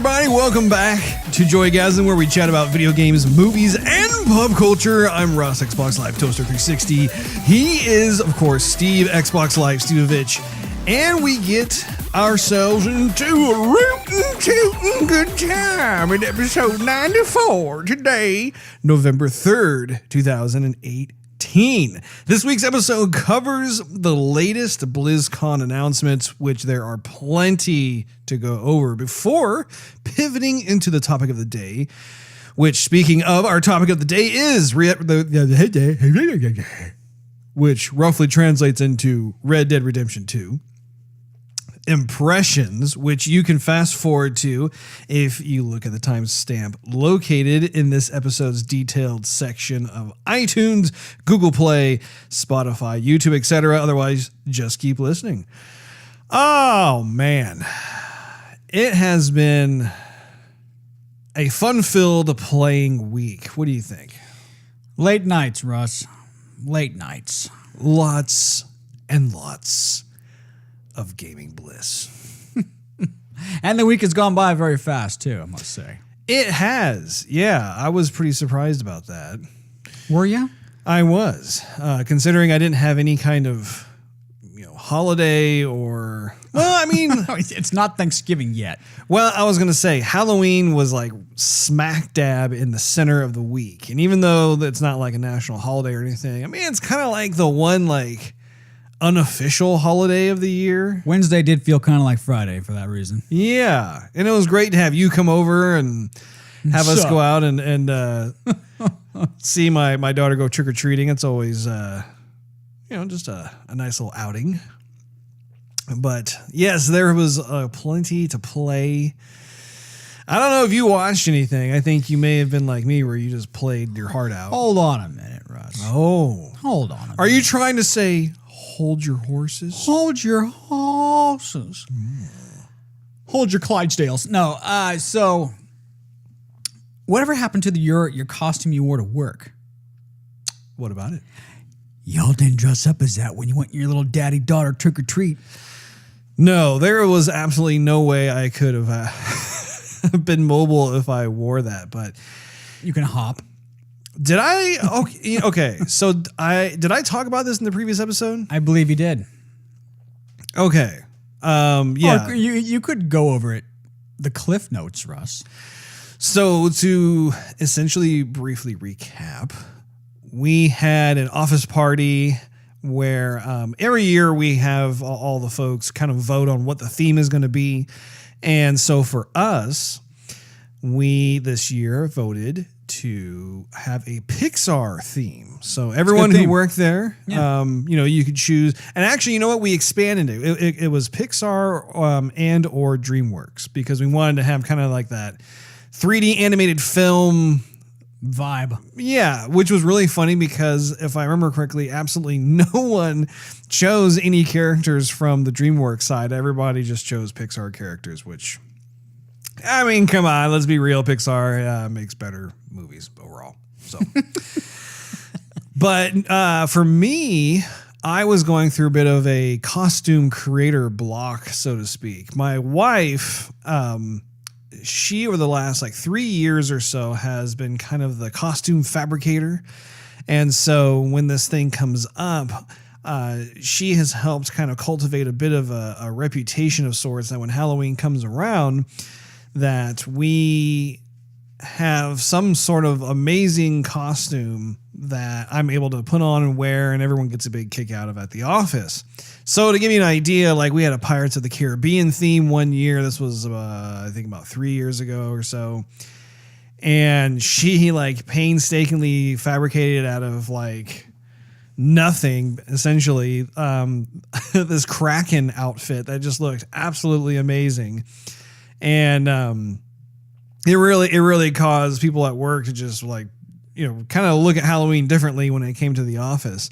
everybody, welcome back to Joygasm, where we chat about video games, movies, and pop culture. I'm Russ, Xbox Live Toaster 360. He is, of course, Steve, Xbox Live Stevavitch, and we get ourselves into a rootin' tootin' good time in episode 94 today, November 3rd, 2018. This week's episode covers the latest BlizzCon announcements, which there are plenty to go over before pivoting into the topic of the day, which, speaking of, our topic of the day is which roughly translates into Red Dead Redemption 2 impressions, which you can fast forward to if you look at the timestamp located in this episode's detailed section of iTunes, Google Play, Spotify, YouTube, etc. Otherwise, just keep listening. Oh man, it has been a fun-filled playing week. What do you think? Late nights, Russ. Late nights. Lots and lots of gaming bliss. And the week has gone by very fast, too, I must say. It has. Yeah, I was pretty surprised about that. Were you? I was, considering I didn't have any kind of, holiday or... Well, I mean... It's not Thanksgiving yet. Well, I was going to say, Halloween was like smack dab in the center of the week. And even though it's not like a national holiday or anything, I mean, it's kind of like the one, unofficial holiday of the year. Wednesday did feel kind of like Friday for that reason. Yeah. And it was great to have you come over and have us go out and see my daughter go trick-or-treating. It's always, just a nice little outing. But yes, there was plenty to play. I don't know if you watched anything. I think you may have been like me where you just played your heart out. Hold on a minute, Russ. Oh. Hold on a minute. Are you trying to say hold your horses? Hold your horses. Hold your Clydesdales. No, so whatever happened to your costume you wore to work? What about it? Y'all didn't dress up as that when you went your little daddy-daughter trick-or-treat. No, there was absolutely no way I could have been mobile if I wore that, but... You can hop. Did I? Okay. So did I talk about this in the previous episode? I believe you did. Okay. Yeah. Or you could go over it. The cliff notes, Russ. So to essentially briefly recap, we had an office party where every year we have all the folks kind of vote on what the theme is going to be. And so for us, we this year voted to have a Pixar theme. So everyone who worked there, you could choose. And actually, you know what? We expanded it. It was Pixar and or DreamWorks, because we wanted to have kind of like that 3D animated film vibe. Yeah, which was really funny because if I remember correctly, absolutely no one chose any characters from the DreamWorks side. Everybody just chose Pixar characters, which, I mean, come on, let's be real. Pixar makes better movies overall. So, but for me, I was going through a bit of a costume creator block, so to speak. My wife, she over the last 3 years or so has been kind of the costume fabricator. And so when this thing comes up, she has helped kind of cultivate a bit of a reputation of sorts that when Halloween comes around, that we have some sort of amazing costume that I'm able to put on and wear, and everyone gets a big kick out of at the office. So to give you an idea, we had a Pirates of the Caribbean theme one year. This was, I think, about 3 years ago or so. And she painstakingly fabricated out of nothing, essentially, this Kraken outfit that just looked absolutely amazing. And it really caused people at work to just kind of look at Halloween differently when it came to the office.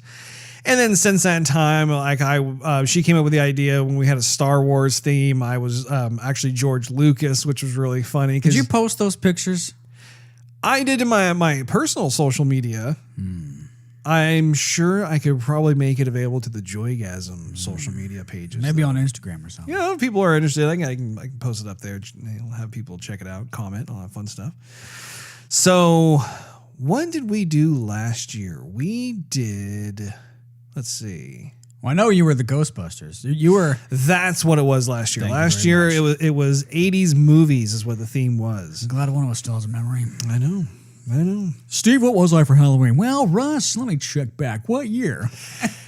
And then since that time, she came up with the idea when we had a Star Wars theme. I was actually George Lucas, which was really funny. Did you post those pictures? I did in my personal social media. I'm sure I could probably make it available to the Joygasm social media pages. Maybe on Instagram or something. You know, if people are interested, I can post it up there. Have people check it out, comment, all that fun stuff. So, what did we do last year? We did, let's see. Well, I know you were the Ghostbusters. You were. That's what it was last year. Thank you Last very year much. it was 80s movies is what the theme was. I'm glad one of us still has a memory. I know. Steve, what was I for Halloween? Well, Russ, let me check back. What year?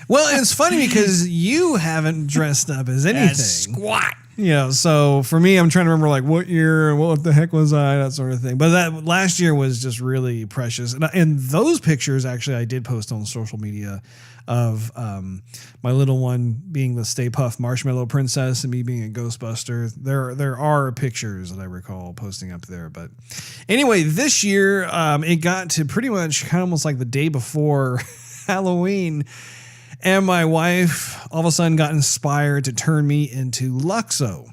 Well, it's funny because you haven't dressed up as anything. Squat. You know, so for me, I'm trying to remember like what year, what the heck was I, that sort of thing. But that last year was just really precious. And those pictures, actually, I did post on social media of my little one being the Stay Puft Marshmallow Princess and me being a Ghostbuster. There are pictures that I recall posting up there. But anyway, this year, it got to pretty much kind of almost like the day before Halloween. And my wife all of a sudden got inspired to turn me into Luxo.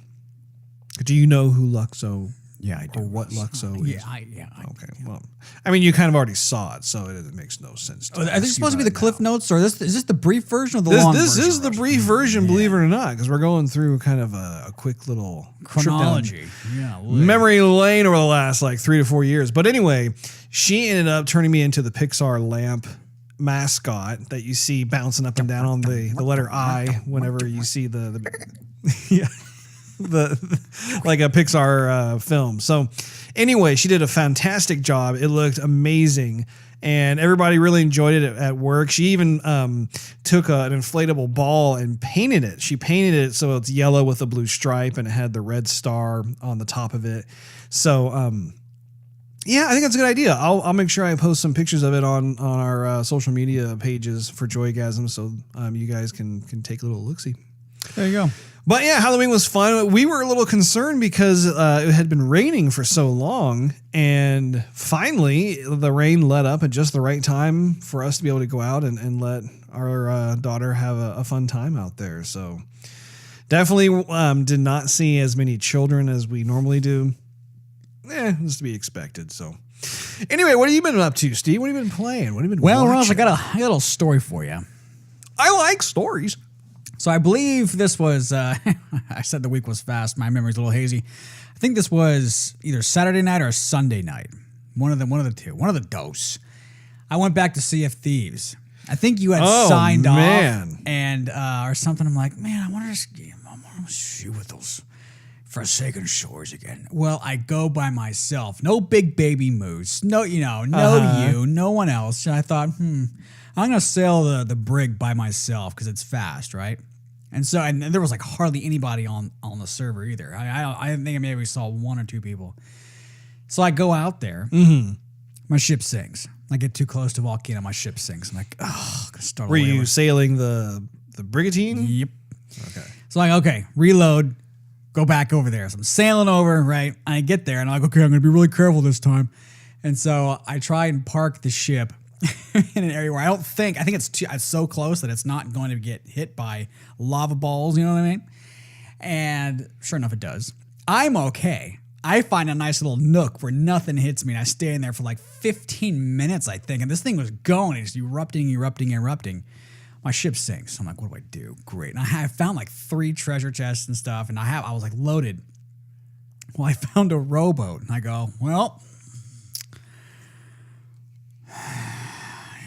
Do you know who Luxo? Yeah, I do. Or what Luxo is? Yeah. Okay. Well, I mean, you kind of already saw it, so it makes no sense. Are these supposed to be the Cliff Notes, or is this the brief version or the long version? This is the brief version, believe it or not, because we're going through kind of a quick little chronology. Memory lane over the last like 3 to 4 years. But anyway, she ended up turning me into the Pixar lamp mascot that you see bouncing up and down on the letter I whenever you see the like a Pixar film. So anyway, she did a fantastic job. It looked amazing. And everybody really enjoyed it at work. She even took an inflatable ball and painted it. She painted it so it's yellow with a blue stripe and it had the red star on the top of it. So yeah, I think that's a good idea. I'll make sure I post some pictures of it on our social media pages for Joygasm, so you guys can take a little look-see. There you go. But yeah, Halloween was fun. We were a little concerned because it had been raining for so long, and finally the rain let up at just the right time for us to be able to go out and let our daughter have a fun time out there. So definitely did not see as many children as we normally do. It's to be expected. So anyway, what have you been up to, Steve? What have you been playing? What have you been watching? Ross, I got a little story for you. I like stories. So I believe this was, I said the week was fast. My memory's a little hazy. I think this was either Saturday night or Sunday night. One of the two. One of the dose. I went back to Sea of Thieves. I think you had signed off and or something. I'm like, man, I want to shoot with those Forsaken Shores again. Well, I go by myself. No big baby moose. No, you, no one else. And I thought, I'm going to sail the brig by myself because it's fast, right? And so, and there was like hardly anybody on the server either. I think I maybe saw 1 or 2 people. So I go out there. Mm-hmm. My ship sinks. I get too close to volcano. My ship sinks. I'm like, Were you sailing the brigantine? Yep. Okay. So I'm like, okay, reload. Go back over there. So I'm sailing over, right? I get there and I'm like, okay, I'm going to be really careful this time. And so I try and park the ship in an area where I think it's so close that it's not going to get hit by lava balls, you know what I mean? And sure enough, it does. I'm okay. I find a nice little nook where nothing hits me, and I stay in there for like 15 minutes, I think. And this thing was going. It's erupting. My ship sinks. I'm like, what do I do? Great. And I found like 3 treasure chests and stuff, and I was like loaded. Well, I found a rowboat, and I go, well,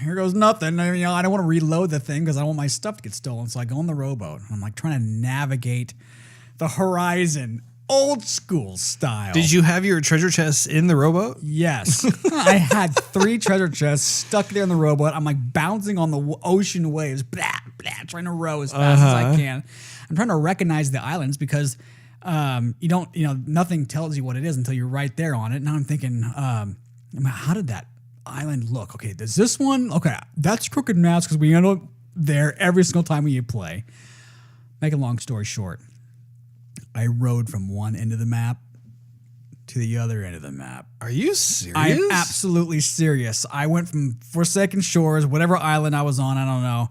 here goes nothing. I don't want to reload the thing because I don't want my stuff to get stolen. So I go on the rowboat, and I'm like trying to navigate the horizon, old school style. Did you have your treasure chests in the rowboat? Yes. I had 3 treasure chests stuck there in the rowboat. I'm like bouncing on the ocean waves, trying to row as fast as I can. I'm trying to recognize the islands because nothing tells you what it is until you're right there on it. Now I'm thinking, how did that island look? Okay, does this one? Okay, that's Crooked Mouse because we end up there every single time we play. Make a long story short, I rode from one end of the map to the other end of the map. Are you serious? I am absolutely serious. I went from Forsaken Shores, whatever island I was on, I don't know,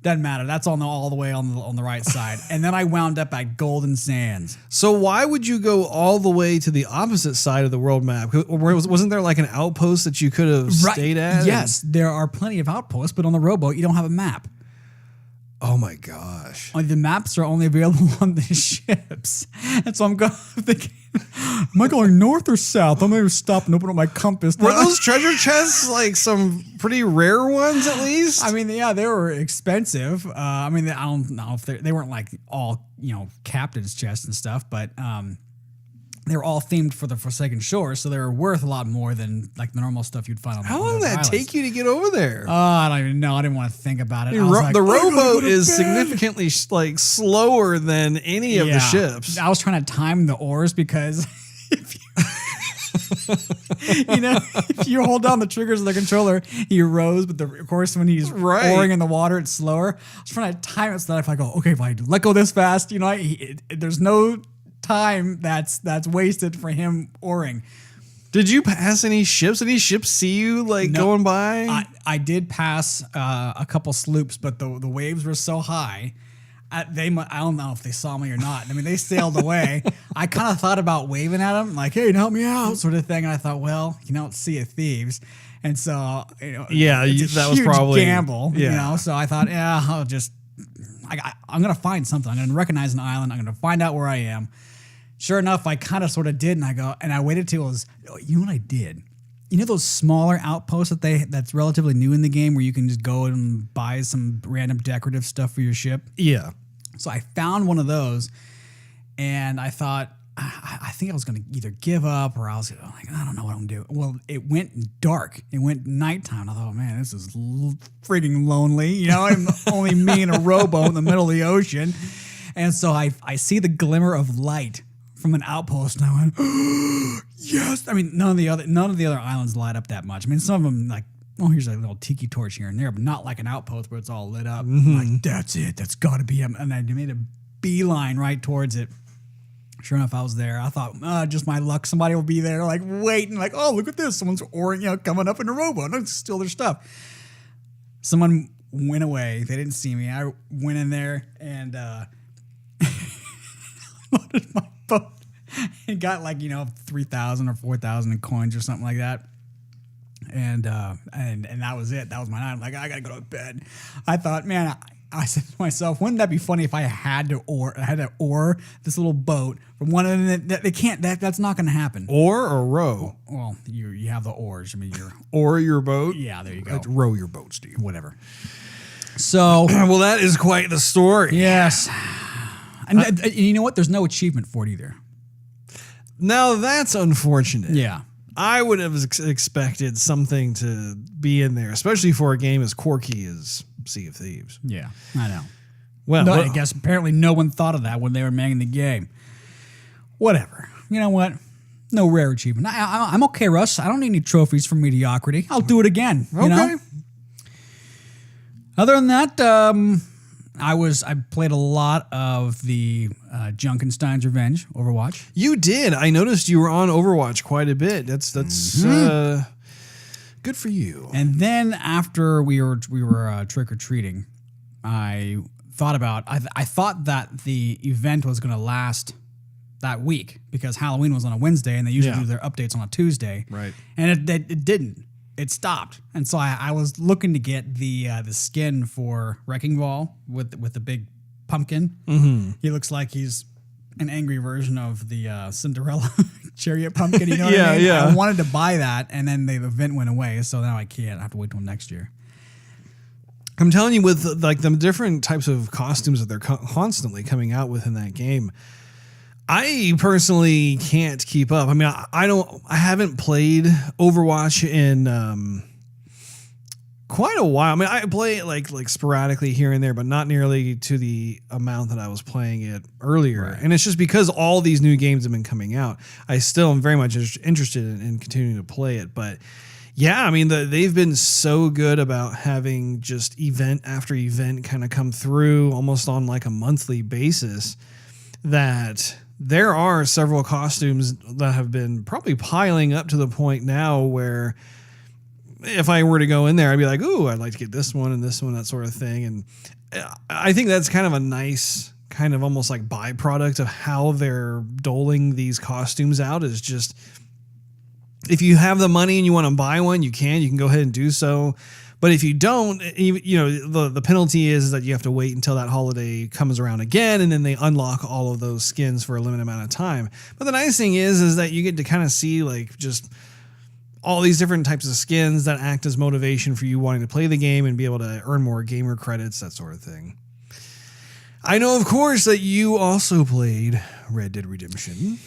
Doesn't matter. That's all the way on the right side. And then I wound up at Golden Sands. So why would you go all the way to the opposite side of the world map? Wasn't there like an outpost that you could have stayed at? Yes, there are plenty of outposts, but on the rowboat, you don't have a map. Oh my gosh. The maps are only available on the ships. And so I'm thinking, am I going north or south? I'm going to stop and open up my compass. Were those treasure chests like some pretty rare ones at least? I mean, yeah, they were expensive. I don't know if they weren't like all, captain's chests and stuff, but they were all themed for the Forsaken Shores, so they were worth a lot more than like the normal stuff you'd find on. How long did that take you to get over there? I don't even know. I didn't want to think about it. The rowboat is significantly like slower than any of the ships. I was trying to time the oars because if if you hold down the triggers of the controller, he rows, but of course when he's oaring in the water, it's slower. I was trying to time it so that if I go, okay, if I let go this fast, there's no time that's wasted for him oaring. Did you pass any ships? Any ships see you going by? I did pass a couple sloops, but the waves were so high. I don't know if they saw me or not. I mean, they sailed away. I kind of thought about waving at them, like, "Hey, help me out," sort of thing. And I thought, well, it's Sea of Thieves, and so that was probably gamble. Yeah. So I thought, I'll just, I'm gonna find something. I'm gonna recognize an island. I'm gonna find out where I am. Sure enough, I kind of sort of did, and I waited till it was. You know what I did? Those smaller outposts that's relatively new in the game where you can just go and buy some random decorative stuff for your ship? Yeah. So I found one of those, and I thought, I think I was going to either give up or I was like, I don't know what I'm going to do. Well, it went dark. It went nighttime. I thought, man, this is frigging lonely. I'm only me in a rowboat in the middle of the ocean. And so I see the glimmer of light from an outpost, and I went, yes. I mean, none of the other islands light up that much. I mean, some of them here's a little tiki torch here and there, but not like an outpost where it's all lit up. Mm-hmm. Like, that's it. That's got to be him. And I made a beeline right towards it. Sure enough, I was there. I thought, just my luck. Somebody will be there, like waiting, like, oh, look at this. Someone's oaring, coming up in a rowboat. Don't steal their stuff. Someone went away. They didn't see me. I went in there and loaded my boat. It got 3,000 or 4,000 in coins or something like that. And that was it. That was my night. I'm like, I gotta go to bed. I thought, man, I said to myself, wouldn't that be funny if I had to oar this little boat from one of them? They can't. That's not gonna happen. Oar or row? Well, you have the oars. I mean, you're oar your boat. Yeah, there you go. Row your boat, Steve. Whatever. So, well, that is quite the story. Yes. And you know what? There's no achievement for it either. Now that's unfortunate. Yeah. I would have expected something to be in there, especially for a game as quirky as Sea of Thieves. Yeah, I know. Well, I guess apparently no one thought of that when they were making the game. Whatever. You know what? No rare achievement. I'm okay, Russ. I don't need any trophies for mediocrity. I'll do it again. Okay. Other than that, I played a lot of the Junkenstein's Revenge Overwatch. You did. I noticed you were on Overwatch quite a bit. That's good for you. And then after we were trick or treating, I thought that the event was going to last that week because Halloween was on a Wednesday and they usually do their updates on a Tuesday. Right. And it didn't. It stopped, and so I was looking to get the skin for Wrecking Ball with the big pumpkin. Mm-hmm. He looks like he's an angry version of the Cinderella chariot pumpkin. You know what I mean? Yeah. I wanted to buy that, and then the event went away, so now I can't. I have to wait till next year. I'm telling you, with the different types of costumes that they're constantly coming out with in that game, I personally can't keep up. I mean, I haven't played Overwatch in quite a while. I mean, I play it like sporadically here and there, but not nearly to the amount that I was playing it earlier. Right. And it's just because all these new games have been coming out. I still am very much interested in continuing to play it. But yeah, I mean, they've been so good about having just event after event kind of come through almost on like a monthly basis that there are several costumes that have been probably piling up to the point now where if I were to go in there, I'd be like, ooh, I'd like to get this one and this one, that sort of thing. And I think that's kind of a nice kind of almost like byproduct of how they're doling these costumes out, is just if you have the money and you want to buy one, you can go ahead and do so. But if you don't, you know, the penalty is that you have to wait until that holiday comes around again, and then they unlock all of those skins for a limited amount of time. But the nice thing is that you get to kind of see like just all these different types of skins that act as motivation for you wanting to play the game and be able to earn more gamer credits, that sort of thing. I know, of course, that you also played Red Dead Redemption.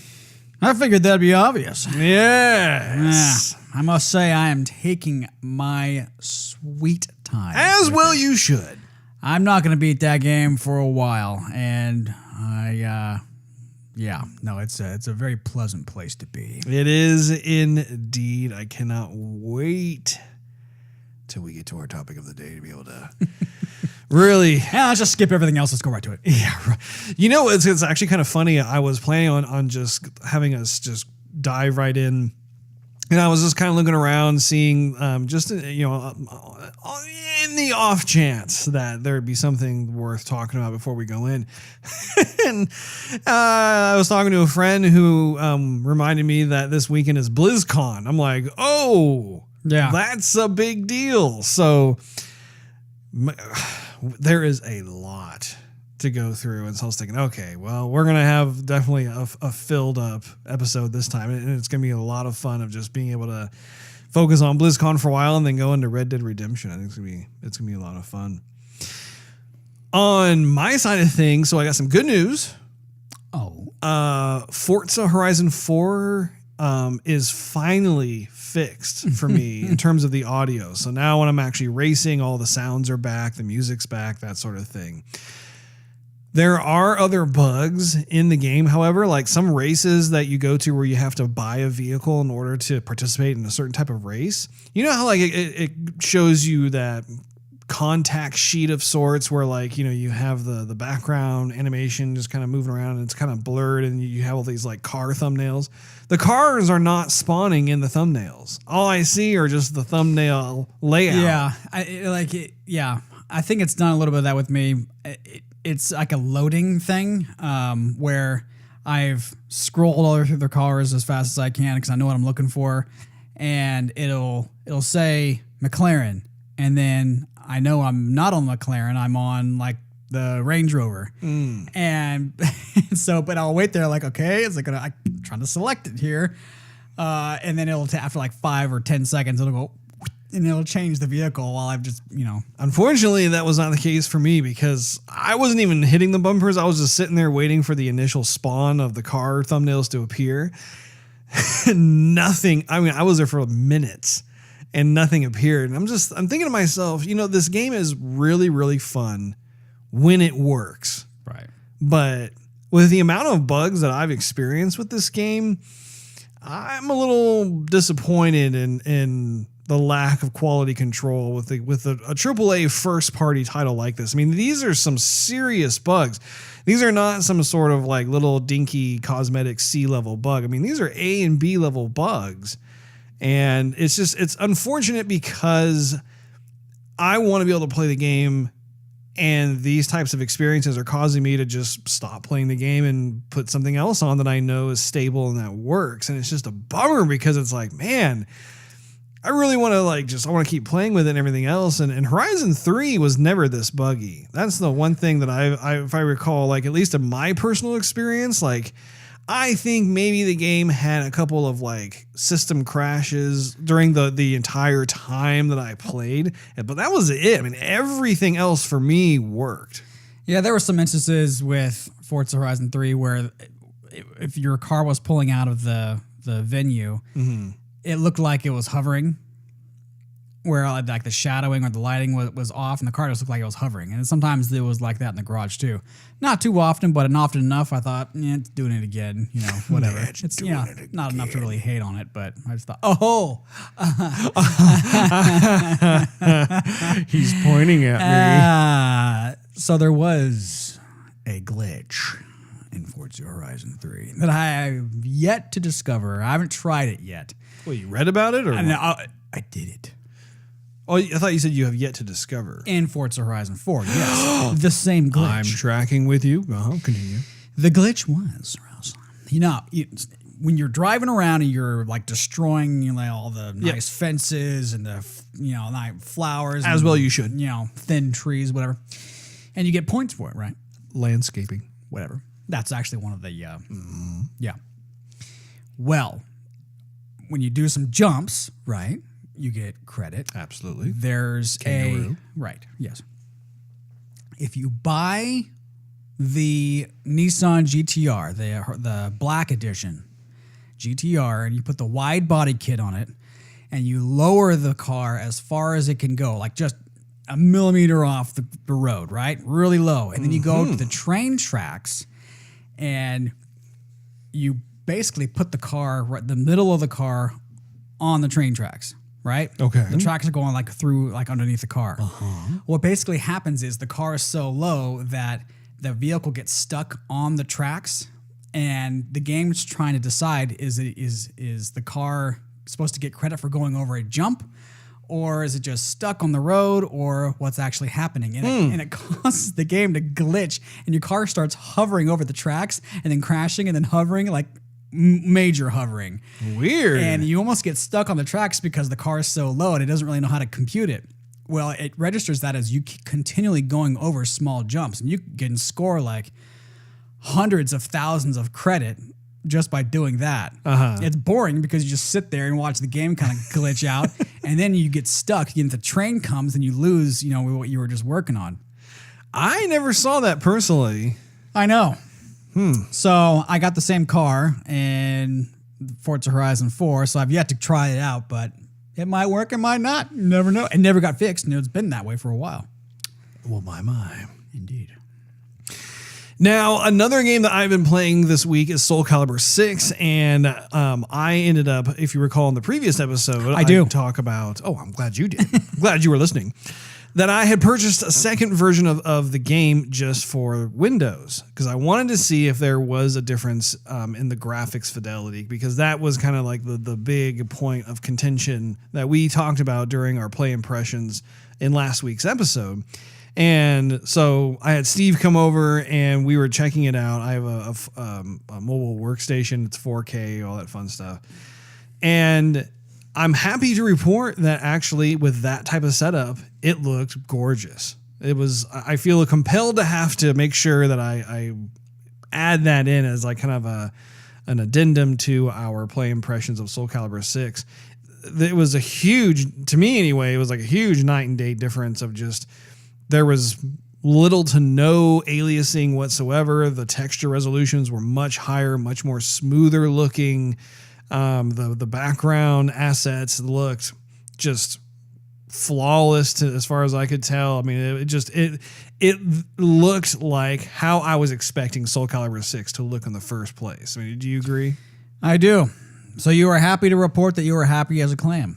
I figured that'd be obvious. Yes. Yeah, I must say I am taking my sweet time. As well you should. I'm not going to beat that game for a while, and it's a very pleasant place to be. It is indeed. I cannot wait till we get to our topic of the day to be able to really. Yeah, let's just skip everything else. Let's go right to it. Yeah, you know, it's actually kind of funny. I was planning on just having us just dive right in, and I was just kind of looking around, seeing just you know, in the off chance that there'd be something worth talking about before we go in. And I was talking to a friend who reminded me that this weekend is BlizzCon. I'm like, oh, yeah, that's a big deal. So there is a lot to go through, and so I was thinking, okay, well, we're gonna have definitely a filled up episode this time, and it's gonna be a lot of fun of just being able to focus on BlizzCon for a while and then go into Red Dead Redemption. I think it's gonna be a lot of fun. On my side of things, so I got some good news. Forza Horizon 4 is finally fixed for me in terms of the audio. So now when I'm actually racing, all the sounds are back, the music's back, that sort of thing. There are other bugs in the game, however, like some races that you go to where you have to buy a vehicle in order to participate in a certain type of race. You know how like it shows you that contact sheet of sorts where like, you know, you have the background animation just kind of moving around and it's kind of blurred, and you have all these like car thumbnails. The cars are not spawning in the thumbnails. All I see are just the thumbnail layout. Yeah, I think it's done a little bit of that with me. It's like a loading thing where I've scrolled all through the cars as fast as I can because I know what I'm looking for, and it'll say McLaren, and then I know I'm not on McLaren. I'm on like the Range Rover, and so but I'll wait there like, okay, it's like I'm trying to select it here, and then it'll after like 5 or 10 seconds it'll go. And it'll change the vehicle while I've just, you know. Unfortunately, that was not the case for me because I wasn't even hitting the bumpers. I was just sitting there waiting for the initial spawn of the car thumbnails to appear. Nothing. I mean, I was there for minutes and nothing appeared. And I'm thinking to myself, you know, this game is really, really fun when it works. Right. But with the amount of bugs that I've experienced with this game, I'm a little disappointed in the lack of quality control with a AAA first party title like this. I mean, these are some serious bugs. These are not some sort of like little dinky cosmetic C level bug. I mean, these are A and B level bugs. And it's unfortunate because I want to be able to play the game, and these types of experiences are causing me to just stop playing the game and put something else on that I know is stable and that works. And it's just a bummer because it's like, man, I really want to I want to keep playing with it and everything else. And Horizon 3 was never this buggy. That's the one thing that if I recall, like at least in my personal experience, like I think maybe the game had a couple of like system crashes during the entire time that I played, but that was it. I mean, everything else for me worked. Yeah, there were some instances with Forza Horizon 3 where if your car was pulling out of the venue, it looked like it was hovering, where like the shadowing or the lighting was off, and the car just looked like it was hovering. And sometimes it was like that in the garage too. Not too often, but often enough. I thought, yeah, it's doing it again. You know, whatever. It's not enough to really hate on it, but I just thought, he's pointing at me. So there was a glitch in Forza Horizon 3 that I have yet to discover. I haven't tried it yet. Well, you read about it, or I did it. Oh, I thought you said you have yet to discover. In Forza Horizon 4, yes. The same glitch. I'm tracking with you. Continue. The glitch was, Russ, when you're driving around and you're like destroying all the nice fences and the nice flowers. As well you should. Thin trees, whatever. And you get points for it, right? Landscaping. Whatever. That's actually one of the, yeah. Well, when you do some jumps, right, you get credit. Absolutely. There's Kangaroo. Right, yes. If you buy the Nissan GTR, the black edition GTR, and you put the wide body kit on it, and you lower the car as far as it can go, like just a millimeter off the road, right? Really low. And then you go to the train tracks, and you basically put the car, the middle of the car on the train tracks, right? Okay. The tracks are going underneath the car. What basically happens is the car is so low that the vehicle gets stuck on the tracks, and the game's trying to decide is the car supposed to get credit for going over a jump, or is it just stuck on the road, or what's actually happening? And it causes the game to glitch, and your car starts hovering over the tracks and then crashing and then hovering, like major hovering. Weird. And you almost get stuck on the tracks because the car is so low and it doesn't really know how to compute it. Well, it registers that as you continually going over small jumps, and you can score like hundreds of thousands of credit just by doing that. It's boring because you just sit there and watch the game kind of glitch out, and then you get stuck. The train comes and you lose, what you were just working on. I never saw that personally. I know. So I got the same car in Forza Horizon 4, so I've yet to try it out, but it might work, it might not. You never know. It never got fixed, and it's been that way for a while. Well, my. Indeed. Now, another game that I've been playing this week is Soul Calibur 6, and I ended up, if you recall in the previous episode, I talk about, I'm glad you did. Glad you were listening. That I had purchased a second version of the game just for Windows, because I wanted to see if there was a difference in the graphics fidelity, because that was kind of like the big point of contention that we talked about during our play impressions in last week's episode. And so I had Steve come over and we were checking it out. I have a mobile workstation. It's 4K, all that fun stuff. And I'm happy to report that actually with that type of setup, it looked gorgeous. I feel compelled to have to make sure that I add that in as like kind of an addendum to our play impressions of Soul Calibur 6. It was to me anyway, it was like a huge night and day difference of just, there was little to no aliasing whatsoever. The texture resolutions were much higher, much more smoother looking. The background assets looked just flawless as far as I could tell. I mean, it looked like how I was expecting Soul Calibur 6 to look in the first place. I mean, do you agree? I do. So you are happy to report that you were happy as a clam.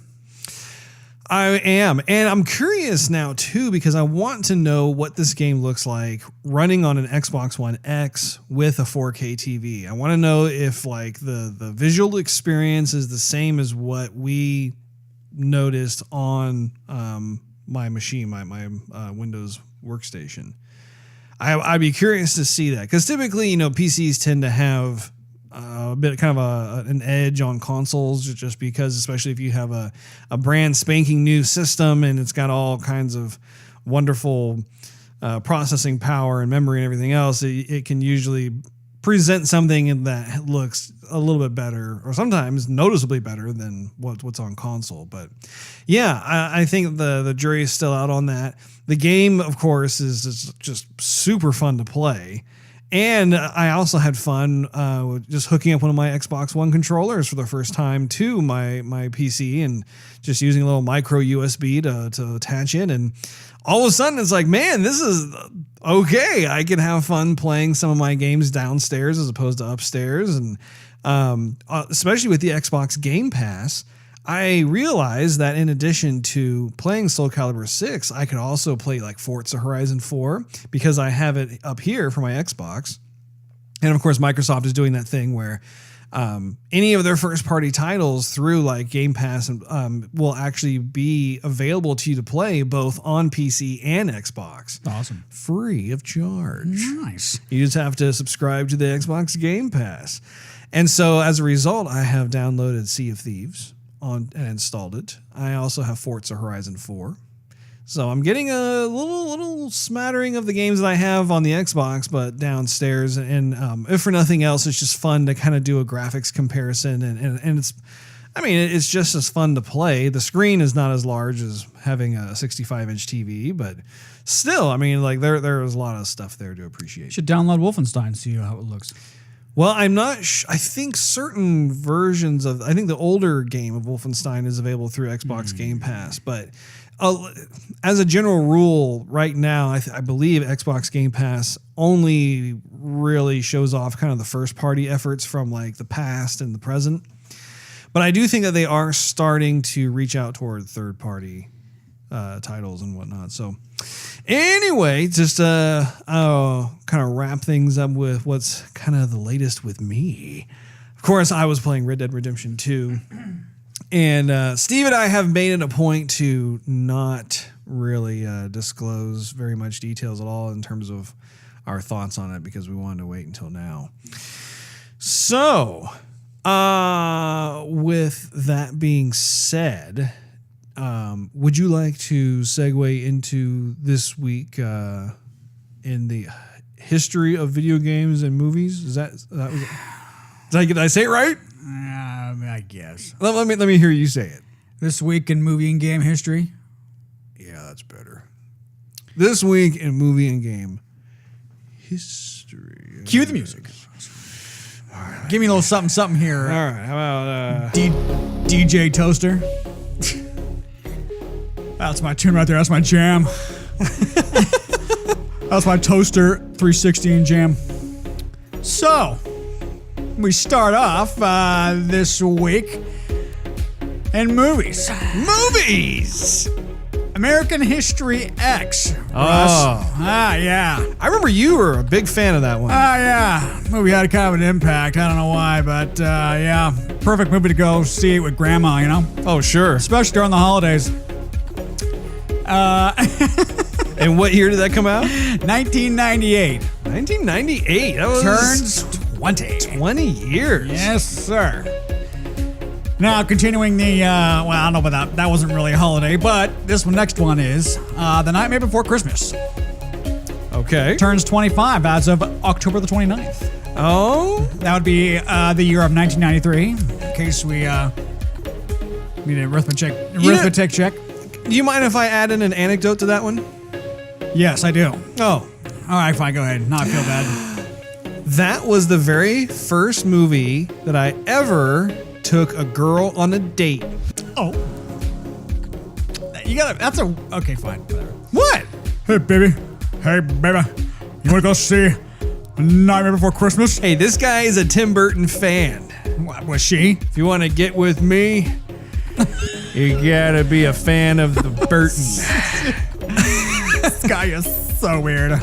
I am. And I'm curious now, too, because I want to know what this game looks like running on an Xbox One X with a 4K TV. I want to know if like the visual experience is the same as what we noticed on my machine, my Windows workstation. I'd be curious to see that, because typically, PCs tend to have a bit kind of an edge on consoles, just because, especially if you have a brand spanking new system and it's got all kinds of wonderful processing power and memory and everything else, it can usually present something that looks a little bit better, or sometimes noticeably better than what's on console. But yeah, I think the jury is still out on that. The game, of course, is just super fun to play. And I also had fun just hooking up one of my Xbox One controllers for the first time to my PC and just using a little micro USB to attach it. And all of a sudden it's like, man, this is okay. I can have fun playing some of my games downstairs as opposed to upstairs. And especially with the Xbox Game Pass, I realized that in addition to playing Soul Calibur 6, I could also play like Forza Horizon 4, because I have it up here for my Xbox. And of course, Microsoft is doing that thing where any of their first party titles through like Game Pass will actually be available to you to play both on PC and Xbox. Awesome. Free of charge. Nice. You just have to subscribe to the Xbox Game Pass. And so as a result, I have downloaded Sea of Thieves and installed it. I also have Forza Horizon 4. So I'm getting a little smattering of the games that I have on the Xbox, but downstairs. And if for nothing else, it's just fun to kind of do a graphics comparison. And it's just as fun to play. The screen is not as large as having a 65-inch TV, but still, I mean, like there's a lot of stuff there to appreciate. You should download Wolfenstein and see how it looks. Well, I'm not. I think certain versions I think the older game of Wolfenstein is available through Xbox Game Pass, but as a general rule, right now, I believe Xbox Game Pass only really shows off kind of the first party efforts from like the past and the present. But I do think that they are starting to reach out toward third party titles and whatnot. So anyway, just kind of wrap things up with what's kind of the latest with me. Of course, I was playing Red Dead Redemption 2. And Steve and I have made it a point to not really disclose very much details at all in terms of our thoughts on it because we wanted to wait until now. So, with that being said, would you like to segue into this week in the history of video games and movies? Did I say it right? I guess. Let me hear you say it. This week in movie and game history. Yeah, that's better. This week in movie and game history. Cue the music. All right. Give me a little something here. All right. How about DJ Toaster? That's my tune right there. That's my jam. That's my Toaster 316 jam. So, we start off this week in movies. Movies! American History X. Russ. Oh. Yeah. I remember you were a big fan of that one. Yeah. Movie had kind of an impact. I don't know why, but yeah. Perfect movie to go see it with grandma, you know? Oh, sure. Especially during the holidays. And what year did that come out? 1998. 1998. That was Turns 20. 20 years. Yes, sir. Now, continuing the, well, I don't know about that. That wasn't really a holiday, but this next one is The Nightmare Before Christmas. Okay. Turns 25 as of October the 29th. Oh? That would be the year of 1993, in case we need an arithmetic check. Do you mind if I add in an anecdote to that one? Yes, I do. Oh. All right, fine, go ahead. Now I feel bad. That was the very first movie that I ever took a girl on a date. Oh. Okay, fine, whatever. What? Hey, baby. You want to go see Nightmare Before Christmas? Hey, this guy is a Tim Burton fan. What, was she? If you want to get with me, you gotta be a fan of the Burtons. This guy is so weird.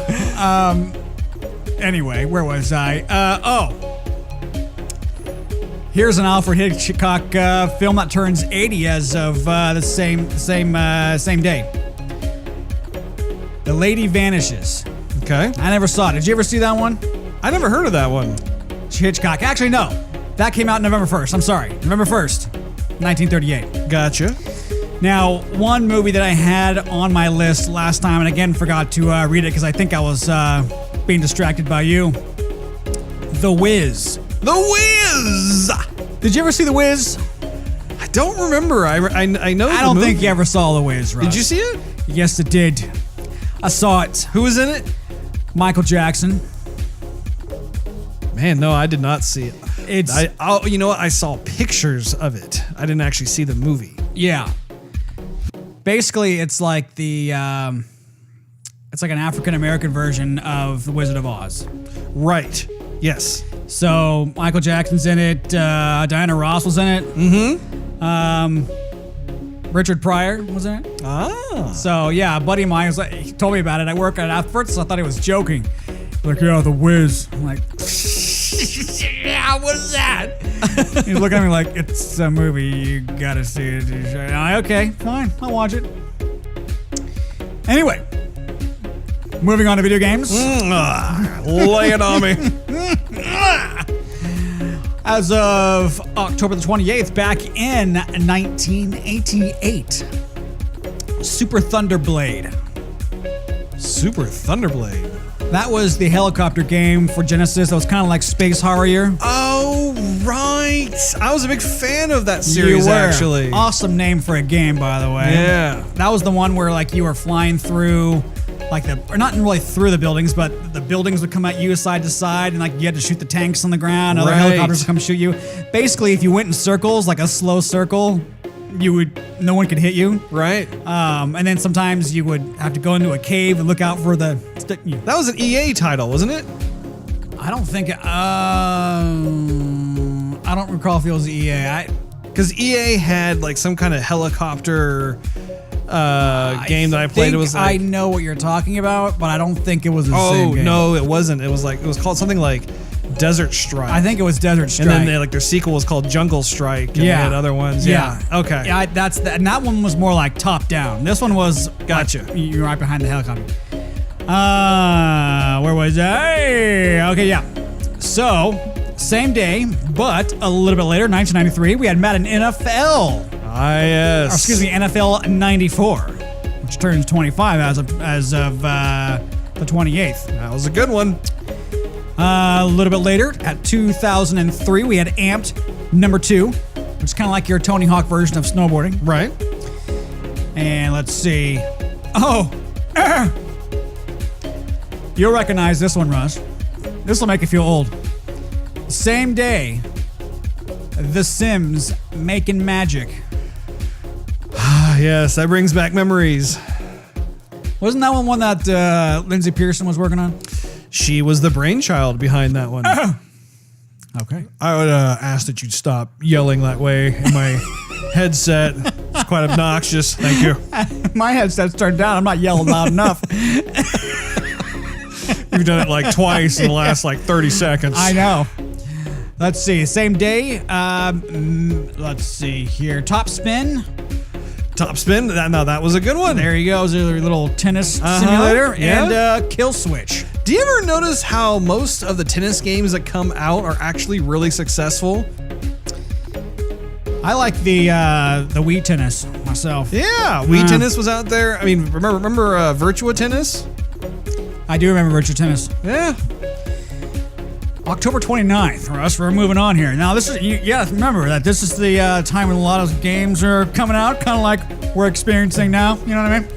Anyway, where was I? Here's an Alfred Hitchcock film that turns 80 as of the same day. The Lady Vanishes. Okay. I never saw it. Did you ever see that one? I never heard of that one. Hitchcock. Actually, no. That came out November 1st. I'm sorry. November 1st, 1938. Gotcha. Now, one movie that I had on my list last time, and again forgot to read it because I think I was being distracted by you. The Wiz. The Wiz! Did you ever see The Wiz? I don't remember. I know. I don't think you ever saw The Wiz, Russ. Did you see it? Yes, it did. I saw it. Who was in it? Michael Jackson. Man, no, I did not see it. You know what? I saw pictures of it. I didn't actually see the movie. Yeah. Basically, it's like it's like an African American version of The Wizard of Oz. Right. Yes. So Michael Jackson's in it. Diana Ross was in it. Mm-hmm. Richard Pryor was in it. Ah. So yeah, a buddy of mine was he told me about it. I work at it. At first, I thought he was joking. Like, yeah, The Wiz. I'm like, Yeah, what is that? He's looking at me like, it's a movie. You gotta see it. I'm like, okay, fine. I'll watch it. Anyway, moving on to video games. Lay it on me. As of October the 28th, back in 1988, Super Thunderblade. Super Thunderblade. That was the helicopter game for Genesis. That was kind of like Space Harrier. Oh, right. I was a big fan of that series, actually. Awesome name for a game, by the way. Yeah. That was the one where like you were flying through, like or not really through the buildings, but the buildings would come at you side to side, and like you had to shoot the tanks on the ground. Other helicopters would come shoot you. Basically, if you went in circles, like a slow circle, no one could hit you. Right. And then sometimes you would have to go into a cave and look out for the. That was an EA title, wasn't it? I don't think. I don't recall if it was EA. Because EA had like some kind of helicopter game that I played. It was like, I know what you're talking about, but I don't think it was the same game. Oh no, it wasn't. It was called something like Desert Strike. I think it was Desert Strike. And then their sequel was called Jungle Strike. And they had other ones. Yeah. Okay. Yeah, and that one was more like top down. This one was gotcha. Like, you're right behind the helicopter. Where was I? Okay, yeah. So, same day, but a little bit later, 1993, we had Madden NFL. Ah, yes. Or, excuse me, NFL 94, which turns 25 as of the 28th. That was a good one. A little bit later, at 2003, we had Amped number 2, which is kind of like your Tony Hawk version of snowboarding. Right. And let's see. You'll recognize this one, Russ. This will make you feel old. Same day, The Sims Making Magic. Yes, that brings back memories. Wasn't that one that Lindsay Pearson was working on? She was the brainchild behind that one. Okay. I would ask that you'd stop yelling that way in my headset. It's quite obnoxious. Thank you. My headset's turned down. I'm not yelling loud enough. You've done it like twice in the last like 30 seconds. I know. Let's see. Same day. Let's see here. Top Spin. Top Spin. Now that was a good one. There you go. It was a little tennis simulator. Yeah. And Kill Switch. Do you ever notice how most of the tennis games that come out are actually really successful? I like the Wii Tennis myself. Yeah, Wii Tennis was out there. I mean, remember Virtua Tennis? I do remember Virtua Tennis. Yeah. October 29th, Russ, we're moving on here. Now, this is, remember that this is the time when a lot of games are coming out, kind of like we're experiencing now. You know what I mean?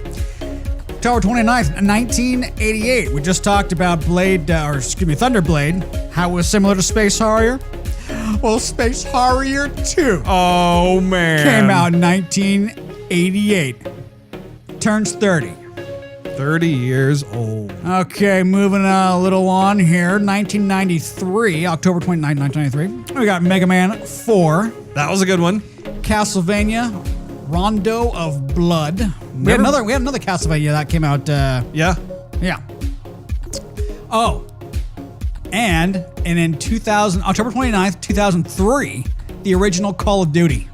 October 29th, 1988. We just talked about Thunderblade, how it was similar to Space Harrier. Well, Space Harrier 2. Oh, man. Came out in 1988. Turns 30. 30 years old. Okay, moving a little on here. 1993, October 29th, 1993. We got Mega Man 4. That was a good one. Castlevania, Rondo of Blood. We had another Castlevania that came out. Yeah. Oh. And in October 29th, 2003, the original Call of Duty.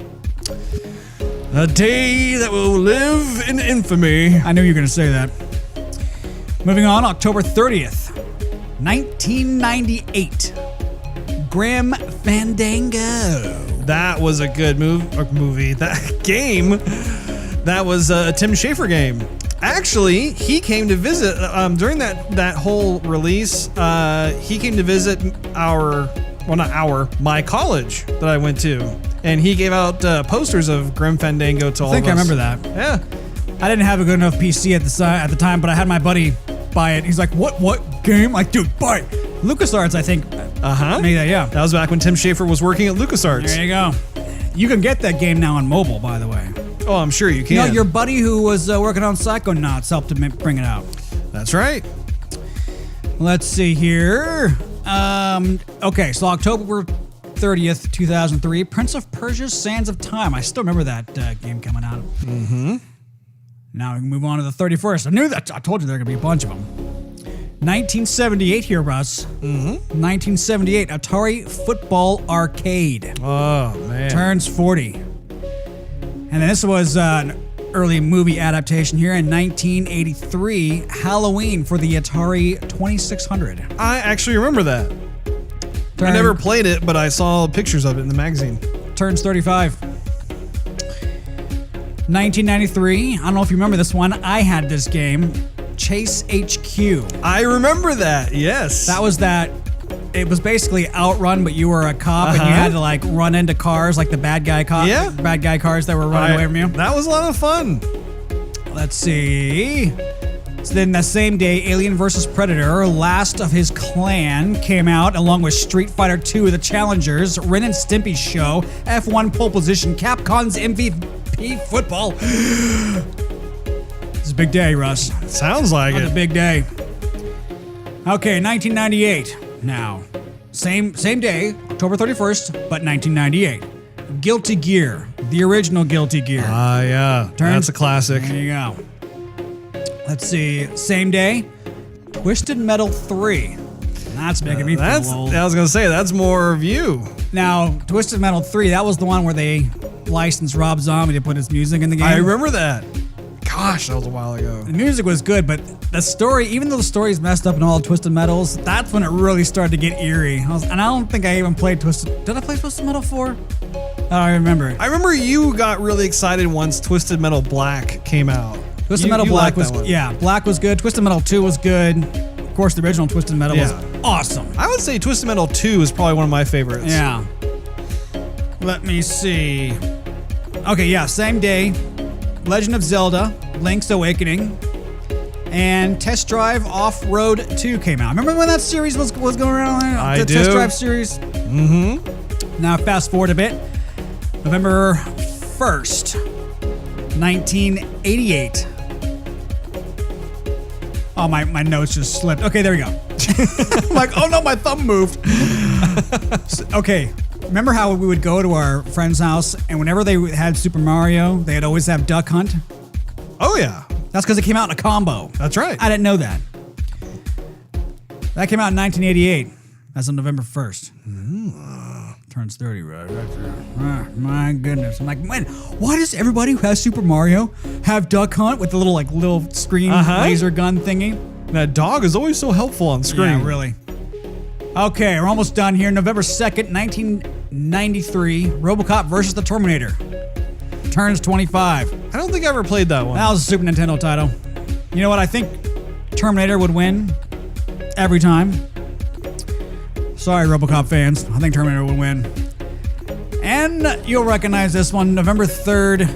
A day that will live in infamy. I knew you were going to say that. Moving on, October 30th, 1998. Grim Fandango. That was a good movie. That game, that was a Tim Schafer game. Actually, he came to visit during that whole release. He came to visit my college that I went to, and he gave out posters of Grim Fandango to all of us. I think I remember that. Yeah, I didn't have a good enough PC at the time, but I had my buddy buy it. He's like, "What game?" Like, dude, buy it. LucasArts, I think. Made that. Yeah, that was back when Tim Schafer was working at LucasArts. There you go. You can get that game now on mobile, by the way. Oh, I'm sure you can. No, your buddy who was working on Psychonauts helped to bring it out. That's right. Let's see here. Okay, so October 30th, 2003, Prince of Persia's Sands of Time. I still remember that game coming out. Mm-hmm. Now we can move on to the 31st. I knew that. I told you there were going to be a bunch of them. 1978 here, Russ. 1978, Atari Football Arcade. Oh, man. Turns 40. And then this was an early movie adaptation here in 1983, Halloween for the Atari 2600. I actually remember that. I never played it, but I saw pictures of it in the magazine. Turns 35. 1993, I don't know if you remember this one. I had this game, Chase HQ. I remember that, yes. That was that. It was basically Outrun, but you were a cop and you had to like run into cars like the bad guy cars that were running away from you. That was a lot of fun. Let's see. So then that same day, Alien vs. Predator, Last of His Clan, came out along with Street Fighter II, The Challengers, Ren and Stimpy's Show, F1 Pole Position, Capcom's MVP Football. It's a big day, Russ. Sounds like It's a big day. Okay, 1998. Now, same day, October 31st, but 1998. Guilty Gear, the original Guilty Gear. Yeah. That's a classic. There you go. Let's see. Same day, Twisted Metal 3. That's making me feel old. I was going to say, that's more of you. Now, Twisted Metal 3, that was the one where they licensed Rob Zombie to put his music in the game. I remember that. Gosh, that was a while ago. The music was good, but the story, even though the story's messed up in all Twisted Metals, that's when it really started to get eerie. And I don't think I even played Twisted... Did I play Twisted Metal 4? I don't remember. I remember you got really excited once Twisted Metal Black came out. Twisted Metal Black was... Yeah, Black was good. Twisted Metal 2 was good. Of course, the original Twisted Metal was awesome. I would say Twisted Metal 2 is probably one of my favorites. Yeah. Let me see. Okay, yeah, same day. Legend of Zelda, Link's Awakening, and Test Drive Off-Road 2 came out. Remember when that series was going around there? I do. Test Drive series? Now, fast forward a bit. November 1st, 1988. Oh, my notes just slipped. Okay, there we go. I'm like, oh no, my thumb moved. Okay. Remember how we would go to our friend's house and whenever they had Super Mario, they'd always have Duck Hunt? Oh, yeah. That's because it came out in a combo. That's right. I didn't know that. That came out in 1988. That's on November 1st. Turns 30, right? My goodness. I'm like, man, why does everybody who has Super Mario have Duck Hunt with the little screen laser gun thingy? That dog is always so helpful on screen. Yeah, really. Okay, we're almost done here. November 2nd, 1993, RoboCop versus the Terminator. Turns 25. I don't think I ever played that one. That was a Super Nintendo title. You know what? I think Terminator would win every time. Sorry, RoboCop fans. I think Terminator would win. And you'll recognize this one. November 3rd,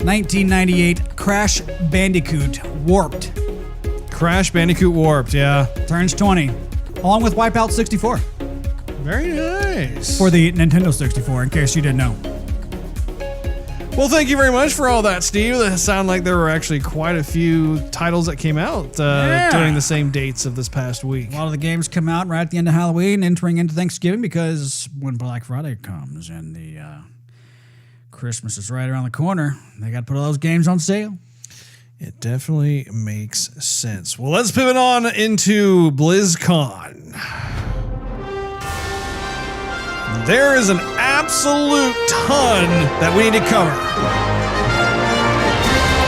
1998, Crash Bandicoot Warped. Crash Bandicoot Warped, yeah. Turns 20. Along with Wipeout 64. Very nice. For the Nintendo 64, in case you didn't know. Well, thank you very much for all that, Steve. It sounded like there were actually quite a few titles that came out during the same dates of this past week. A lot of the games come out right at the end of Halloween, entering into Thanksgiving, because when Black Friday comes and the Christmas is right around the corner, they got to put all those games on sale. It definitely makes sense. Well, let's pivot on into BlizzCon. There is an absolute ton that we need to cover.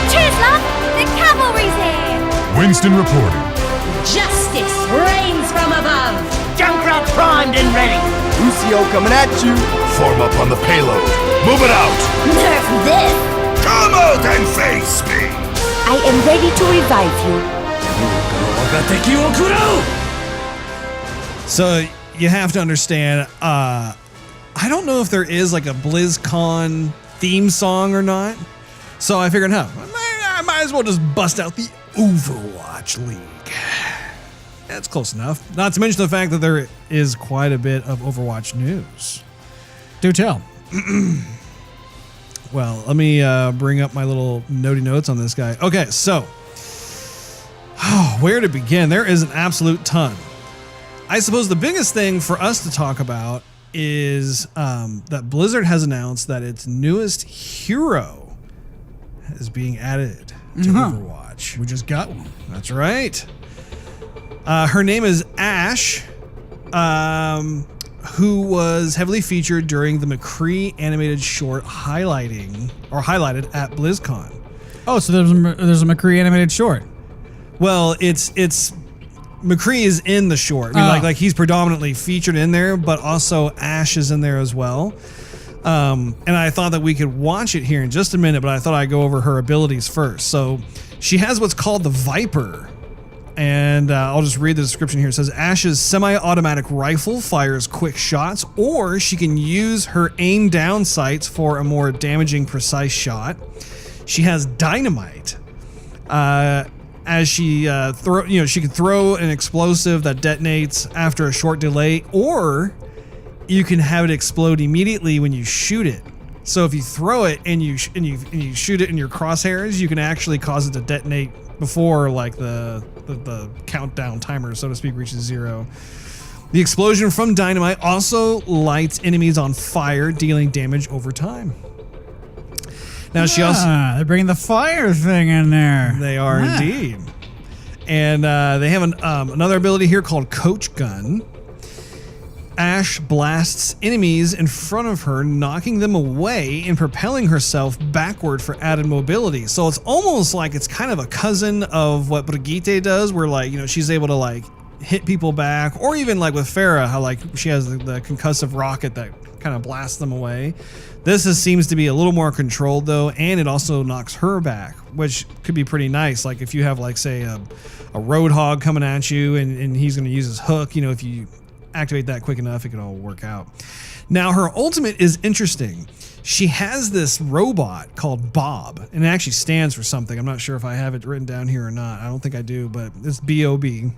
Cheers, love! The cavalry's here! Winston reporting. Justice reigns from above! Junkrat primed and ready! Lucio coming at you. Form up on the payload. Move it out. Nerf this! Come out and face me. I am ready to revive you. So you have to understand, I don't know if there is like a BlizzCon theme song or not. So I figured, I might as well just bust out the Overwatch League. That's close enough. Not to mention the fact that there is quite a bit of Overwatch news. Do tell. Well, let me bring up my little notey notes on this guy. Okay, so where to begin? There is an absolute ton. I suppose the biggest thing for us to talk about is that Blizzard has announced that its newest hero is being added to Overwatch. We just got one. That's right. Her name is Ash, who was heavily featured during the McCree animated short highlighted at BlizzCon. Oh, so there's a McCree animated short. Well, it's McCree is in the short. I mean, like he's predominantly featured in there, but also Ash is in there as well. And I thought that we could watch it here in just a minute, but I thought I'd go over her abilities first. So she has what's called the Viper. And I'll just read the description here. It says, Ash's semi-automatic rifle fires quick shots, or she can use her aim down sights for a more damaging, precise shot. She has dynamite. As she she can throw an explosive that detonates after a short delay, or you can have it explode immediately when you shoot it. So if you throw it and you shoot it in your crosshairs, you can actually cause it to detonate before like the countdown timer, so to speak, reaches 0. The explosion from dynamite also lights enemies on fire, dealing damage over time. Now she also they're bringing the fire thing in there. They are indeed, and they have another ability here called Coach Gun. Ash blasts enemies in front of her, knocking them away and propelling herself backward for added mobility. So it's almost like it's kind of a cousin of what Brigitte does, where like, she's able to like hit people back, or even like with Farah, how like she has the concussive rocket that kind of blasts them away. This seems to be a little more controlled though, and it also knocks her back, which could be pretty nice. Like if you have like say a roadhog coming at you and he's going to use his hook, if you activate that quick enough, it can all work out. Now her ultimate is interesting. She has this robot called Bob, and it actually stands for something. I'm not sure if I have it written down here or not. I don't think I do, but it's B-O-B.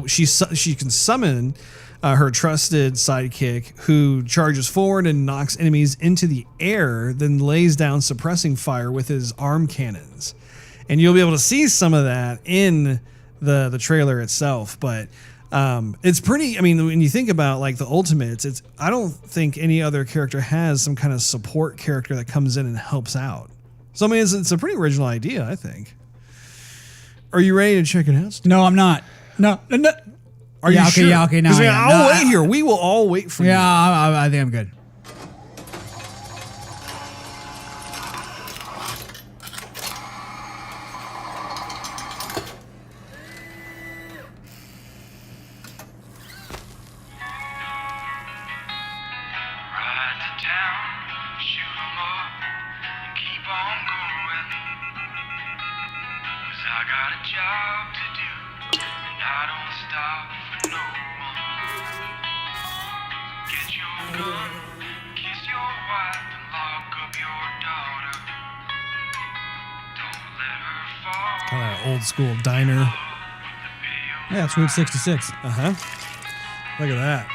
She can summon her trusted sidekick, who charges forward and knocks enemies into the air, then lays down suppressing fire with his arm cannons. And you'll be able to see some of that in the trailer itself, but it's pretty. I mean, when you think about like the ultimates, I don't think any other character has some kind of support character that comes in and helps out. So I mean, it's a pretty original idea, I think. Are you ready to check it out? No, I'm not. No. Are you sure? Yeah, okay. Now I'll wait here. We will all wait for you. Yeah, I think I'm good. Kind of old school diner. Yeah, it's Route 66. Look at that.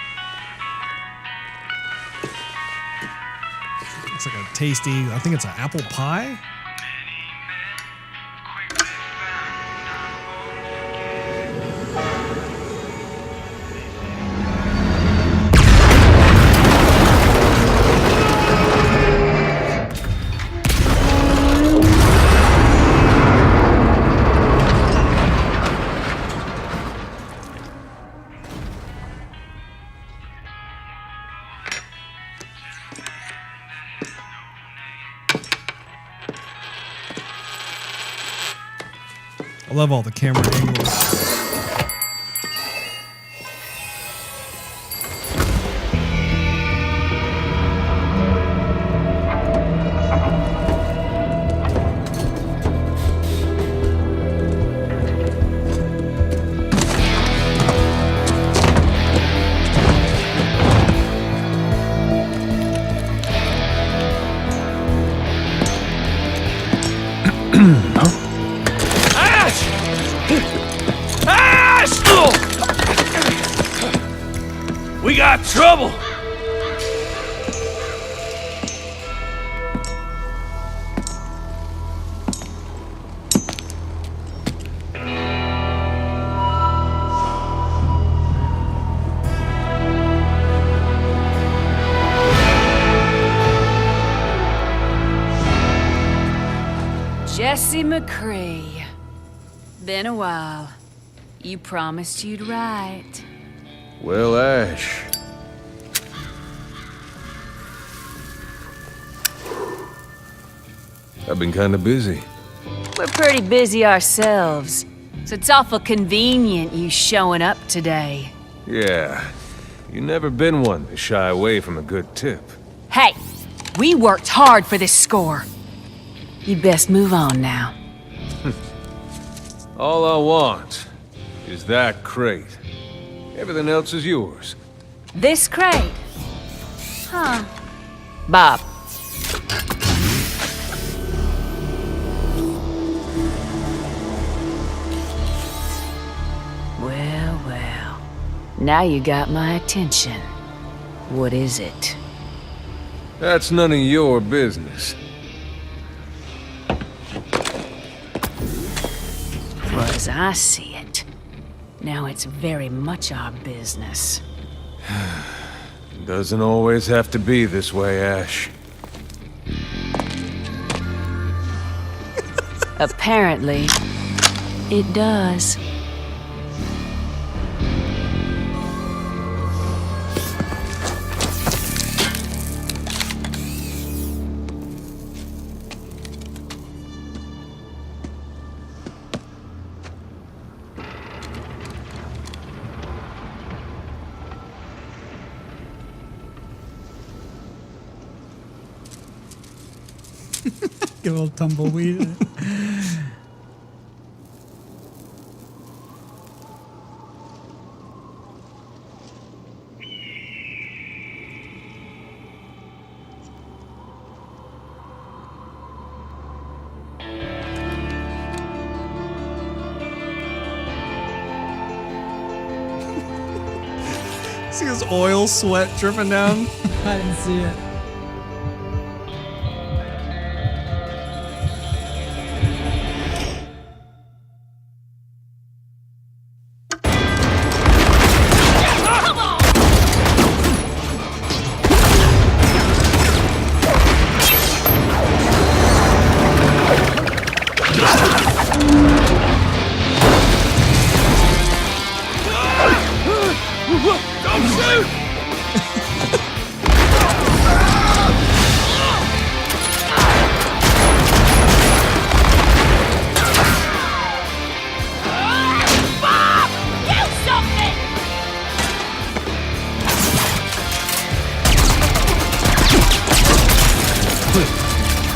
It's like a tasty, I think it's an apple pie. I love all the camera angles. We got trouble! Jesse McCree. Been a while. You promised you'd write. Well, Ash. I've been kind of busy. We're pretty busy ourselves, so it's awful convenient you showing up today. Yeah, you never been one to shy away from a good tip. Hey, we worked hard for this score. You best move on now. All I want is that crate. Everything else is yours. This crate? Huh. Bob. Well, well. Now you got my attention. What is it? That's none of your business. Well, as I see it, now it's very much our business. Doesn't always have to be this way, Ash. Apparently, it does. Get a little tumbleweed. See his oil sweat dripping down? I didn't see it.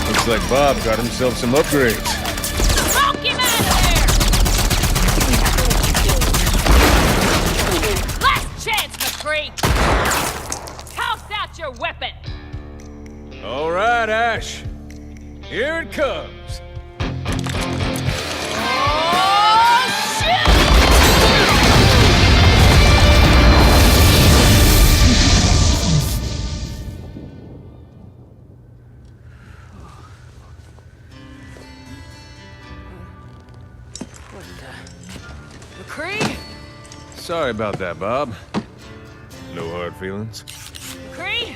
Looks like Bob got himself some upgrades. Knock him out of there! Last chance, McCree! Toss out your weapon! All right, Ash. Here it comes. Oh, shit! McCree? Sorry about that, Bob. No hard feelings. McCree?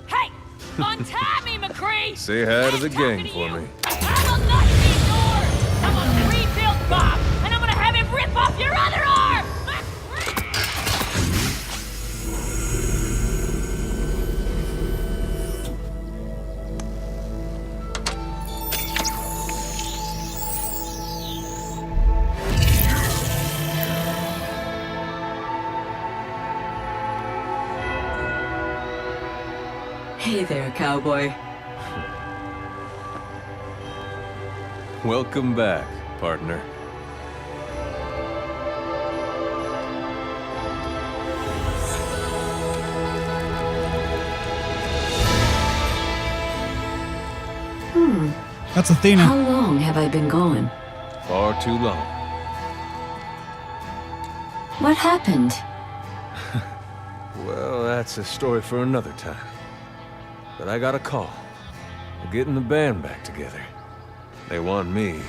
Hey! Untie me, McCree! Say hi to the I'm talking gang to for you. me. I will not be ignored! I'm gonna rebuild Bob, and I'm gonna have him rip off your other arm! Hey there, cowboy. Welcome back, partner. That's Athena. How long have I been gone? Far too long. What happened? Well, that's a story for another time. But I got a call. We're getting the band back together. They want me,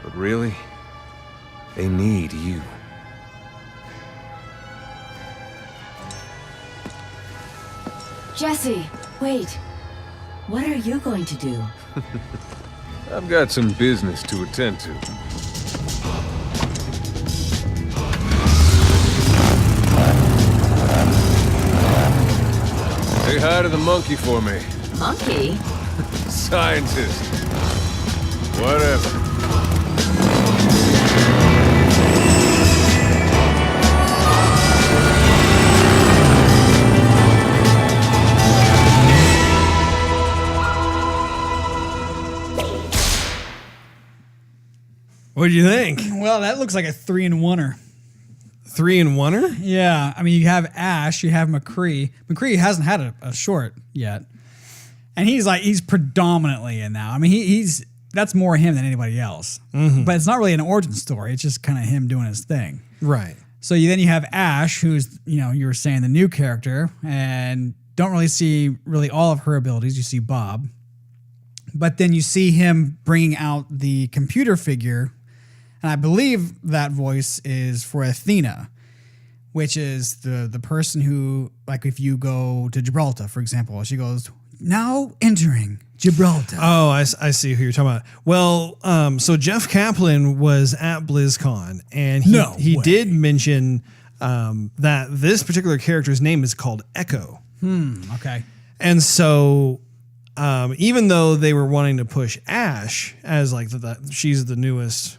but really, they need you. Jesse, wait. What are you going to do? I've got some business to attend to. Say hi to the monkey for me. Monkey? Scientist. Whatever. What do you think? Well, that looks like a 3-in-1er. 3-in-1er? Yeah, I mean, you have Ash, you have McCree. McCree hasn't had a short yet, and he's predominantly in now. I mean, he's that's more him than anybody else. Mm-hmm. But it's not really an origin story. It's just kind of him doing his thing. Right. So then you have Ash, who's you were saying the new character, and don't really see really all of her abilities. You see Bob, but then you see him bringing out the computer figure. And I believe that voice is for Athena, which is the person who, like, if you go to Gibraltar, for example, she goes, now entering Gibraltar. Oh, I see who you're talking about. Well, so Jeff Kaplan was at BlizzCon, and he did mention that this particular character's name is called Echo. Okay. And so even though they were wanting to push Ash as like she's the newest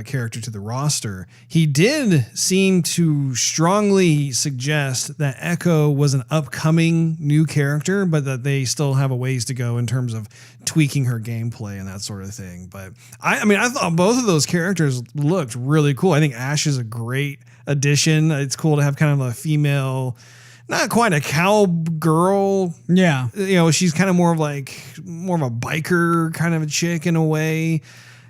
character to the roster, he did seem to strongly suggest that Echo was an upcoming new character, but that they still have a ways to go in terms of tweaking her gameplay and that sort of thing. But I mean, I thought both of those characters looked really cool. I think Ash is a great addition. It's cool to have kind of a female, not quite a cowgirl. Yeah. She's kind of more of a biker kind of a chick in a way.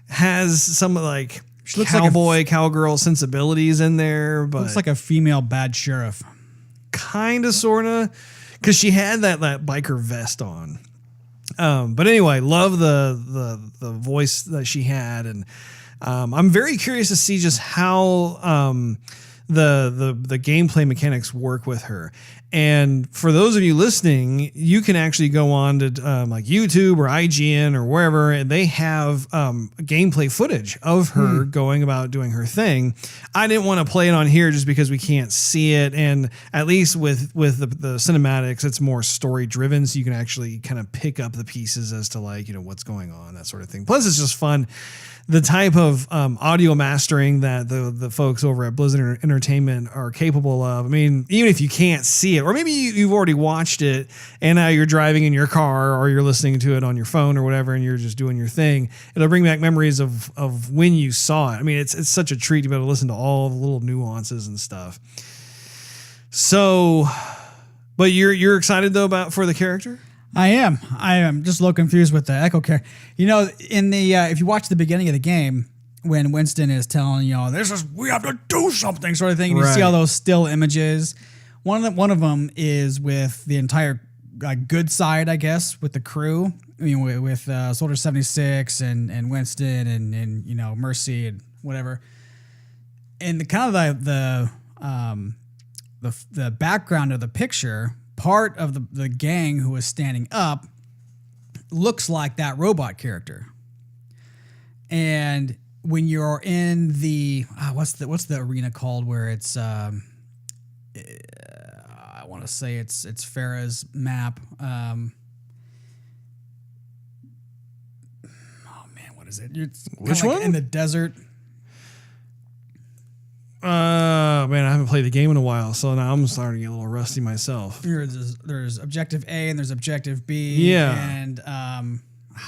Has some like she looks cowboy, cowgirl sensibilities in there, but looks like a female bad sheriff. Kind of, sort of, because she had that biker vest on. But anyway, love the voice that she had, and I'm very curious to see just how the gameplay mechanics work with her. And for those of you listening, you can actually go on to like YouTube or IGN or wherever, and they have gameplay footage of her going about doing her thing. I didn't want to play it on here just because we can't see it, and at least with the cinematics, it's more story driven, so you can actually kind of pick up the pieces as to what's going on, that sort of thing. Plus, it's just fun. The type of audio mastering that the folks over at Blizzard Entertainment are capable of. I mean, even if you can't see it, or maybe you've already watched it and now you're driving in your car or you're listening to it on your phone or whatever, and you're just doing your thing, it'll bring back memories of when you saw it. I mean, it's such a treat to be able to listen to all the little nuances and stuff. So, but you're excited though for the character? I am just a little confused with the Echo character. In the if you watch the beginning of the game, when Winston is telling we have to do something sort of thing, and you see all those still images. One of them is with the entire good side, I guess, with the crew. I mean, with Soldier 76 and Winston and Mercy and whatever. And the kind of the background of the picture. Part of the gang who is standing up looks like that robot character. And when you're in the what's the arena called where it's I want to say it's Farah's map. Oh man, what is it? It's which one? In the desert. Man, I haven't played the game in a while, so now I'm starting to get a little rusty myself. There's Objective A and there's Objective B. Yeah. And I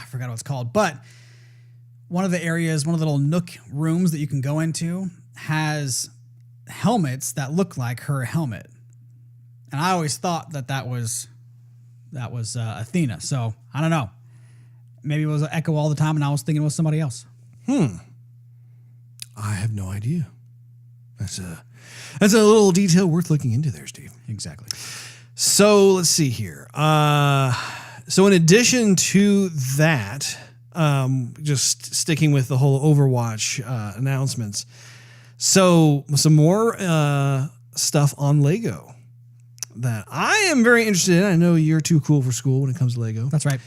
forgot what it's called. But one of the areas, one of the little nook rooms that you can go into has helmets that look like her helmet. And I always thought that was Athena. So I don't know. Maybe it was an Echo all the time and I was thinking it was somebody else. I have no idea. That's a little detail worth looking into there, Steve. Exactly. So let's see here. So in addition to that, just sticking with the whole Overwatch announcements, so some more stuff on Lego that I am very interested in. I know you're too cool for school when it comes to Lego. That's right.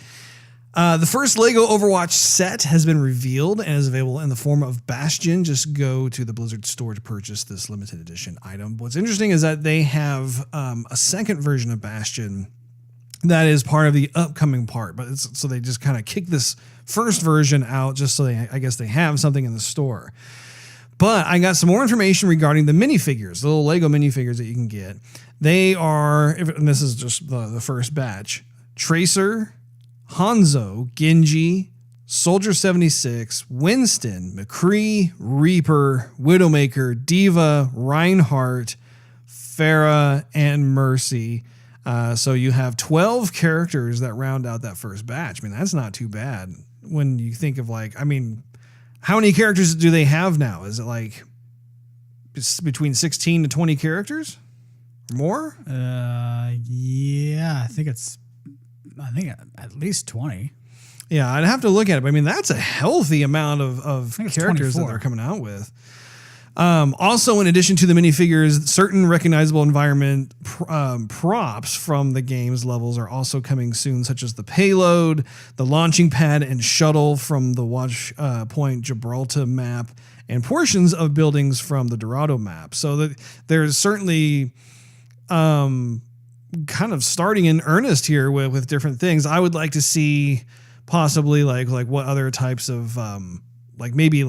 The first Lego Overwatch set has been revealed and is available in the form of Bastion. Just go to the Blizzard store to purchase this limited edition item. What's interesting is that they have a second version of Bastion that is part of the upcoming part. But so they just kind of kick this first version out just so I guess they have something in the store. But I got some more information regarding the minifigures, the little Lego minifigures that you can get. They are, and this is just the first batch, Tracer, Hanzo, Genji, Soldier 76, Winston, McCree, Reaper, Widowmaker, Diva, Reinhardt, Farah, and Mercy. So you have 12 characters that round out that first batch. I mean, that's not too bad when you think of how many characters do they have now? Is it like it's between 16 to 20 characters? More? Yeah, I think at least 20. Yeah, I'd have to look at it. But I mean, that's a healthy amount of characters 24. that they're coming out with. Also, in addition to the minifigures, certain recognizable environment props from the game's levels are also coming soon, such as the payload, the launching pad and shuttle from the Watch Point Gibraltar map, and portions of buildings from the Dorado map. So there's certainly kind of starting in earnest here with different things. I would like to see possibly like what other types of maybe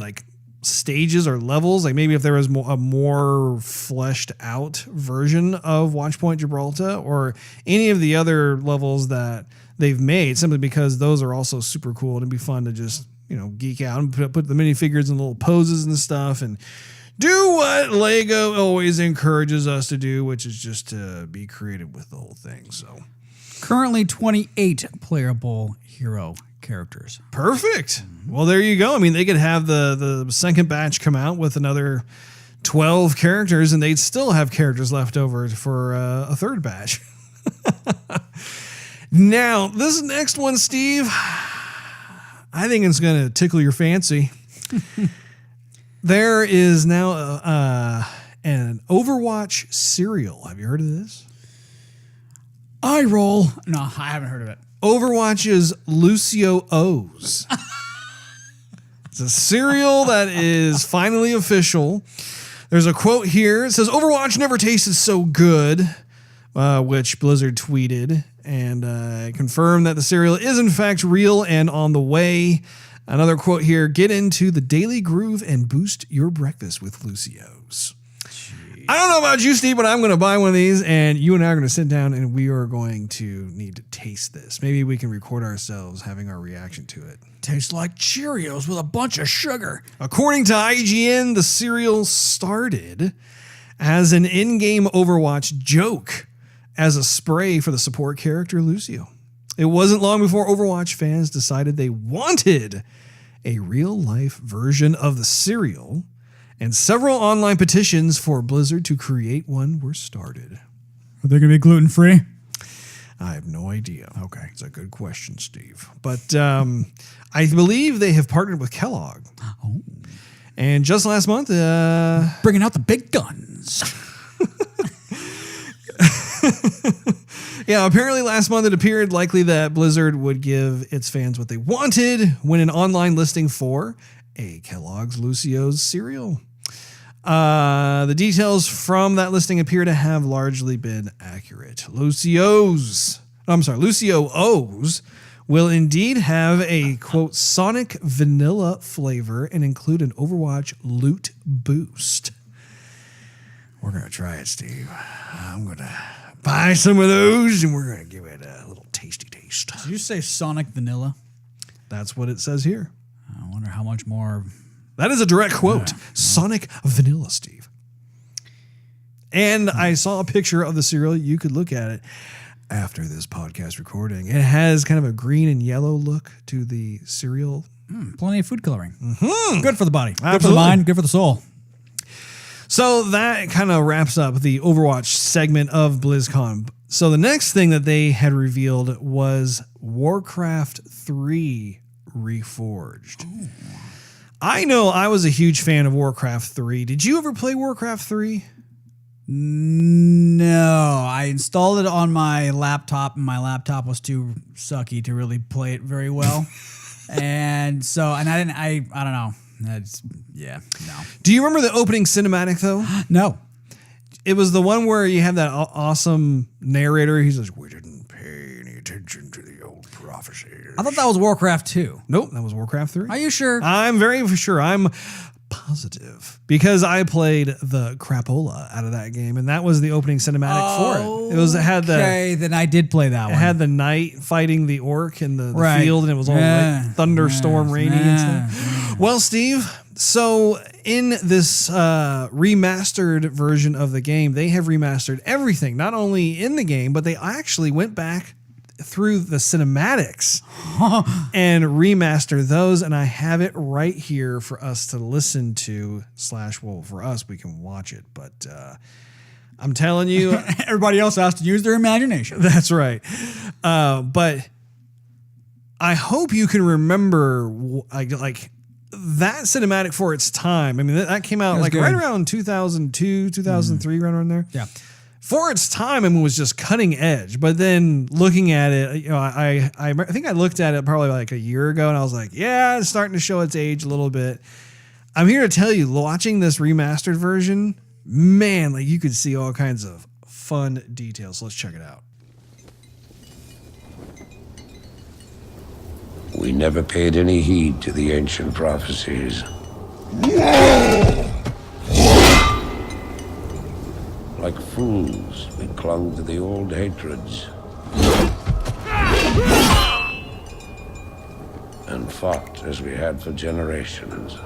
stages or levels, like maybe if there was a more fleshed out version of Watchpoint Gibraltar or any of the other levels that they've made, simply because those are also super cool and it'd be fun to just geek out and put the minifigures in little poses and stuff and do what Lego always encourages us to do, which is just to be creative with the whole thing. So currently 28 playable hero characters. Perfect. Well, there you go. I mean, they could have the second batch come out with another 12 characters and they'd still have characters left over for a third batch. Now, this next one, Steve, I think it's going to tickle your fancy. There is now an Overwatch cereal. Have you heard of this? Eye roll. No, I haven't heard of it. Overwatch's Lucio O's. It's a cereal that is finally official. There's a quote here. It says, "Overwatch never tasted so good," which Blizzard tweeted and confirmed that the cereal is in fact real and on the way. Another quote here: "Get into the daily groove and boost your breakfast with Lucio's." I don't know about you, Steve, but I'm going to buy one of these, and you and I are going to sit down, and we are going to need to taste this. Maybe we can record ourselves having our reaction to it. Tastes like Cheerios with a bunch of sugar. According to IGN, the cereal started as an in-game Overwatch joke as a spray for the support character Lucio. It wasn't long before Overwatch fans decided they wanted a real-life version of the cereal, and several online petitions for Blizzard to create one were started. Are they going to be gluten-free? I have no idea. Okay. It's a good question, Steve. But I believe they have partnered with Kellogg. Oh. And just last month... bringing out the big guns. Yeah, apparently last month it appeared likely that Blizzard would give its fans what they wanted when an online listing for a Kellogg's Lucio's cereal. The details from that listing appear to have largely been accurate. Lucio O's will indeed have a, quote, Sonic vanilla flavor and include an Overwatch loot boost. We're going to try it, Steve. I'm going to buy some of those and we're going to give it a little tasty taste. Did you say Sonic vanilla? That's what it says here. I wonder how much more... That is a direct quote. Sonic vanilla, Steve. And I saw a picture of the cereal. You could look at it after this podcast recording. It has kind of a green and yellow look to the cereal. Plenty of food coloring. Mm-hmm. Good for the body. Absolutely. Good for the mind. Good for the soul. So that kind of wraps up the Overwatch segment of BlizzCon. So the next thing that they had revealed was Warcraft 3 Reforged. Ooh. I know I was a huge fan of Warcraft 3. Did you ever play Warcraft 3? No, I installed it on my laptop, and my laptop was too sucky to really play it very well. I don't know. No. Do you remember the opening cinematic though? No. It was the one where you have that awesome narrator. He's like, "We didn't pay Pay any attention to the old prophecies. I thought that was Warcraft 2. Nope, that was Warcraft 3. Are you sure? I'm very sure. I'm positive because I played the crapola out of that game, and that was the opening cinematic for it. It had the Okay, then I did play that one. It had the knight fighting the orc in the Right. field, and it was all like thunderstorm, rainy and stuff. Well, Steve, so in this remastered version of the game, they have remastered everything, not only in the game, but they actually went back through the cinematics and remaster those, and I have it right here for us to listen to / well, for us we can watch it, but I'm telling you, Everybody else has to use their imagination. that's right. But I hope you can remember like that cinematic for its time. I mean, that came out like good. right around 2002, 2003, right around there. Yeah. For its time, I mean, it was just cutting edge. But then looking at it, you know, I think I looked at it probably like a year ago, and I was like, yeah, it's starting to show its age a little bit. I'm here to tell you, watching this remastered version, man, like you could see all kinds of fun details. So let's check it out. We never paid any heed to the ancient prophecies. Like fools, we clung to the old hatreds. And fought as we had for generations.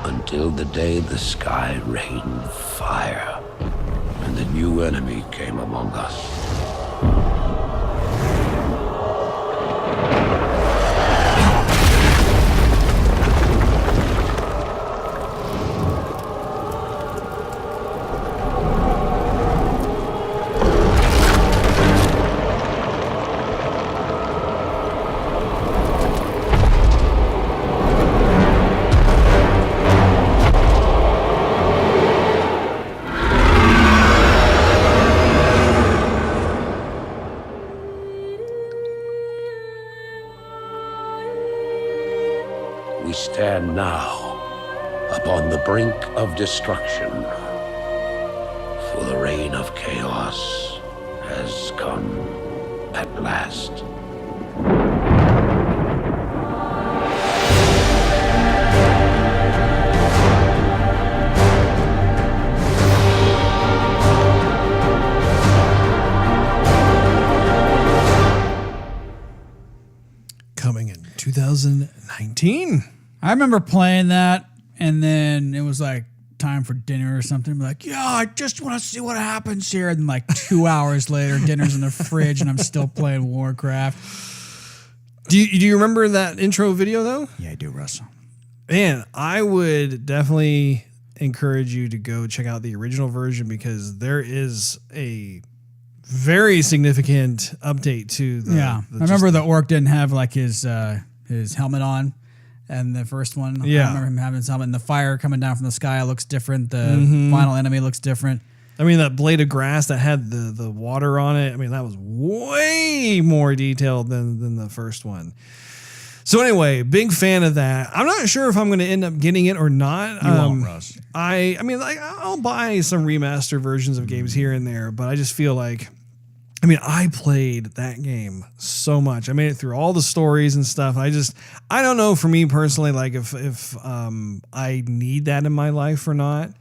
Until the day the sky rained fire, and the new enemy came among us. We stand now upon the brink of destruction, for the reign of chaos has come at last. Coming in 2019. I remember playing that, and then it was like time for dinner or something. I'm like, yeah, I just want to see what happens here. And like 2 hours later, dinner's in the fridge, and I'm still playing Warcraft. Do you remember that intro video though? Yeah, I do, Russ. Man, I would definitely encourage you to go check out the original version because there is a very significant update to the. I remember the orc didn't have like his helmet on. And the first one, Yeah. I remember him having his helmet, and the fire coming down from the sky looks different. The final enemy looks different. I mean, that blade of grass that had the water on it, I mean, that was way more detailed than the first one. So anyway, big fan of that. I'm not sure if I'm going to end up getting it or not. You won't, Russ. I mean, like, I'll buy some remastered versions of games here and there, but I just feel like, I mean, I played that game so much. I made it through all the stories and stuff. I don't know for me personally, like if I need that in my life or not.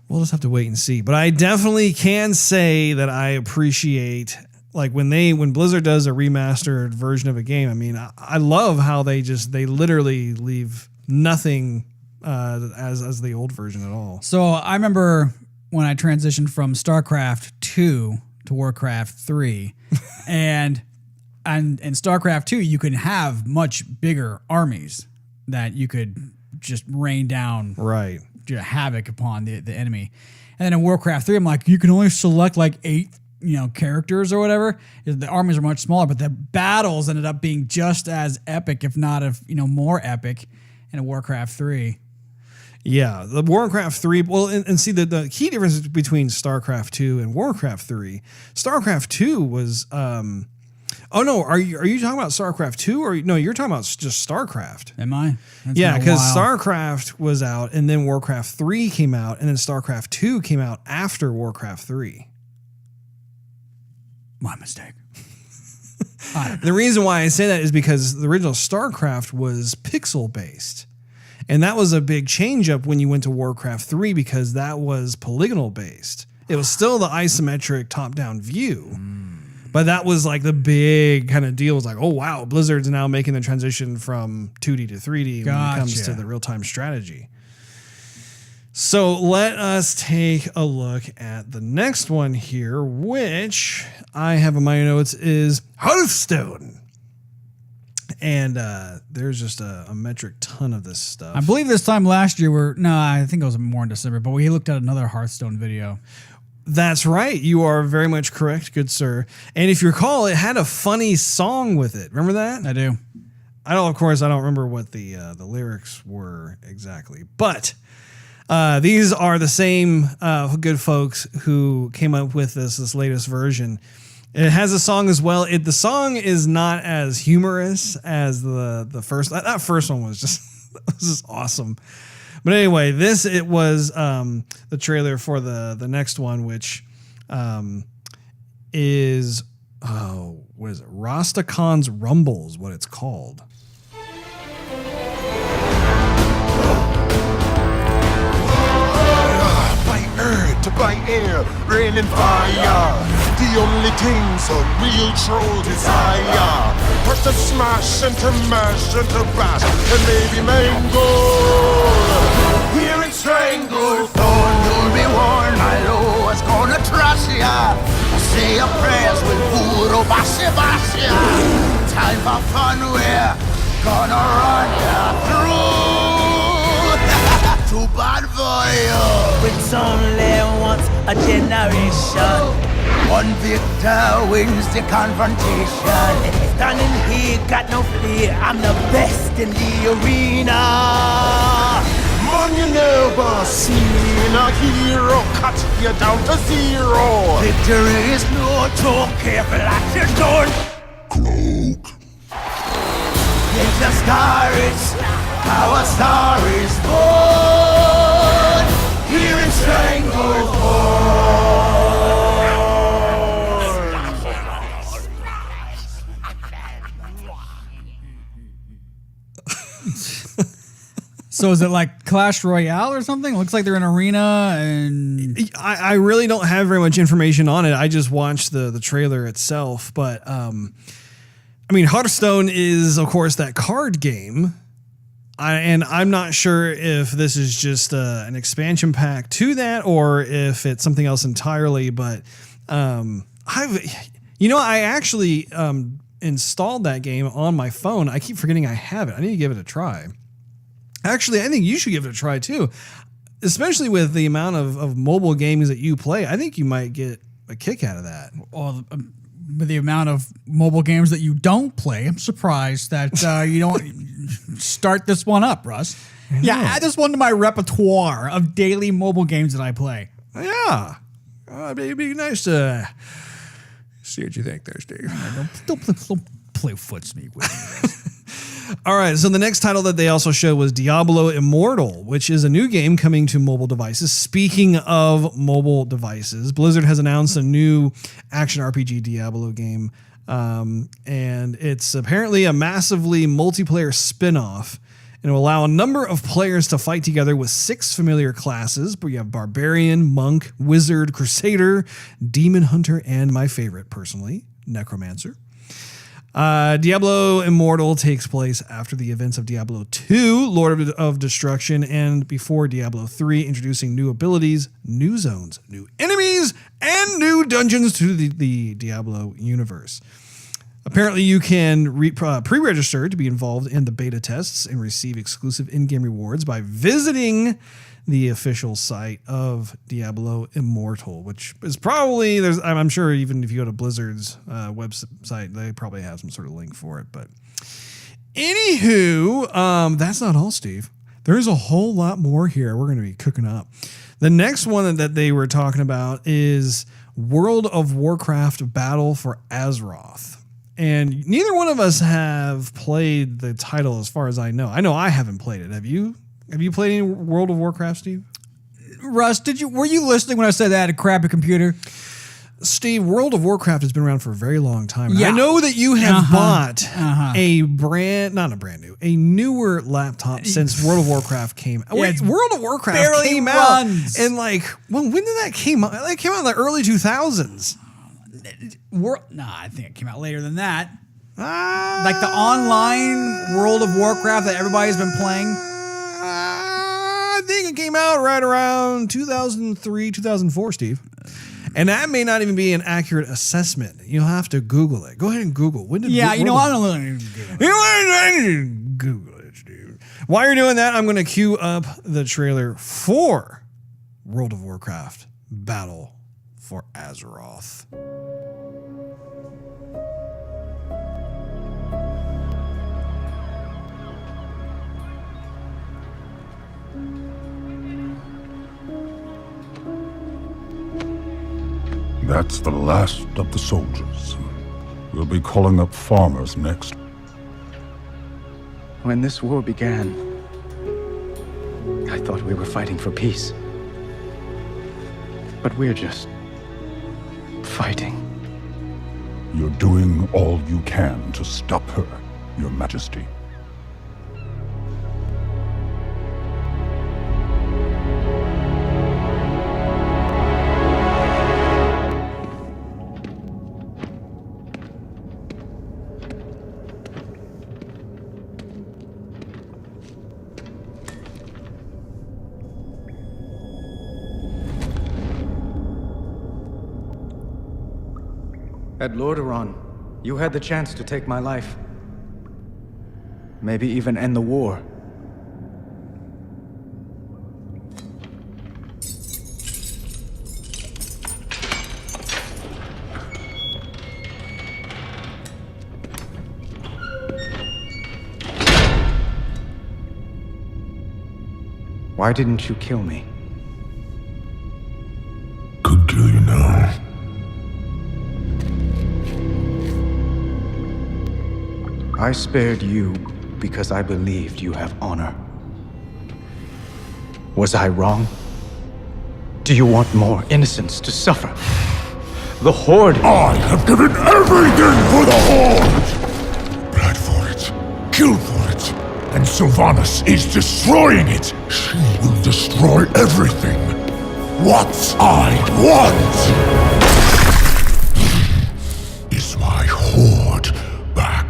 We'll just have to wait and see. But I definitely can say that I appreciate like when Blizzard does a remastered version of a game. I mean, I love how they literally leave nothing as the old version at all. So I remember when I transitioned from StarCraft 2 to Warcraft 3, and in StarCraft 2, you could have much bigger armies that you could just rain down Right. havoc upon the enemy. And then in Warcraft 3, I'm like, you can only select like 8 characters or whatever. The armies are much smaller, but the battles ended up being just as epic, if not more epic in a Warcraft 3. Yeah, the Warcraft 3. Well, and see the key difference between StarCraft 2 and Warcraft 3. StarCraft 2 was. Oh no, are you talking about StarCraft 2 or no? You're talking about just StarCraft. Am I? Yeah, because StarCraft was out, and then Warcraft 3 came out, and then StarCraft 2 came out after Warcraft 3. My mistake. The reason why I say that is because the original StarCraft was pixel based. And that was a big change up when you went to Warcraft 3 because that was polygonal based. It was still the isometric top down view. But that was like the big kind of deal. It was like, oh, wow, Blizzard's now making the transition from 2D to 3D when it comes to the real time strategy. So let us take a look at the next one here, which I have in my notes is Hearthstone. And there's just a metric ton of this stuff. I believe this time last year I think it was more in December, but we looked at another Hearthstone video. That's right. You are very much correct, good sir. And if you recall, it had a funny song with it. Remember that? I do. I don't remember what the lyrics were exactly, but these are the same good folks who came up with this latest version. It has a song as well. The song is not as humorous as the first. That first one was just awesome. But anyway, it was the trailer for the next one, which is what is it? Rastakon's Rumble is what it's called. By earth, by air, rain and fire. The only things a real troll desire. First to smash and to mash and to bash and maybe mangle. Here in strangle. Thorn, you'll be warned, my lord's gonna trash ya. Say your prayers with voodoo, bash ya. Time for fun, we're gonna run ya through. Too bad for you. It's only once a generation. One victor wins the confrontation. Standing here, got no fear. I'm the best in the arena. Man, you never seen a hero cut you down to zero. Victory is no joke. Careful at your door. Cloak. It's the stars. Our star is born. Here in Stranglehold. So is it like Clash Royale or something? It looks like they're in arena, and I really don't have very much information on it. I just watched the trailer itself. But I mean, Hearthstone is, of course, that card game. And I'm not sure if this is just an expansion pack to that or if it's something else entirely. But I actually installed that game on my phone. I keep forgetting I have it. I need to give it a try. Actually, I think you should give it a try too, especially with the amount of mobile games that you play. I think you might get a kick out of that. Well, with the amount of mobile games that you don't play, I'm surprised that you don't start this one up, Russ. Yeah, add this one to my repertoire of daily mobile games that I play. Yeah. It'd be nice to see what you think there, Steve. Don't play footsmeet with me. All right, so the next title that they also showed was Diablo Immortal, which is a new game coming to mobile devices. Speaking of mobile devices, Blizzard has announced a new action RPG Diablo game, and it's apparently a massively multiplayer spin-off, and it will allow a number of players to fight together with 6 familiar classes. But you have Barbarian, Monk, Wizard, Crusader, Demon Hunter, and my favorite, personally, Necromancer. Diablo Immortal takes place after the events of Diablo 2, Lord of Destruction, and before Diablo 3, introducing new abilities, new zones, new enemies, and new dungeons to the Diablo universe. Apparently, you can pre-register to be involved in the beta tests and receive exclusive in-game rewards by visiting the official site of Diablo Immortal, which is probably I'm sure even if you go to Blizzard's website, they probably have some sort of link for it. But anywho, that's not all, Steve. There's a whole lot more here we're going to be cooking up. The next one that they were talking about is World of Warcraft Battle for Azeroth. And neither one of us have played the title as far as I know. I know I haven't played it. Have you? Have you played any World of Warcraft, Steve? Russ, were you listening when I said that I had a crappy computer? Steve, World of Warcraft has been around for a very long time. Yeah. I know that you have bought a newer laptop since World of Warcraft came out. Wait, World of Warcraft came out in when did that came out? It came out in the early 2000s. I think it came out later than that. Like the online World of Warcraft that everybody's been playing. I think it came out right around 2003, 2004, Steve. And that may not even be an accurate assessment. You'll have to Google it. Go ahead and Google. When did I don't Google it, Steve. While you're doing that, I'm going to queue up the trailer for World of Warcraft Battle for Azeroth. That's the last of the soldiers. We'll be calling up farmers next. When this war began, I thought we were fighting for peace. But we're just fighting. You're doing all you can to stop her, Your Majesty. At Lordaeron, you had the chance to take my life. Maybe even end the war. Why didn't you kill me? Could kill you now. I spared you because I believed you have honor. Was I wrong? Do you want more innocents to suffer? The Horde... I have given everything for the Horde! Bled for it, killed for it, and Sylvanas is destroying it! She will destroy everything! What I want is my Horde back.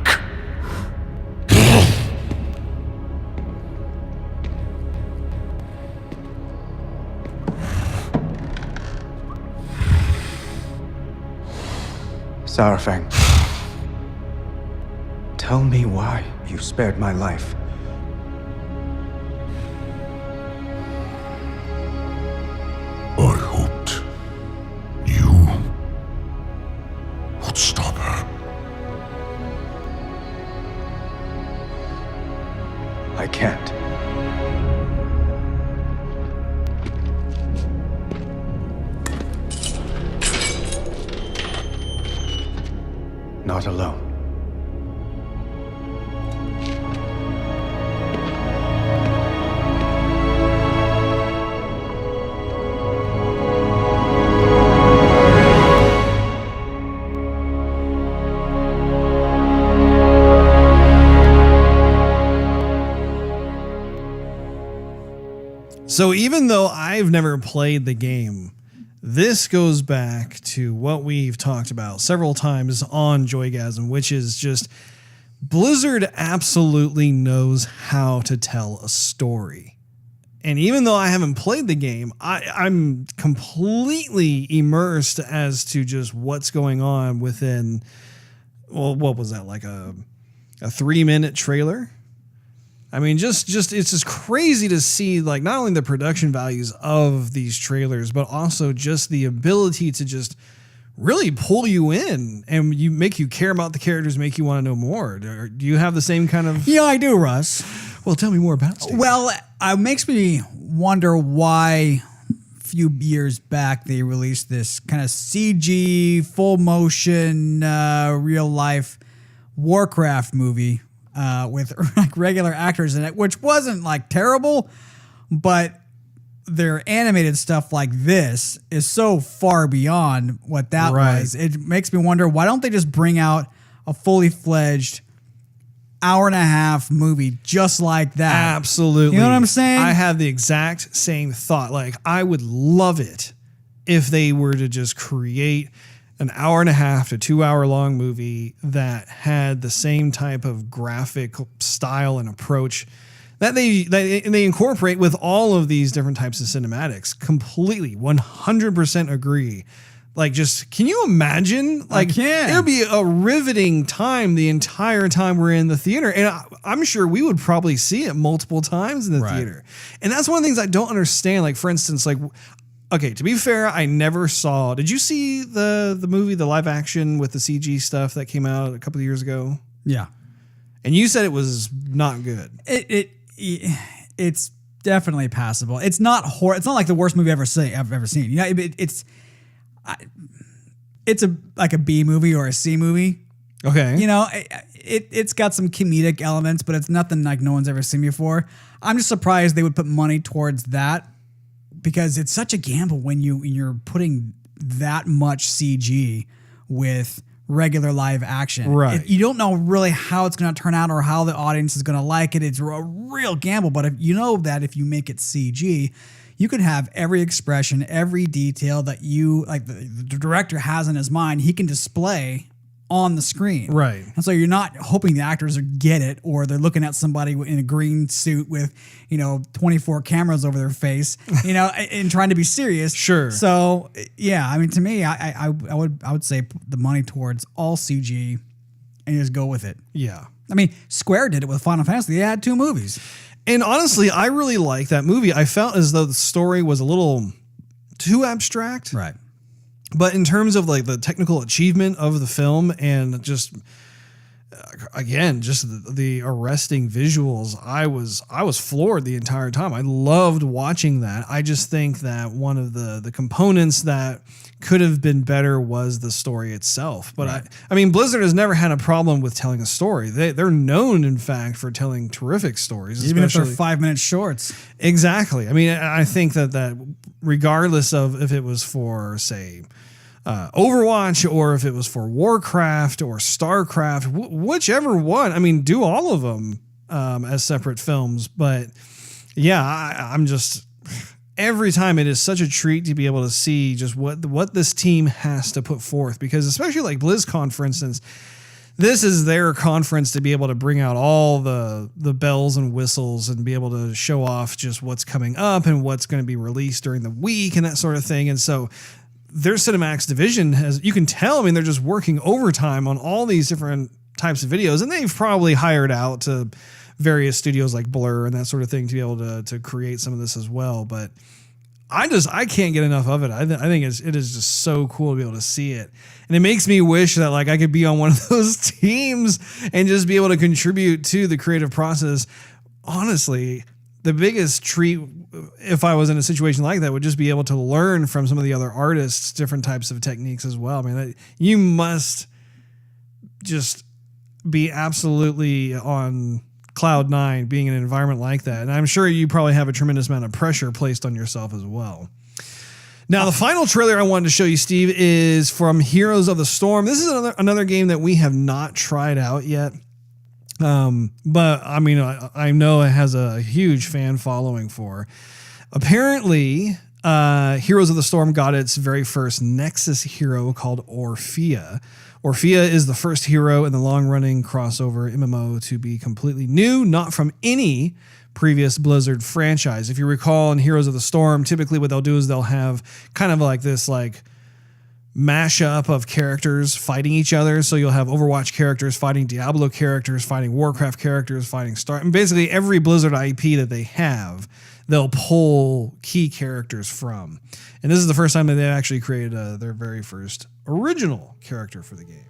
Saurfang, tell me why you spared my life. I hoped you would stop her. I can't. Not alone. So even though I've never played the game, this goes back to what we've talked about several times on Joygasm, which is just Blizzard absolutely knows how to tell a story. And even though I haven't played the game, I'm completely immersed as to just what's going on within, well, what was that, like a 3-minute trailer? I mean, just it's just crazy to see like not only the production values of these trailers, but also just the ability to just really pull you in and make you care about the characters, make you want to know more. Do you have the same kind of? Yeah, I do, Russ. Well, tell me more about it. Well, it makes me wonder why a few years back they released this kind of CG, full motion, real life Warcraft movie with like regular actors in it, which wasn't like terrible, but their animated stuff like this is so far beyond what that was. It makes me wonder, why don't they just bring out a fully fledged hour-and-a-half movie just like that? Absolutely. You know what I'm saying? I have the exact same thought. Like, I would love it if they were to just create an hour-and-a-half to 2 hour long movie that had the same type of graphic style and approach that they incorporate with all of these different types of cinematics. Completely, 100% agree. Like, just, can you imagine? Like, it would be a riveting time the entire time we're in the theater. And I'm sure we would probably see it multiple times in the theater. And that's one of the things I don't understand. Like, for instance, like, okay, to be fair, I never saw, did you see the movie, the live action with the CG stuff that came out a couple of years ago? Yeah. And you said it was not good. It's definitely passable. It's not It's not like the worst movie I've ever seen. You know, it's like a B movie or a C movie. Okay. You know, it's got some comedic elements, but it's nothing like no one's ever seen before. I'm just surprised they would put money towards that, because it's such a gamble when you're putting that much CG with regular live action. Right. You don't know really how it's going to turn out or how the audience is going to like it. It's a real gamble. But if you know that if you make it CG, you could have every expression, every detail that you like the director has in his mind, he can display on the screen. Right. And so you're not hoping the actors get it, or they're looking at somebody in a green suit with, 24 cameras over their face, and trying to be serious. Sure. So yeah, I mean, to me, I would say put the money towards all CG and just go with it. Yeah. I mean, Square did it with Final Fantasy. They had 2 movies. And honestly, I really like that movie. I felt as though the story was a little too abstract. Right. But in terms of like the technical achievement of the film and just again, just the arresting visuals, I was floored the entire time. I loved watching that. I just think that one of the components that could have been better was the story itself. But right. I mean, Blizzard has never had a problem with telling a story. They're known, in fact, for telling terrific stories, even if they're 5-minute shorts. Exactly. I mean, I think that regardless of if it was for, say, Overwatch, or if it was for Warcraft or StarCraft, whichever one. I mean, do all of them as separate films. But yeah, I'm just, every time it is such a treat to be able to see just what this team has to put forth, because especially like BlizzCon, for instance, this is their conference to be able to bring out all the bells and whistles and be able to show off just what's coming up and what's going to be released during the week and that sort of thing. And so their cinematics division has, you can tell, I mean, they're just working overtime on all these different types of videos, and they've probably hired out to various studios like Blur and that sort of thing to be able to create some of this as well. But I can't get enough of it. I think it is just so cool to be able to see it. And it makes me wish that like I could be on one of those teams and just be able to contribute to the creative process. Honestly, the biggest treat, if I was in a situation like that, would just be able to learn from some of the other artists, different types of techniques as well. I mean, you must just be absolutely on cloud 9 being in an environment like that. And I'm sure you probably have a tremendous amount of pressure placed on yourself as well. Now, the final trailer I wanted to show you, Steve, is from Heroes of the Storm. This is another game that we have not tried out yet. But I mean, I know it has a huge fan following for. Apparently, Heroes of the Storm got its very first Nexus hero called Orphea. Orphea is the first hero in the long-running crossover MMO to be completely new, not from any previous Blizzard franchise. If you recall, in Heroes of the Storm, typically what they'll do is they'll have kind of like this like mashup of characters fighting each other. So you'll have Overwatch characters fighting Diablo characters, fighting Warcraft characters, fighting and basically every Blizzard IP that they have, they'll pull key characters from. And this is the first time that they actually created their very first original character for the game.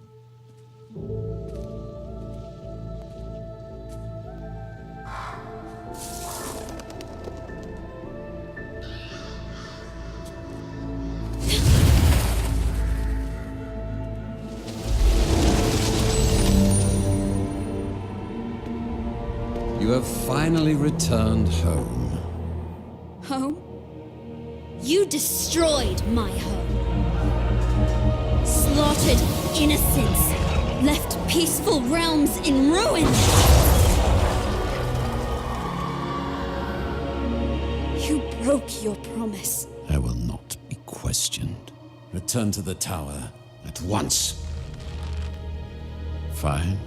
You have finally returned home. Home? You destroyed my home. Slaughtered innocents. Left peaceful realms in ruins. You broke your promise. I will not be questioned. Return to the tower at once. Fine.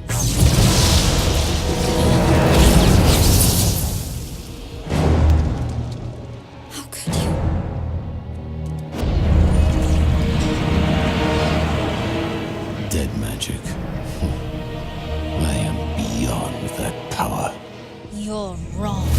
How could you? Dead magic. I am beyond that power. You're wrong.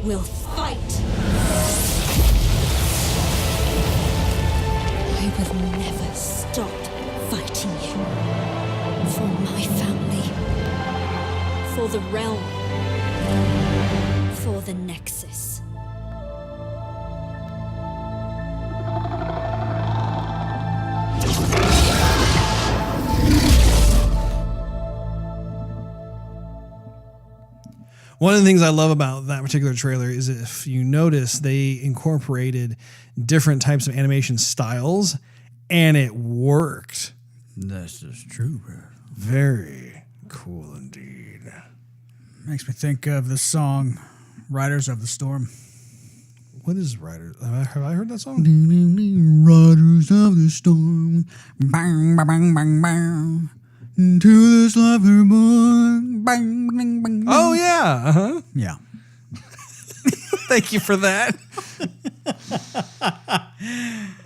Will fight. I will never stop fighting you. For my family. For the realm. For the Nexus. One of the things I love about that particular trailer is if you notice, they incorporated different types of animation styles, and it worked. This is true, bro. Very cool indeed. Makes me think of the song Riders of the Storm. What is Riders? Have I heard that song? Riders of the Storm. Bang, bang, bang, bang, bang. To this life we're born. Bang, bang, bang. Oh, yeah. Uh-huh. Yeah. Thank you for that.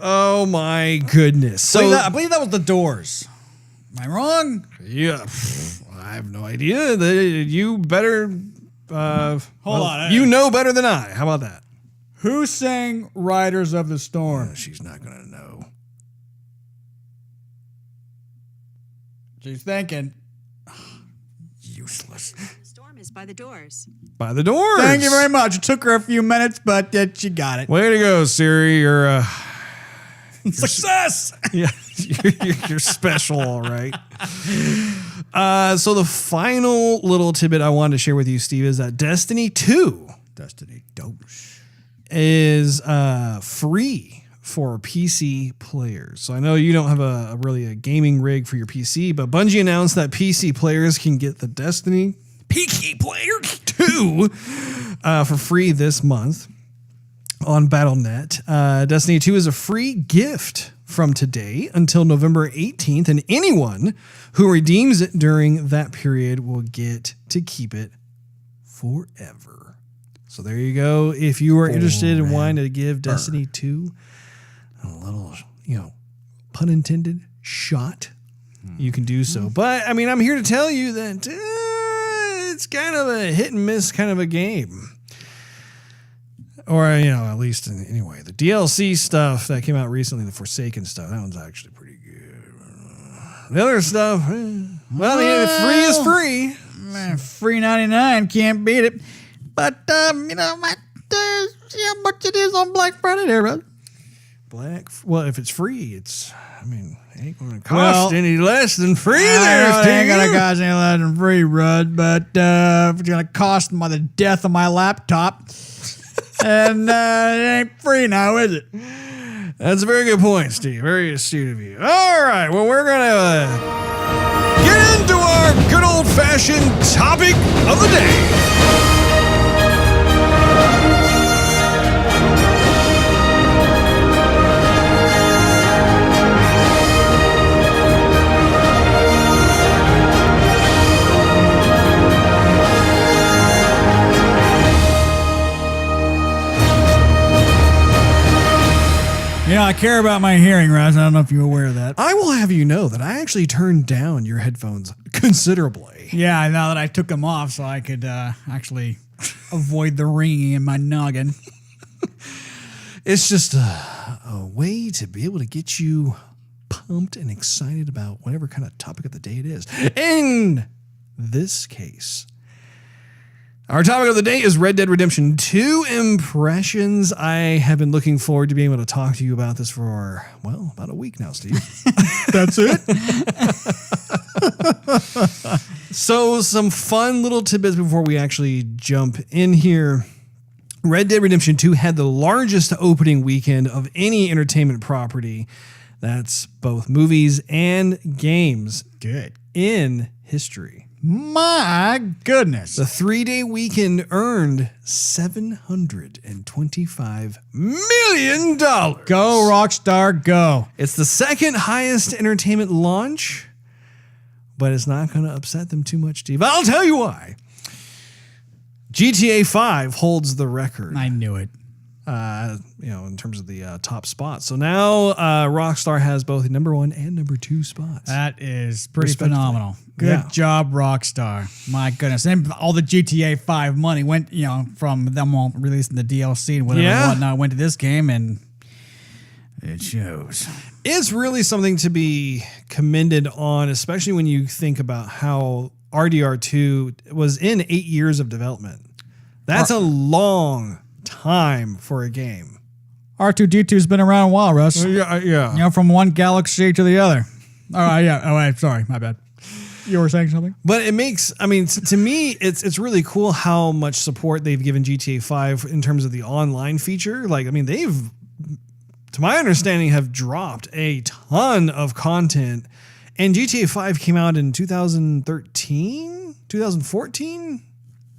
Oh, my goodness. So I believe that was the Doors. Am I wrong? Yeah. I have no idea. You better... Hold on. You know better than I. How about that? Who sang Riders of the Storm? She's not going to know. She's thinking. Useless. The storm is by the doors. By the doors. Thank you very much. It took her a few minutes, but she got it. Way to go, Siri. You're success. Yeah, you're special, all right. So the final little tidbit I wanted to share with you, Steve, is that Destiny 2 is free for PC players. So I know you don't have a gaming rig for your PC, but Bungie announced that PC players can get the Destiny PC Players 2 for free this month on Battle.net. Destiny 2 is a free gift from today until November 18th, and anyone who redeems it during that period will get to keep it forever. So there you go. If you are interested in wanting to give Destiny 2 a little, pun intended, shot, you can do so. But, I mean, I'm here to tell you that it's kind of a hit and miss kind of a game. Or, at least anyway. The DLC stuff that came out recently, the Forsaken stuff, that one's actually pretty good. The other stuff, free is free. Free 99, can't beat it. But, see how much it is on Black Friday there, Russ. Well, if it's free, it ain't going to cost any less than free there, Steve. It ain't going to cost any less than free, Rudd, but if it's going to cost by the death of my laptop, and it ain't free now, is it? That's a very good point, Steve. Very astute of you. All right, well, we're going to get into our good old-fashioned topic of the day. You know, I care about my hearing, Russ. I don't know if you're aware of that. I will have you know that I actually turned down your headphones considerably. Yeah, now that I took them off so I could actually avoid the ringing in my noggin. It's just a way to be able to get you pumped and excited about whatever kind of topic of the day it is. In this case, our topic of the day is Red Dead Redemption 2 impressions. I have been looking forward to being able to talk to you about this for, well, about a week now, Steve. That's it? So some fun little tidbits before we actually jump in here. Red Dead Redemption 2 had the largest opening weekend of any entertainment property, that's both movies and games, in history. My goodness. The 3-day weekend earned $725 million. Go, Rockstar, go. It's the second highest entertainment launch, but it's not going to upset them too much, Steve. I'll tell you why. GTA 5 holds the record. I knew it. In terms of the top spots. So now Rockstar has both number 1 and number 2 spots. That is pretty phenomenal. Good job, Rockstar. My goodness. And all the GTA 5 money went, from them all releasing the DLC and whatnot, went to this game, and it shows. It's really something to be commended on, especially when you think about how RDR2 was in 8 years of development. That's a long time for a game. R2-D2's been around a while, Russ. Yeah. From one galaxy to the other. All right, yeah. Oh, wait, sorry, my bad. You were saying something? But it makes, to me, it's really cool how much support they've given GTA 5 in terms of the online feature. They've, to my understanding, have dropped a ton of content. And GTA 5 came out in 2013? 2014?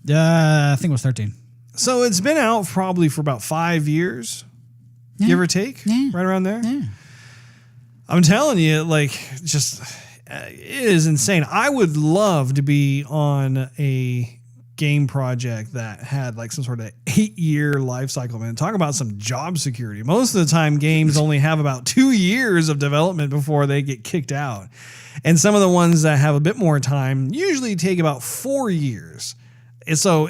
I think it was 13. So it's been out probably for about 5 years, give or take, right around there. Yeah. I'm telling you, it is insane. I would love to be on a game project that had some sort of 8-year life cycle. Man, talk about some job security. Most of the time, games only have about 2 years of development before they get kicked out. And some of the ones that have a bit more time usually take about 4 years. And so,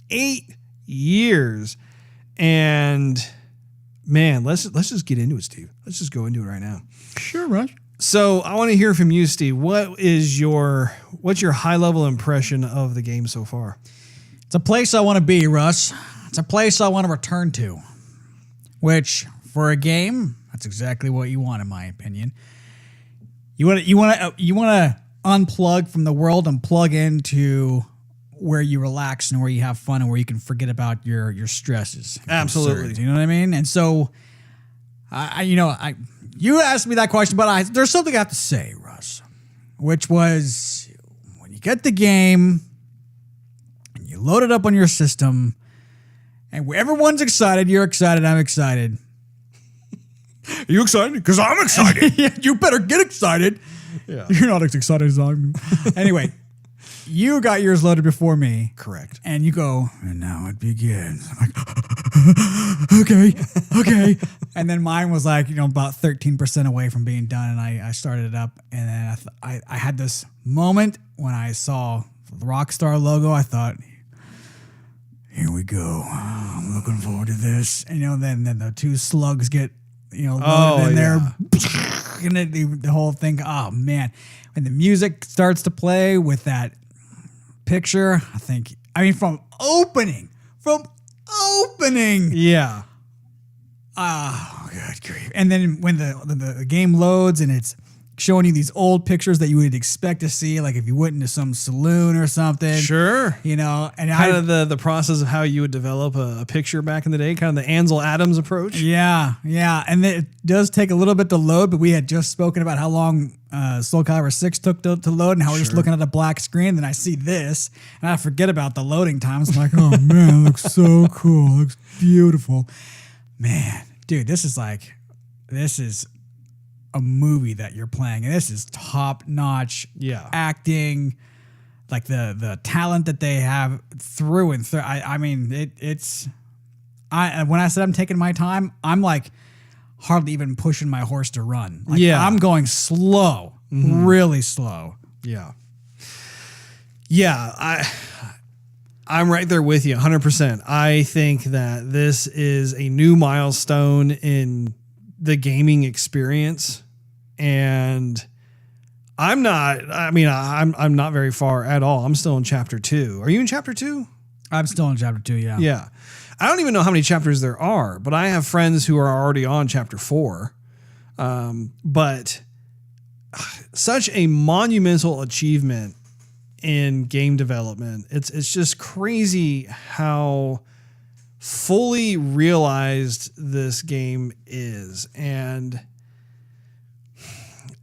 8 years. And man, let's just get into it, Steve. Let's just go into it right now. Sure, Russ. So I want to hear from you, Steve. What's your high level impression of the game so far? It's a place I want to be, Russ. It's a place I want to return to. Which, for a game, that's exactly what you want, in my opinion. You want to unplug from the world and plug into where you relax and where you have fun and where you can forget about your stresses. Absolutely. Concerns, you know what I mean? And so, you asked me that question, but there's something I have to say, Russ, which was when you get the game and you load it up on your system and everyone's excited, you're excited, I'm excited. Are you excited? Because I'm excited. Yeah, you better get excited. Yeah. You're not as excited as I am. Anyway, you got yours loaded before me. Correct. And you go, and now it begins. I'm like, okay. And then mine was about 13% away from being done, and I started it up, and then I had this moment when I saw the Rockstar logo. I thought, here we go. I'm looking forward to this. And then the two slugs get loaded in there. And the whole thing, oh man. When the music starts to play with that picture, from opening opening. Yeah. Oh, good grief. And then when the game loads and it's showing you these old pictures that you would expect to see, like if you went into some saloon or something. Sure. You know, and kind of the process of how you would develop a picture back in the day, kind of the Ansel Adams approach. Yeah, yeah. And it does take a little bit to load, but we had just spoken about how long Soul Calibur 6 took to load and how we're just looking at a black screen. Then I see this and I forget about the loading times. I'm like, oh man, it looks so cool. It looks beautiful. Man, dude, this is a movie that you're playing, and this is top notch acting, like the talent that they have through and through. I mean, it's when I said I'm taking my time, I'm like hardly even pushing my horse to run. Like, I'm going slow, really slow. Yeah. I'm right there with you 100%. I think that this is a new milestone in the gaming experience, and I'm not very far at all. I'm still in chapter 2. Are you in chapter 2? I'm still in chapter 2. Yeah. I don't even know how many chapters there are, but I have friends who are already on chapter 4. But such a monumental achievement in game development. It's just crazy how fully realized this game is. And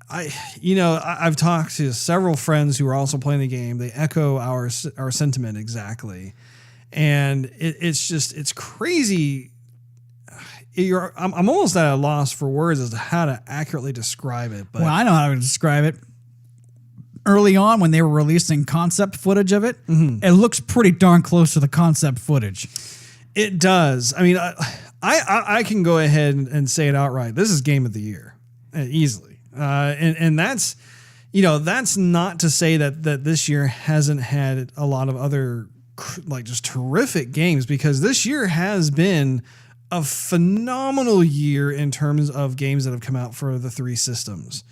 I've talked to several friends who are also playing the game. They echo our sentiment exactly. And it's crazy. I'm almost at a loss for words as to how to accurately describe it. But well, I know how to describe it. Early on, when they were releasing concept footage of it, it looks pretty darn close to the concept footage. It does. I mean, I can go ahead and say it outright. This is game of the year, easily. And that's, that's not to say that this year hasn't had a lot of other like just terrific games, because this year has been a phenomenal year in terms of games that have come out for the 3 systems.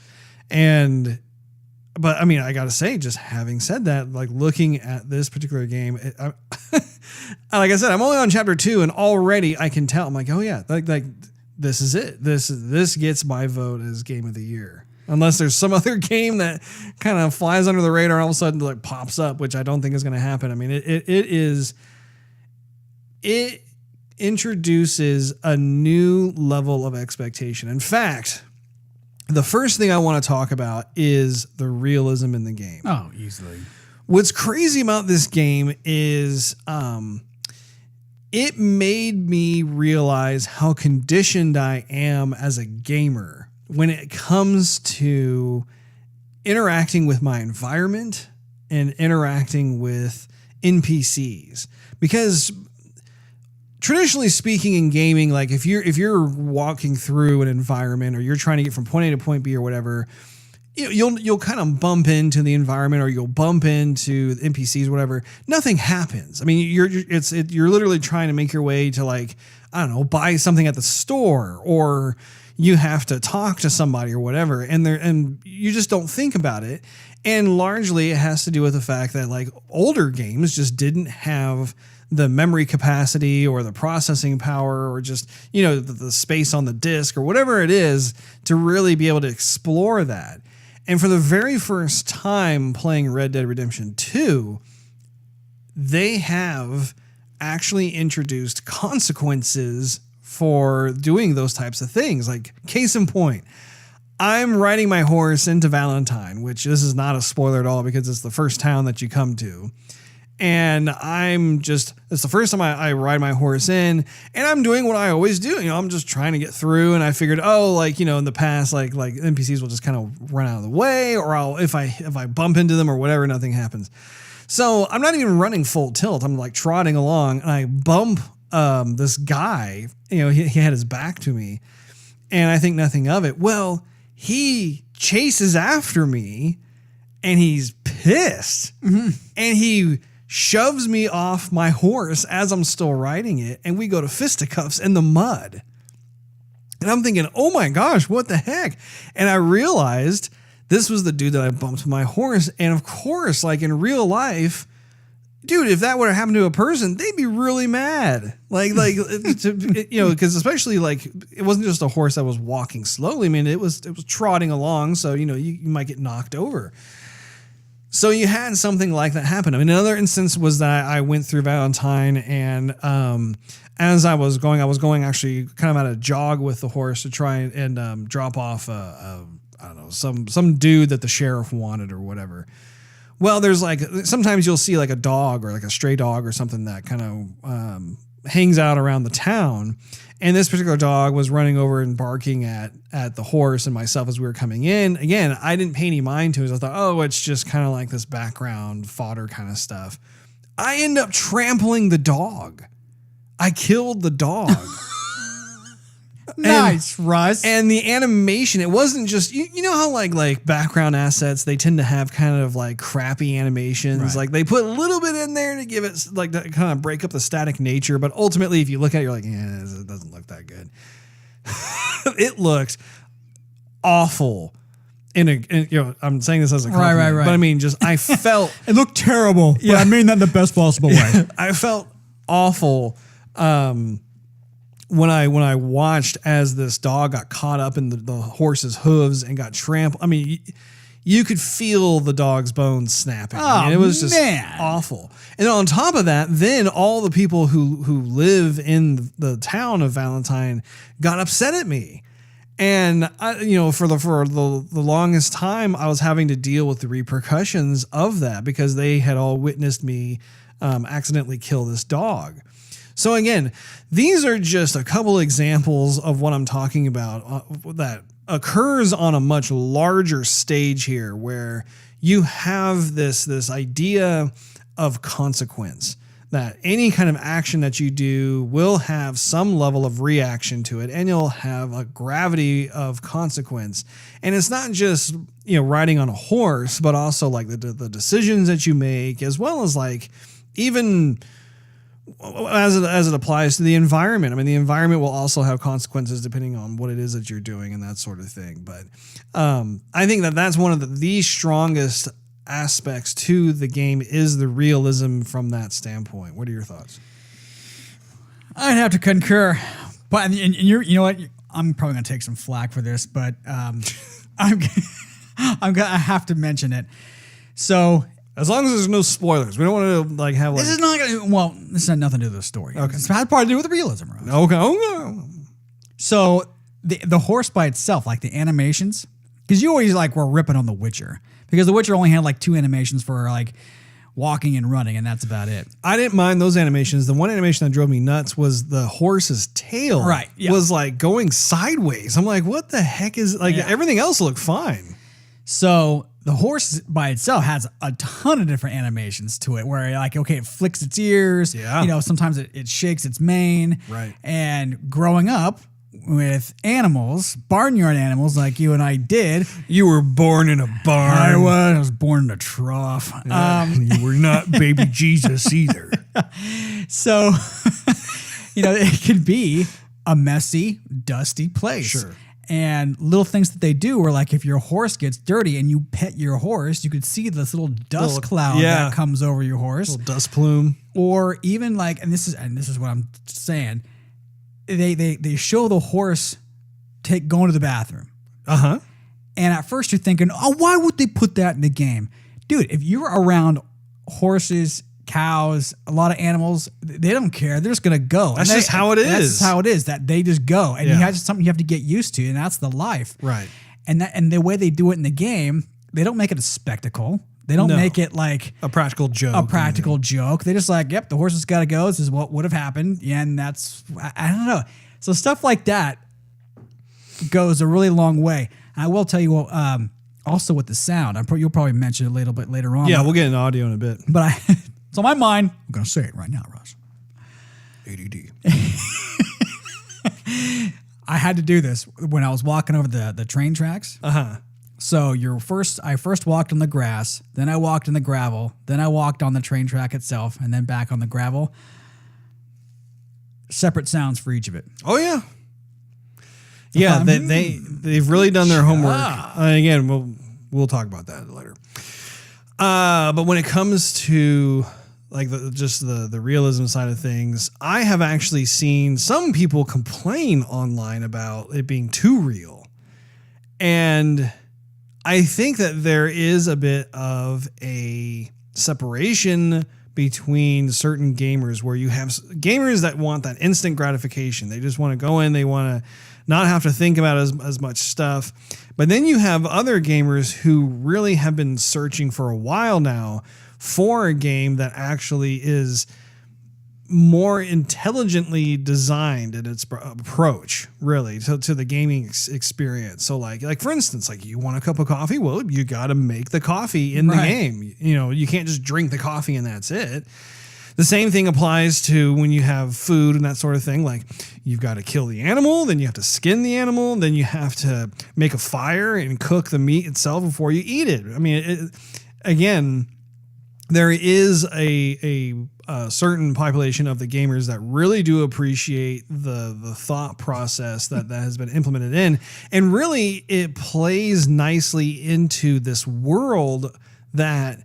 But I mean, I got to say, just having said that, like looking at this particular game, like I said, I'm only on chapter 2 and already I can tell. I'm like, oh yeah, like this is it. This gets my vote as game of the year. Unless there's some other game that kind of flies under the radar and all of a sudden like pops up, which I don't think is going to happen. I mean, it introduces a new level of expectation. In fact, the first thing I want to talk about is the realism in the game. Oh, easily. What's crazy about this game is it made me realize how conditioned I am as a gamer when it comes to interacting with my environment and interacting with NPCs. Because traditionally speaking in gaming, like if you're walking through an environment or you're trying to get from point A to point B or whatever, you'll kind of bump into the environment or you'll bump into NPCs, whatever. Nothing happens. I mean, you're literally trying to make your way to, like, I don't know, buy something at the store, or you have to talk to somebody or whatever, and you just don't think about it. And largely it has to do with the fact that like older games just didn't have the memory capacity or the processing power or just, the space on the disk or whatever it is to really be able to explore that. And for the very first time playing Red Dead Redemption 2, they have actually introduced consequences for doing those types of things. Like, case in point, I'm riding my horse into Valentine, which this is not a spoiler at all because it's the first town that you come to. And it's the first time I ride my horse in, and I'm doing what I always do. I'm just trying to get through. And I figured, in the past, like NPCs will just kind of run out of the way, or if I bump into them or whatever, nothing happens. So I'm not even running full tilt. I'm like trotting along, and I bump this guy. He had his back to me, and I think nothing of it. Well, he chases after me, and he's pissed, and he shoves me off my horse as I'm still riding it, and we go to fisticuffs in the mud. And I'm thinking, oh my gosh, what the heck? And I realized this was the dude that I bumped my horse. And of course, like in real life, dude, if that would have happened to a person, they'd be really mad. Because especially like it wasn't just a horse that was walking slowly. I mean, it was trotting along, so you might get knocked over. So you had something like that happen. I mean, another instance was that I went through Valentine, and as I was going actually kind of at a jog with the horse to try and drop off I don't know, some dude that the sheriff wanted or whatever. Well, there's like sometimes you'll see like a dog or like a stray dog or something that kind of hangs out around the town. And this particular dog was running over and barking at the horse and myself as we were coming in. Again, I didn't pay any mind to it. I thought, oh, it's just kind of like this background fodder kind of stuff. I end up trampling the dog. I killed the dog. Nice, Russ. And the animation, it wasn't just, you know how like background assets, they tend to have kind of like crappy animations. Right. Like they put a little bit in there to give it like to kind of break up the static nature. But ultimately, if you look at it, you're like, yeah, it doesn't look that good. It looks awful. I'm saying this as a compliment, right. but I mean, just I felt it looked terrible. But I mean that in the best possible way. I felt awful. When I watched as this dog got caught up in the horse's hooves and got trampled, I mean, you could feel the dog's bones snapping. I mean, it was just awful. And on top of that, then all the people who live in the town of Valentine got upset at me. And for the longest time, I was having to deal with the repercussions of that because they had all witnessed me accidentally kill this dog. So again, these are just a couple examples of what I'm talking about that occurs on a much larger stage here, where you have this idea of consequence, that any kind of action that you do will have some level of reaction to it, and you'll have a gravity of consequence. And it's not just riding on a horse, but also like the decisions that you make, as well as like even as it applies to the environment. I mean, the environment will also have consequences depending on what it is that you're doing and that sort of thing. But I think that's one of the strongest aspects to the game is the realism from that standpoint. What are your thoughts? I'd have to concur, but and you know what? I'm probably gonna take some flack for this, but I have to mention it. So. As long as there's no spoilers, we don't want to like have like. This is not gonna. Well, this has nothing to do with the story. Okay, it's had part to do with the realism. Right? Okay. So the horse by itself, like the animations, because you always like were ripping on The Witcher because The Witcher only had like 2 animations for like walking and running, and that's about it. I didn't mind those animations. The one animation that drove me nuts was the horse's tail. Right. Yeah. Was like going sideways. I'm like, what the heck is like? Yeah. Everything else looked fine. So. The horse by itself has a ton of different animations to it where like, okay, it flicks its ears. Yeah. Sometimes it shakes its mane. Right. And growing up with animals, barnyard animals like you and I did. You were born in a barn. I was born in a trough. Yeah, you were not baby Jesus either. So, it could be a messy, dusty place. Sure. And little things that they do are like if your horse gets dirty and you pet your horse, you could see this little dust cloud that comes over your horse. Little dust plume. Or even like, and this is what I'm saying, they show the horse going to the bathroom. Uh-huh. And at first you're thinking, oh, why would they put that in the game? Dude, if you're around horses, cows, a lot of animals, they don't care. They're just going to go. That's just how it is. That's just how it is, that they just go. And you have something you have to get used to, and that's the life. Right. And the way they do it in the game, they don't make it a spectacle. They don't make it like a practical joke. Joke. They just like, yep, the horse has got to go. This is what would have happened. And that's, I don't know. So stuff like that goes a really long way. I will tell you, also with the sound, you'll probably mention it a little bit later on. Yeah, we'll get into audio in a bit. But it's on my mind. I'm going to say it right now, Russ. ADD. I had to do this when I was walking over the train tracks. Uh-huh. So I first walked on the grass, then I walked in the gravel, then I walked on the train track itself, and then back on the gravel. Separate sounds for each of it. Oh yeah. Yeah, they've really done their homework. Again, we'll talk about that later. But when it comes to like the realism side of things, I have actually seen some people complain online about it being too real. And I think that there is a bit of a separation between certain gamers where you have gamers that want that instant gratification. They just want to go in, they want to not have to think about as much stuff. But then you have other gamers who really have been searching for a while now for a game that actually is more intelligently designed in its approach, really, to the gaming experience. So like for instance, like you want a cup of coffee, well, you got to make the coffee in the game. You know, you can't just drink the coffee and that's it. The same thing applies to when you have food and that sort of thing. Like you've got to kill the animal, then you have to skin the animal, then you have to make a fire and cook the meat itself before you eat it. I mean, again, there is a certain population of the gamers that really do appreciate the thought process that has been implemented in, and really it plays nicely into this world that,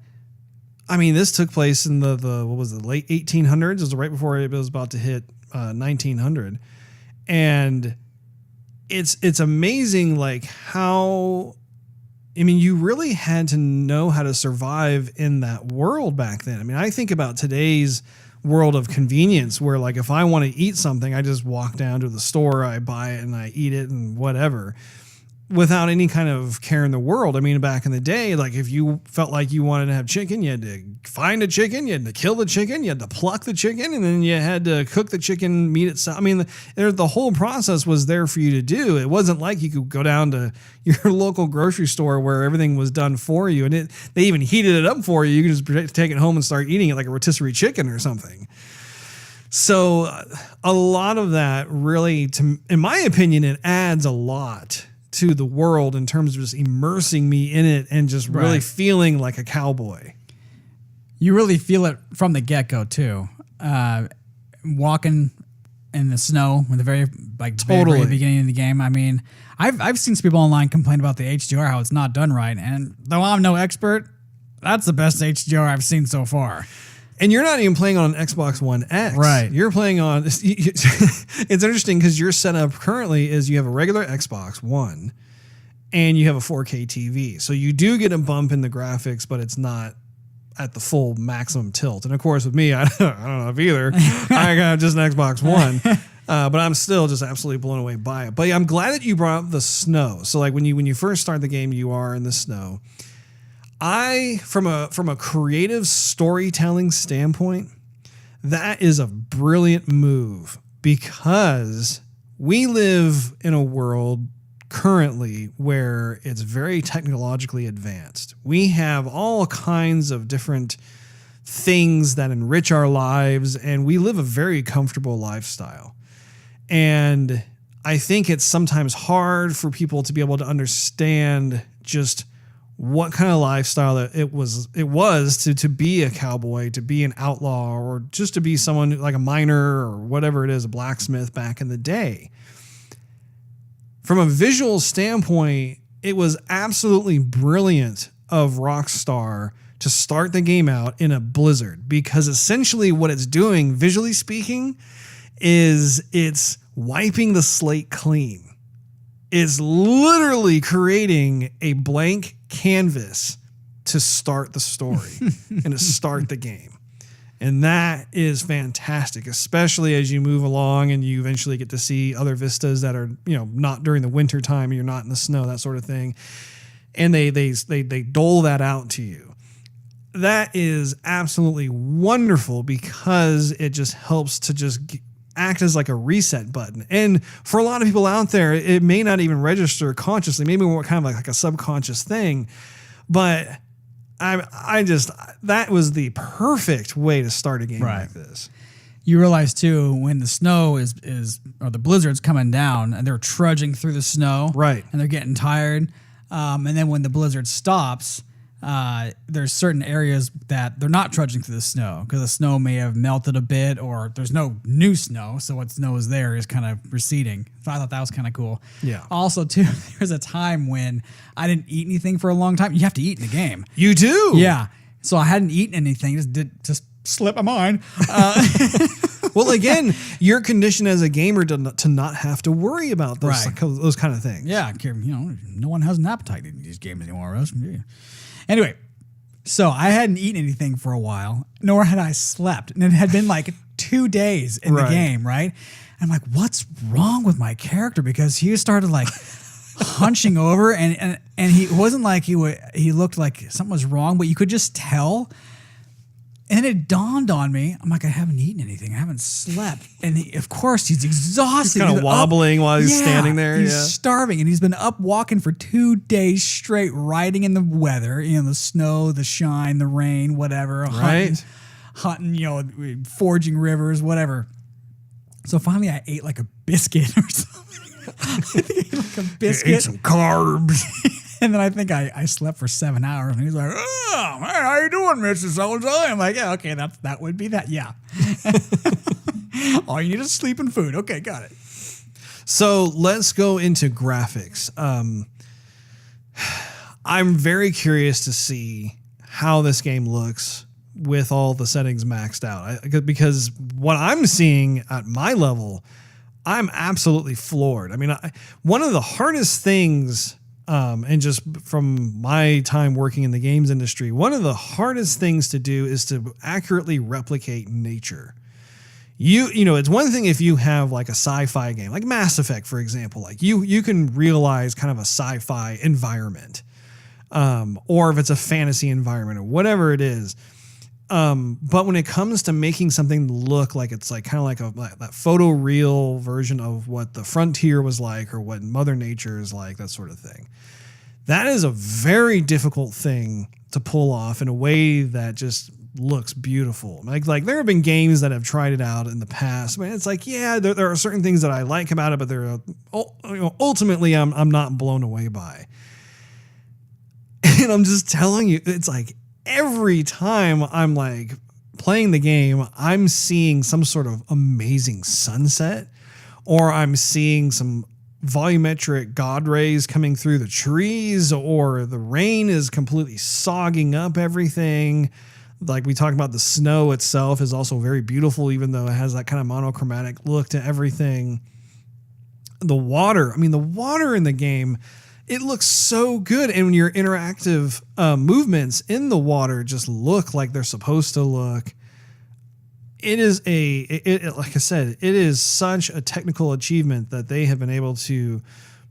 I mean, this took place in the what was it, late 1800s? It was right before it was about to hit 1900, and it's amazing like how, I mean, you really had to know how to survive in that world back then. I mean, I think about today's world of convenience where like if I want to eat something, I just walk down to the store, I buy it and I eat it and whatever, without any kind of care in the world. I mean, back in the day, like if you felt like you wanted to have chicken, you had to find a chicken, you had to kill the chicken, you had to pluck the chicken, and then you had to cook the chicken meat itself. I mean, the whole process was there for you to do. It wasn't like you could go down to your local grocery store where everything was done for you, and they even heated it up for you. You could just take it home and start eating it like a rotisserie chicken or something. So a lot of that really, in my opinion, it adds a lot to the world in terms of just immersing me in it and just really feeling like a cowboy. You really feel it from the get-go too. Walking in the snow with the very very beginning of the game. I mean, I've seen some people online complain about the HDR, how it's not done right, and though I'm no expert, that's the best HDR I've seen so far. And you're not even playing on an Xbox One X. Right. You're playing on... It's interesting because your setup currently is you have a regular Xbox One and you have a 4K TV. So you do get a bump in the graphics, but it's not at the full maximum tilt. And of course with me, I don't have either. I got just an Xbox One. But I'm still just absolutely blown away by it. But I'm glad that you brought up the snow. So like when you first start the game, you are in the snow. From a creative storytelling standpoint, that is a brilliant move because we live in a world currently where it's very technologically advanced. We have all kinds of different things that enrich our lives, and we live a very comfortable lifestyle. And I think it's sometimes hard for people to be able to understand just what kind of lifestyle that it was to be a cowboy, to be an outlaw, or just to be someone like a miner or whatever it is, a blacksmith back in the day. From a visual standpoint, it was absolutely brilliant of Rockstar to start the game out in a blizzard, because essentially what it's doing, visually speaking, is it's wiping the slate clean. It's literally creating a blank canvas to start the story and to start the game. And that is fantastic, especially as you move along and you eventually get to see other vistas that are, not during the winter time, you're not in the snow, that sort of thing. And they dole that out to you. That is absolutely wonderful because it just helps to just act as like a reset button. And for a lot of people out there, it may not even register consciously, maybe more kind of like a subconscious thing, but that was the perfect way to start a game like this. You realize too, when the snow is or the blizzard's coming down and they're trudging through the snow, right, and they're getting tired, and then when the blizzard stops, there's certain areas that they're not trudging through the snow because the snow may have melted a bit, or there's no new snow, so what snow is there is kind of receding. So I thought that was kind of cool. Yeah. Also, too, there's a time when I didn't eat anything for a long time. You have to eat in the game. You do. Yeah. So I hadn't eaten anything. Just slip of mine. Well, again, you're conditioned as a gamer to not have to worry about those kind of things. Yeah, no one has an appetite in these games anymore, Russ. Anyway, so I hadn't eaten anything for a while, nor had I slept. And it had been like 2 days in the game, right? I'm like, what's wrong with my character? Because he started like hunching over and he wasn't like he looked like something was wrong, but you could just tell. And it dawned on me. I'm like, I haven't eaten anything. I haven't slept. And of course, he's exhausted. He's kind of wobbling while he's standing there. He's starving. And he's been up walking for 2 days straight, riding in the weather, the snow, the shine, the rain, whatever. Hunting, forging rivers, whatever. So finally, I ate like a biscuit or something. I think I ate like a biscuit. Ate some carbs. And then I think I slept for 7 hours. And he's like, oh, man, how you doing, Mr. So-and-so? I'm like, yeah, okay, that would be that. Yeah. All you need is sleep and food. Okay, got it. So let's go into graphics. I'm very curious to see how this game looks with all the settings maxed out. Because what I'm seeing at my level, I'm absolutely floored. I mean, one of the hardest things... and just from my time working in the games industry, one of the hardest things to do is to accurately replicate nature. It's one thing if you have like a sci-fi game, like Mass Effect, for example, like you can realize kind of a sci-fi environment, or if it's a fantasy environment or whatever it is. But when it comes to making something look like it's like kind of like that photoreal version of what the frontier was like or what Mother Nature is like, that sort of thing, that is a very difficult thing to pull off in a way that just looks beautiful. Like there have been games that have tried it out in the past. I mean, it's like, yeah, there are certain things that I like about it, but they're ultimately I'm not blown away by. And I'm just telling you, it's like, every time I'm like playing the game, I'm seeing some sort of amazing sunset, or I'm seeing some volumetric god rays coming through the trees, or the rain is completely sogging up everything. Like we talked about, the snow itself is also very beautiful, even though it has that kind of monochromatic look to everything. The water in the game, it looks so good, and when your interactive movements in the water just look like they're supposed to look, it is like I said, it is such a technical achievement that they have been able to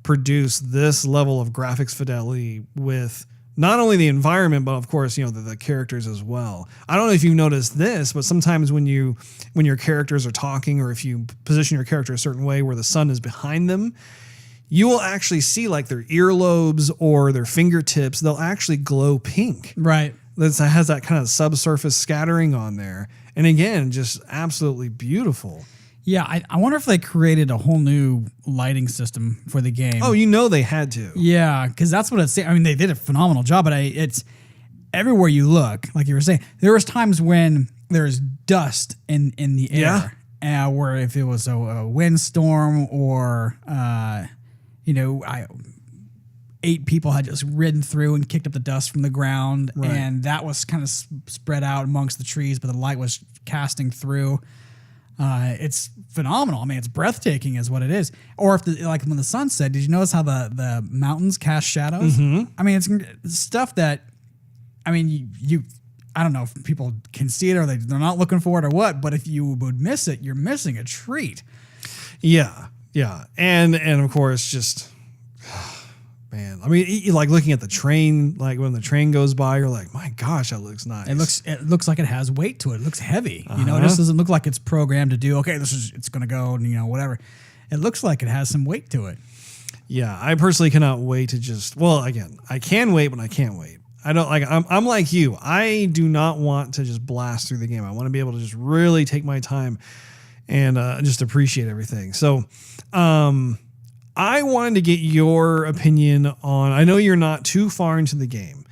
produce this level of graphics fidelity with not only the environment, but of course, the characters as well. I don't know if you've noticed this, but sometimes when your characters are talking, or if you position your character a certain way where the sun is behind them, you will actually see like their earlobes or their fingertips, they'll actually glow pink. Right. That has that kind of subsurface scattering on there. And again, just absolutely beautiful. Yeah, I wonder if they created a whole new lighting system for the game. Oh, they had to. Yeah, because that's what it's saying. I mean, they did a phenomenal job, but it's everywhere you look, like you were saying. There was times when there's dust in the air, where if it was a windstorm or... 8 people had just ridden through and kicked up the dust from the ground, right. And that was kind of spread out amongst the trees, but the light was casting through. It's phenomenal. I mean, it's breathtaking is what it is. Or if like when the sun set, did you notice how the mountains cast shadows? Mm-hmm. I mean, it's stuff that, I mean, you I don't know if people can see it or they're not looking for it or what, but if you would miss it, you're missing a treat. Yeah. Yeah. And of course, just, man, I mean, you like looking at the train, like when the train goes by, you're like, my gosh, that looks nice. It looks like it has weight to it. It looks heavy. You know, it just doesn't look like it's programmed to do, okay, it's going to go and, whatever. It looks like it has some weight to it. Yeah. I personally cannot wait to just, well, again, I can wait, but I can't wait. I don't like, I'm like you. I do not want to just blast through the game. I want to be able to just really take my time and just appreciate everything. So, I wanted to get your opinion on, I know you're not too far into the game,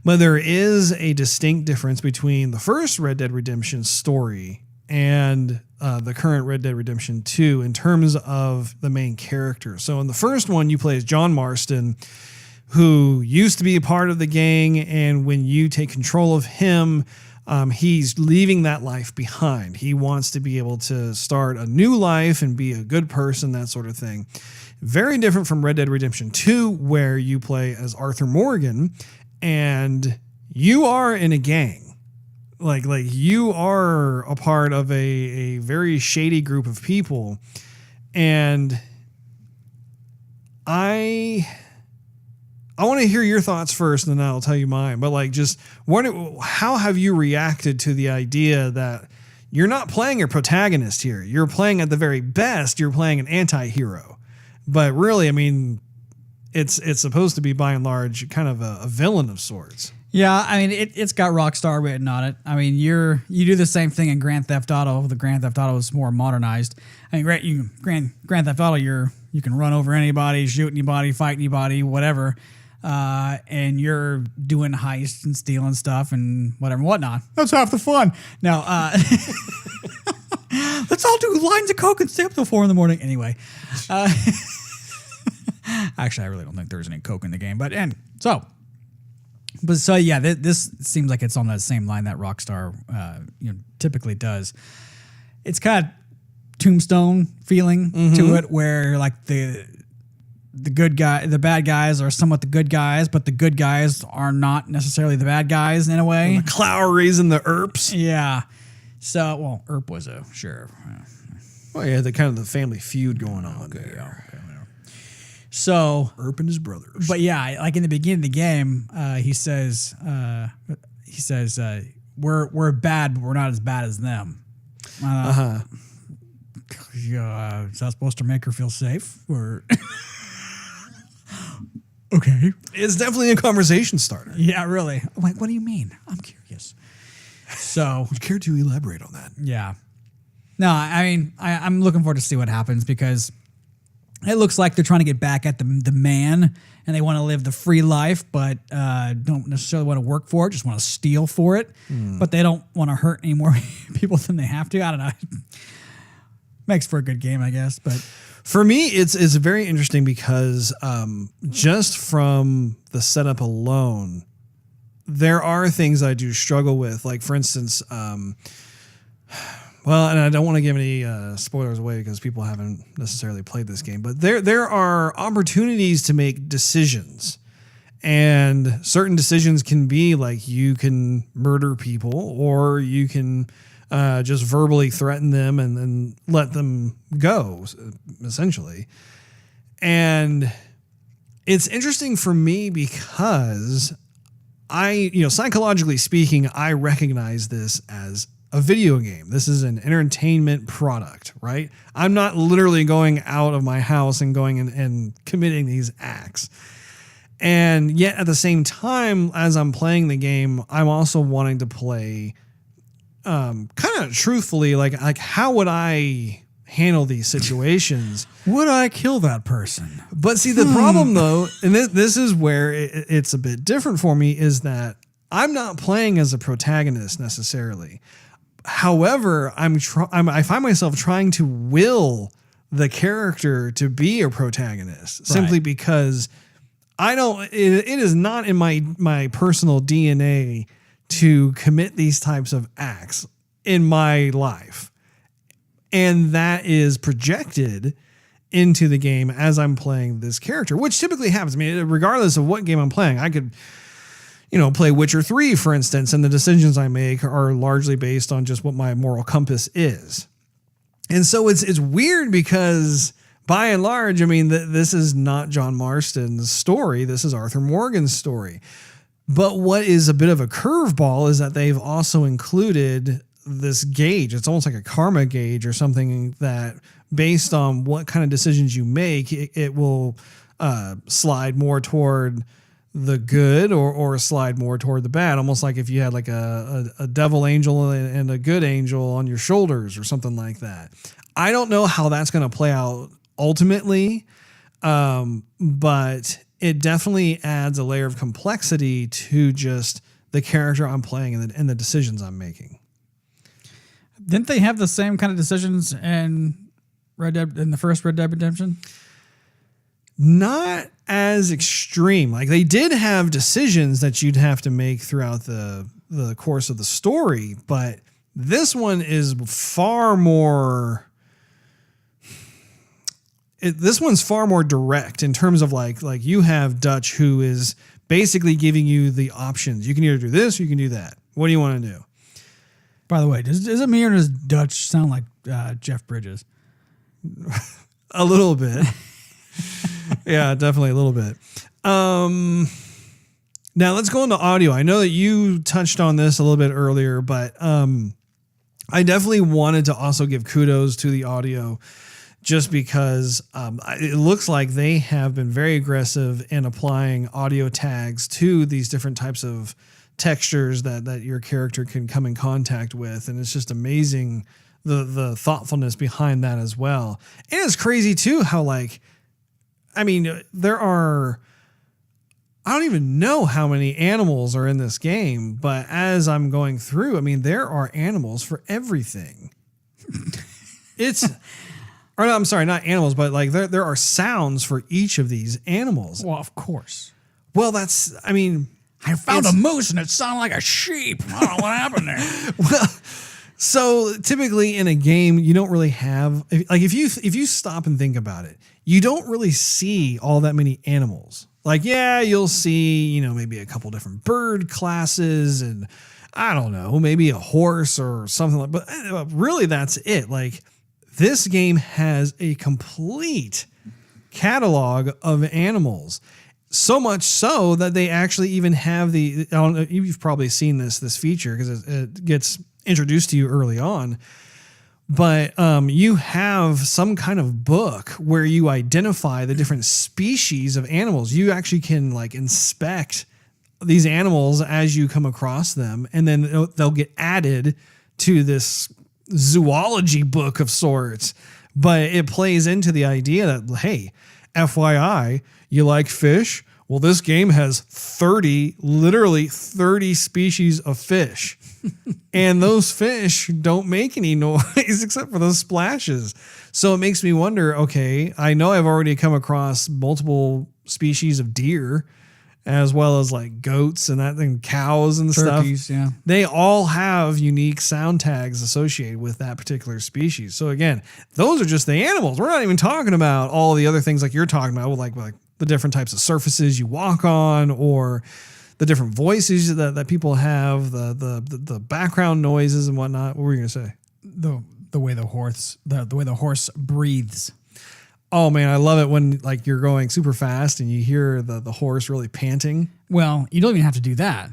but there is a distinct difference between the first Red Dead Redemption story and the current Red Dead Redemption 2 in terms of the main character. So in the first one, you play as John Marston, who used to be a part of the gang, and when you take control of him, He's leaving that life behind. He wants to be able to start a new life and be a good person, that sort of thing. Very different from Red Dead Redemption 2, where you play as Arthur Morgan and you are in a gang. Like you are a part of a very shady group of people. And I want to hear your thoughts first, and then I'll tell you mine. But like, just how have you reacted to the idea that you're not playing a protagonist here? You're playing, at the very best, you're playing an anti-hero. But really, I mean, it's supposed to be, by and large, kind of a villain of sorts. Yeah, I mean, it's got Rockstar written on it. I mean, you do the same thing in Grand Theft Auto. The Grand Theft Auto is more modernized. I mean, Grand Theft Auto, you can run over anybody, shoot anybody, fight anybody, whatever, and you're doing heists and stealing stuff and whatever and whatnot. That's half the fun. Now, let's all do lines of coke and stay up till 4 a.m. Anyway, actually, I really don't think there's any coke in the game, but yeah, this seems like it's on that same line that Rockstar, typically does. It's kind of Tombstone feeling to it, where like the bad guys are somewhat the good guys, but the good guys are not necessarily the bad guys in a way. And the Cloweries and the Earps. Yeah. So, well, Earp was a sheriff. Well, yeah, the kind of the family feud going on there. Yeah. So Earp and his brothers. But yeah, like in the beginning of the game, he says, we're bad, but we're not as bad as them. Is that supposed to make her feel safe? Or okay, it's definitely a conversation starter. Yeah, really. I'm like, what do you mean? I'm curious. So, would you care to elaborate on that? Yeah. No, I mean, I'm looking forward to see what happens, because it looks like they're trying to get back at the man, and they want to live the free life, but don't necessarily want to work for it, just want to steal for it. But they don't want to hurt any more people than they have to. I don't know. Makes for a good game, I guess. But for me, it's very interesting because just from the setup alone, there are things I do struggle with. Like, for instance, well, and I don't want to give any spoilers away because people haven't necessarily played this game, but there are opportunities to make decisions, and certain decisions can be like you can murder people, or you can just verbally threaten them and then let them go, essentially. And it's interesting for me because psychologically speaking, I recognize this as a video game. This is an entertainment product, right? I'm not literally going out of my house and going and committing these acts. And yet at the same time, as I'm playing the game, I'm also wanting to play kind of truthfully, like how would I handle these situations? Would I kill that person? But see, the problem though, and this is where it's a bit different for me, is that I'm not playing as a protagonist necessarily. However, I find myself trying to will the character to be a protagonist, simply because it is not in my personal DNA to commit these types of acts in my life. And that is projected into the game as I'm playing this character, which typically happens. I mean, regardless of what game I'm playing, I could play Witcher 3, for instance, and the decisions I make are largely based on just what my moral compass is. And so it's weird because, by and large, I mean, this is not John Marston's story. This is Arthur Morgan's story. But what is a bit of a curveball is that they've also included this gauge. It's almost like a karma gauge or something that, based on what kind of decisions you make, it will slide more toward the good or slide more toward the bad. Almost like if you had like a devil angel and a good angel on your shoulders or something like that. I don't know how that's going to play out ultimately, but it definitely adds a layer of complexity to just the character I'm playing and the decisions I'm making. Didn't they have the same kind of decisions in the first Red Dead Redemption? Not as extreme. Like, they did have decisions that you'd have to make throughout the the course of the story, but this one is far more. This one's far more direct in terms of like you have Dutch, who is basically giving you the options. You can either do this or you can do that. What do you want to do? By the way, is it me or does Dutch sound like Jeff Bridges? A little bit. Yeah, definitely a little bit. Now let's go into audio. I know that you touched on this a little bit earlier, but I definitely wanted to also give kudos to the audio, just because it looks like they have been very aggressive in applying audio tags to these different types of textures that your character can come in contact with. And it's just amazing the thoughtfulness behind that as well. And it's crazy too how there are, I don't even know how many animals are in this game, but as I'm going through, there are animals for everything. Or no, I'm sorry, not animals, but there are sounds for each of these animals. Well, of course. Well, I found a moose and it sounded like a sheep. I don't know what happened there. Well, so typically in a game, you don't really have, if you stop and think about it, you don't really see all that many animals. You'll see, maybe a couple different bird classes and I don't know, maybe a horse or something but really that's it. This game has a complete catalog of animals, so much so that they actually even have I don't know, you've probably seen this feature because it gets introduced to you early on, but you have some kind of book where you identify the different species of animals. You actually can inspect these animals as you come across them, and then they'll get added to this zoology book of sorts. But it plays into the idea that, hey, FYI, you like fish? Well, this game has literally 30 species of fish. And those fish don't make any noise except for those splashes. So it makes me wonder, okay, I know I've already come across multiple species of deer, as well as goats and cows and Turkeys, stuff. Yeah. They all have unique sound tags associated with that particular species. So again, those are just the animals. We're not even talking about all the other things like you're talking about, like the different types of surfaces you walk on, or the different voices that people have, the background noises and whatnot. What were you gonna say? The way the horse breathes. Oh man, I love it when you're going super fast and you hear the horse really panting. Well, you don't even have to do that.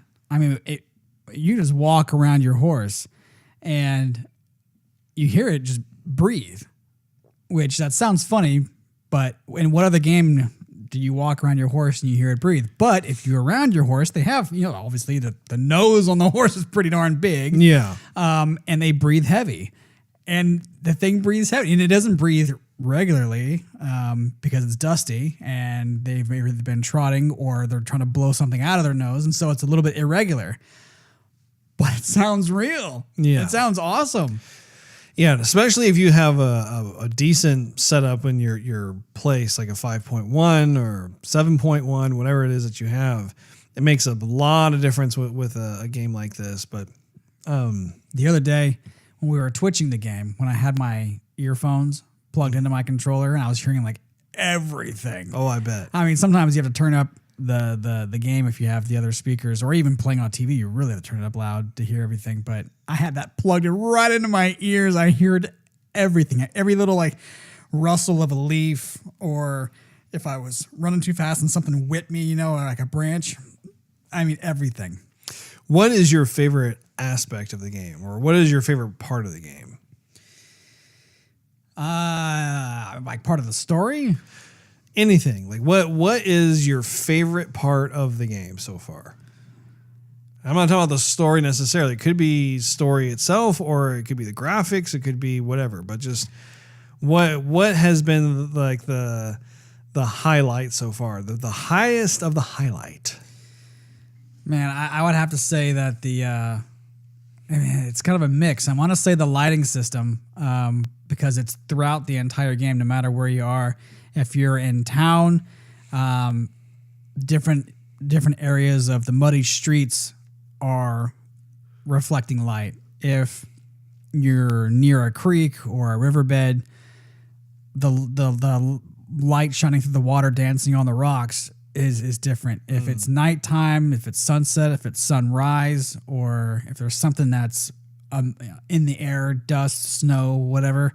You just walk around your horse and you hear it just breathe, which that sounds funny, but in what other game do you walk around your horse and you hear it breathe? But if you're around your horse, they have, obviously the nose on the horse is pretty darn big. Yeah. And they breathe heavy. And the thing breathes heavy, and it doesn't breathe regularly because it's dusty and they've either been trotting or they're trying to blow something out of their nose, and so it's a little bit irregular. But it sounds real. Yeah. It sounds awesome. Yeah, especially if you have a decent setup in your place, like a 5.1 or 7.1, whatever it is that you have. It makes a lot of difference with a game like this. But the other day when we were twitching the game, when I had my earphones plugged into my controller and I was hearing everything. Oh, I bet. Sometimes you have to turn up the game if you have the other speakers, or even playing on TV, you really have to turn it up loud to hear everything. But I had that plugged right into my ears. I heard everything, every little rustle of a leaf, or if I was running too fast and something whipped me, or like a branch. Everything. What is your favorite aspect of the game, or what is your favorite part of the game? Part of the story? Anything. What is your favorite part of the game so far? I'm not talking about the story necessarily. It could be story itself, or it could be the graphics, it could be whatever, but just what has been the highlight so far, the highest of the highlight? Man, I would have to say that it's kind of a mix. I want to say the lighting system, because it's throughout the entire game, no matter where you are. If you're in town, different areas of the muddy streets are reflecting light. If you're near a creek or a riverbed, the light shining through the water, dancing on the rocks is different. If it's nighttime, if it's sunset, if it's sunrise, or if there's something that's in the air, dust, snow, whatever,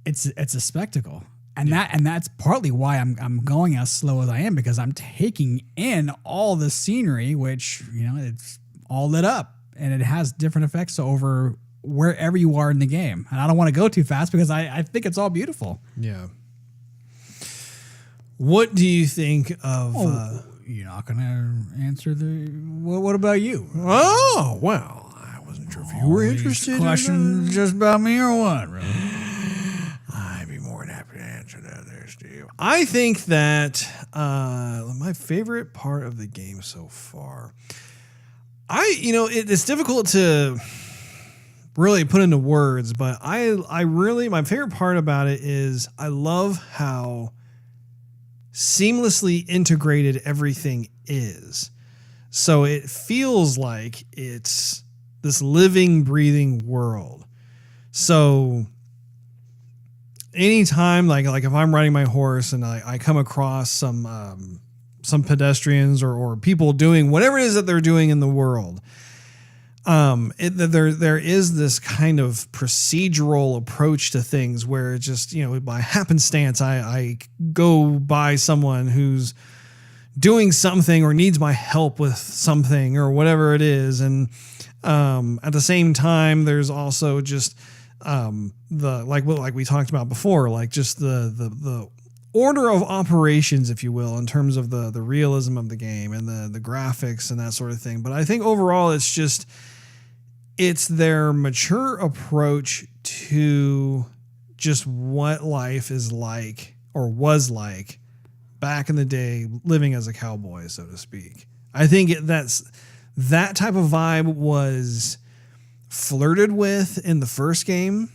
it's a spectacle. And that's partly why I'm going as slow as I am, because I'm taking in all the scenery, which, it's all lit up and it has different effects over wherever you are in the game. And I don't want to go too fast because I think it's all beautiful. Yeah. What do you think of... you're not going to answer the... What about you? Oh, well, I wasn't sure if you were interested. Questions just about me or what? Really? I'd be more than happy to answer that there, Steve. I think that my favorite part of the game so far... it's difficult to really put into words, but I really, my favorite part about it is I love how seamlessly integrated everything is. So it feels like it's this living, breathing world. So anytime, like if I'm riding my horse and I come across some pedestrians or people doing whatever it is that they're doing in the world, there is this kind of procedural approach to things where it's just, by happenstance, I go by someone who's doing something or needs my help with something or whatever it is. And at the same time, there's also just like we talked about before, like just the order of operations, if you will, in terms of the realism of the game and the graphics and that sort of thing. But I think overall it's their mature approach to just what life is like or was like back in the day, living as a cowboy, so to speak. I think that type of vibe was flirted with in the first game,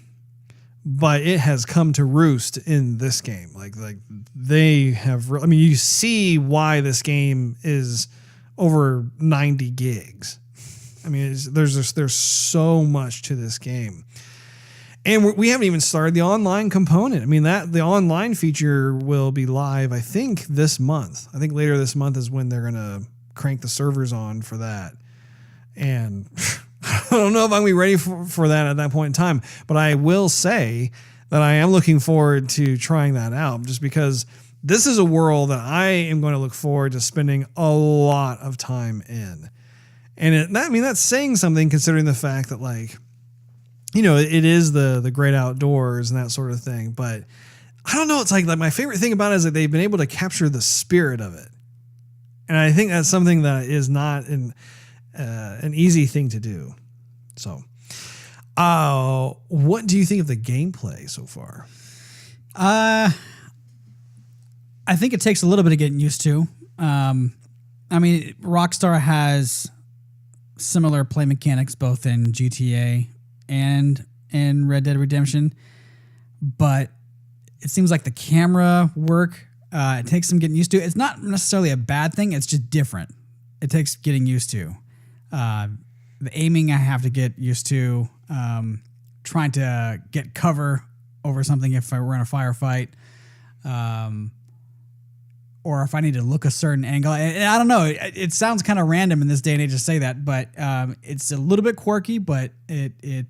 but it has come to roost in this game. Like they have, you see why this game is over 90 gigs. There's so much to this game. And we haven't even started the online component. The online feature will be live, I think, this month. I think later this month is when they're going to crank the servers on for that. And I don't know if I'm going to be ready for that at that point in time, but I will say that I am looking forward to trying that out, just because this is a world that I am going to look forward to spending a lot of time in. And that's saying something, considering the fact that, it is the great outdoors and that sort of thing. But I don't know. It's like my favorite thing about it is that they've been able to capture the spirit of it. And I think that's something that is not an easy thing to do. So, what do you think of the gameplay so far? I think it takes a little bit of getting used to. Rockstar has similar play mechanics both in GTA and in Red Dead Redemption, but it seems like the camera work, it takes some getting used to. It's not necessarily a bad thing, it's just different. It takes getting used to. The aiming I have to get used to, trying to get cover over something if I were in a firefight, or if I need to look a certain angle. And I don't know, it sounds kind of random in this day and age to say that, but it's a little bit quirky, but it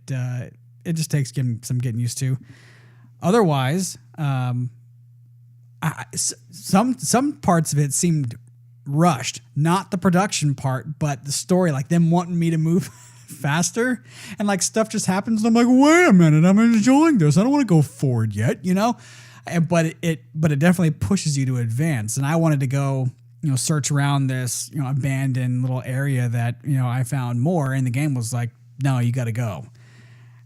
just takes some getting used to. Otherwise, some parts of it seemed rushed, not the production part, but the story, like them wanting me to move faster, and like stuff just happens. And I'm like, wait a minute, I'm enjoying this. I don't want to go forward yet, But it definitely pushes you to advance. And I wanted to go, search around this, abandoned little area that, I found more. And the game was like, no, you got to go.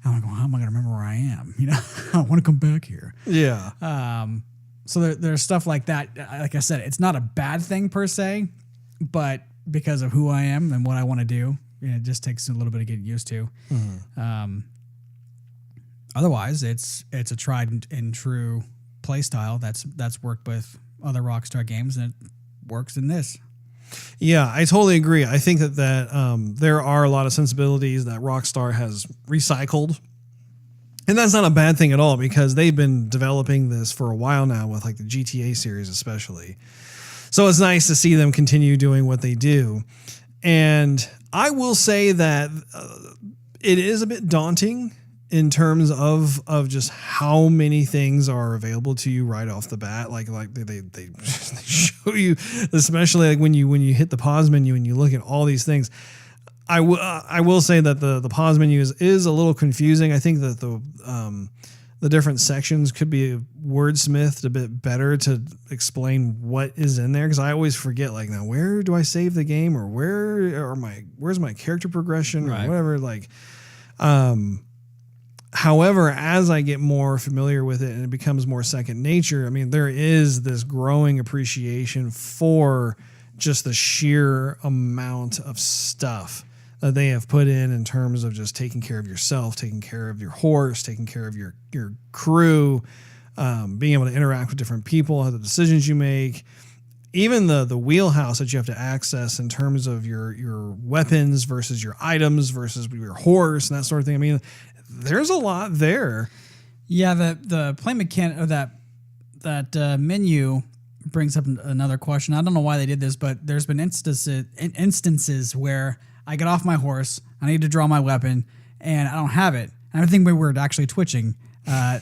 I'm like, well, how am I going to remember where I am? I want to come back here. Yeah. So there's stuff like that. Like I said, it's not a bad thing per se, but because of who I am and what I want to do, it just takes a little bit of getting used to. Mm-hmm. Otherwise, it's a tried and true play style that's worked with other Rockstar games, and it works in this. Yeah, I totally agree. I think that there are a lot of sensibilities that Rockstar has recycled. And that's not a bad thing at all because they've been developing this for a while now with like the GTA series especially. So it's nice to see them continue doing what they do. And I will say that it is a bit daunting in terms of just how many things are available to you right off the bat. Like they show you, especially like when you hit the pause menu and you look at all these things. I will say that the pause menu is a little confusing. I think that the different sections could be wordsmithed a bit better to explain what is in there, because I always forget, like, now where do I save the game, or where's my character progression, or whatever. Like, however, as I get more familiar with it and it becomes more second nature, I mean, there is this growing appreciation for just the sheer amount of stuff that they have put in terms of just taking care of yourself, taking care of your horse, taking care of your crew, being able to interact with different people, the decisions you make, even the wheelhouse that you have to access in terms of your weapons versus your items versus your horse and that sort of thing. I mean, there's a lot there. Yeah, the play mechanic, or that menu brings up another question. I don't know why they did this, but there's been instances where I get off my horse, I need to draw my weapon, and I don't have it. And I think we were actually twitching. And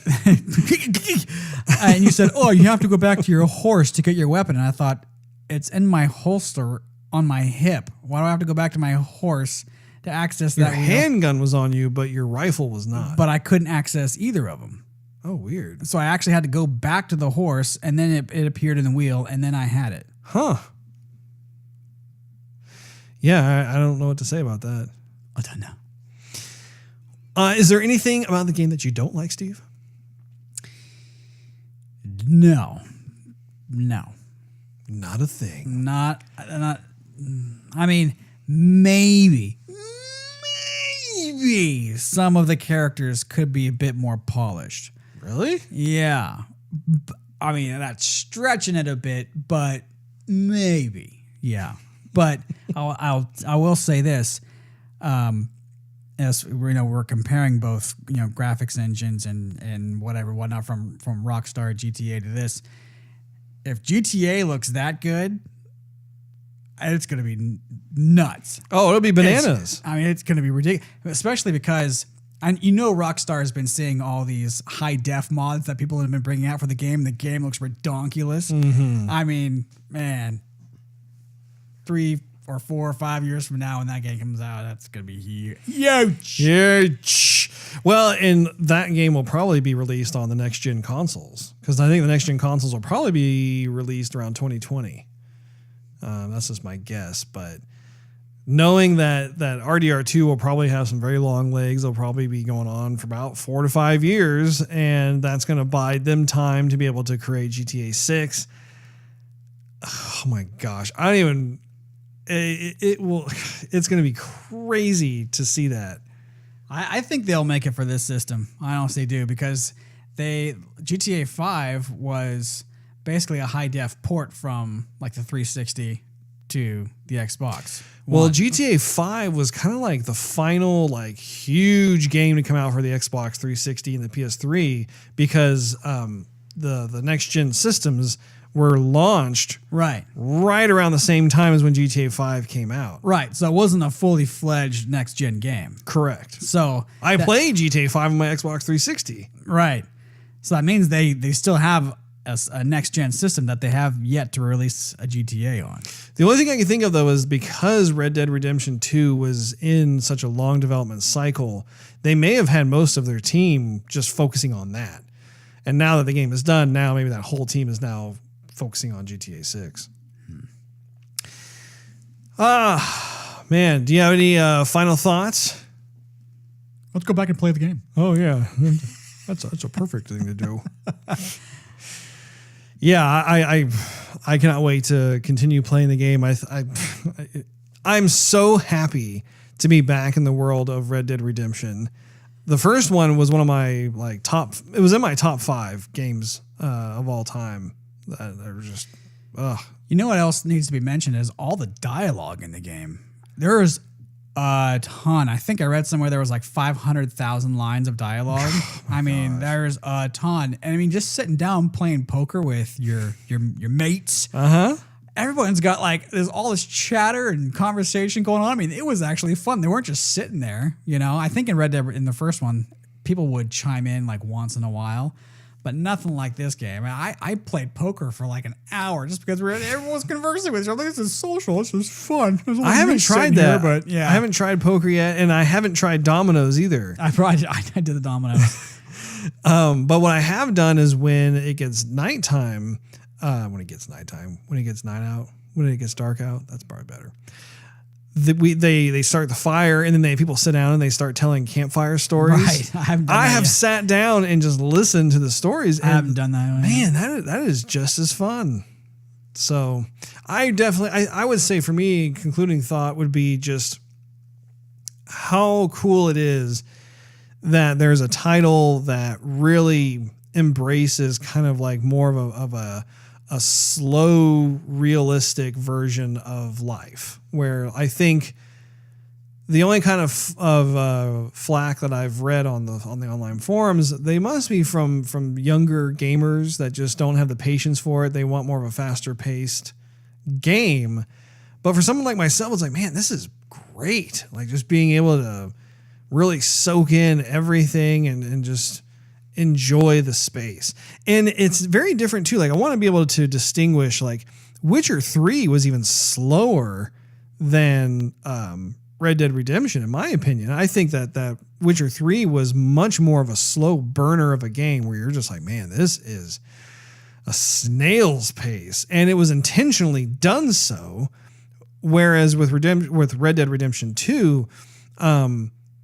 you said, "Oh, you have to go back to your horse to get your weapon." And I thought, it's in my holster on my hip. Why do I have to go back to my horse to access that? Your handgun was on you, but your rifle was not. But I couldn't access either of them. Oh, weird. So I actually had to go back to the horse, and then it appeared in the wheel, and then I had it. Huh. Yeah, I don't know what to say about that. I don't know. Is there anything about the game that you don't like, Steve? No. Not a thing. Not. I mean, maybe some of the characters could be a bit more polished. Really? Yeah. I mean, that's stretching it a bit, but maybe. Yeah. But I will say this, as we're comparing both graphics engines and whatnot from Rockstar GTA to this. If GTA looks that good, it's going to be nuts. Oh, it'll be bananas. It's going to be ridiculous, especially because Rockstar has been seeing all these high def mods that people have been bringing out for the game. The game looks redonkulous. Mm-hmm. I mean, man. 3 or 4 or 5 years from now when that game comes out, that's going to be huge. Well, and that game will probably be released on the next gen consoles, because I think the next gen consoles will probably be released around 2020. That's just my guess, but knowing that RDR2 will probably have some very long legs, they'll probably be going on for about 4 to 5 years, and that's going to buy them time to be able to create GTA 6. Oh my gosh. It's going to be crazy to see that. I think they'll make it for this system. I honestly do, because GTA 5 was basically a high def port from like the 360 to the Xbox Well, GTA 5 was kind of like the final like huge game to come out for the Xbox 360 and the PS3, because the next gen systems were launched right around the same time as when GTA 5 came out. Right. So it wasn't a fully fledged next gen game. Correct. So I played GTA 5 on my Xbox 360. Right. So that means they still have a next gen system that they have yet to release a GTA on. The only thing I can think of, though, is because Red Dead Redemption 2 was in such a long development cycle, they may have had most of their team just focusing on that. And now that the game is done, now maybe that whole team is now focusing on GTA 6. Man, do you have any final thoughts? Let's go back and play the game. Oh, yeah. That's a perfect thing to do. Yeah, I cannot wait to continue playing the game. I'm so happy to be back in the world of Red Dead Redemption. The first one was one of my it was in my top 5 games of all time. That are just, You know what else needs to be mentioned is all the dialogue in the game. There's a ton. I think I read somewhere there was like 500,000 lines of dialogue. I mean, there's a ton. And I mean, just sitting down playing poker with your mates. Everyone's got like, there's all this chatter and conversation going on. I mean, it was actually fun. They weren't just sitting there, you know. I think in Red Dead, in the first one, people would chime in like once in a while. But nothing like this game. I played poker for like an hour just because everyone was conversing with each other. This is social. This is fun. I haven't tried that, but yeah, I haven't tried poker yet, and I haven't tried dominoes either. I did the dominoes. But what I have done is when it gets nighttime, when it gets night out, when it gets dark out, that's probably better. They start the fire, and then people sit down and they start telling campfire stories. Right. I have sat down and just listened to the stories. I haven't done that. Man, that is just as fun. So I would say for me, concluding thought would be just how cool it is that there's a title that really embraces kind of like more of a slow, realistic version of life, where I think the only kind of flack that I've read on the online forums, they must be from younger gamers that just don't have the patience for it. They want more of a faster paced game. But for someone like myself, it's like, man, this is great. Like just being able to really soak in everything and just enjoy the space. And it's very different too. Like I want to be able to distinguish, like Witcher 3 was even slower than Red Dead Redemption, in my opinion. I think that Witcher 3 was much more of a slow burner of a game where you're just like, man, this is a snail's pace. And it was intentionally done so. Whereas with Red Dead Redemption 2,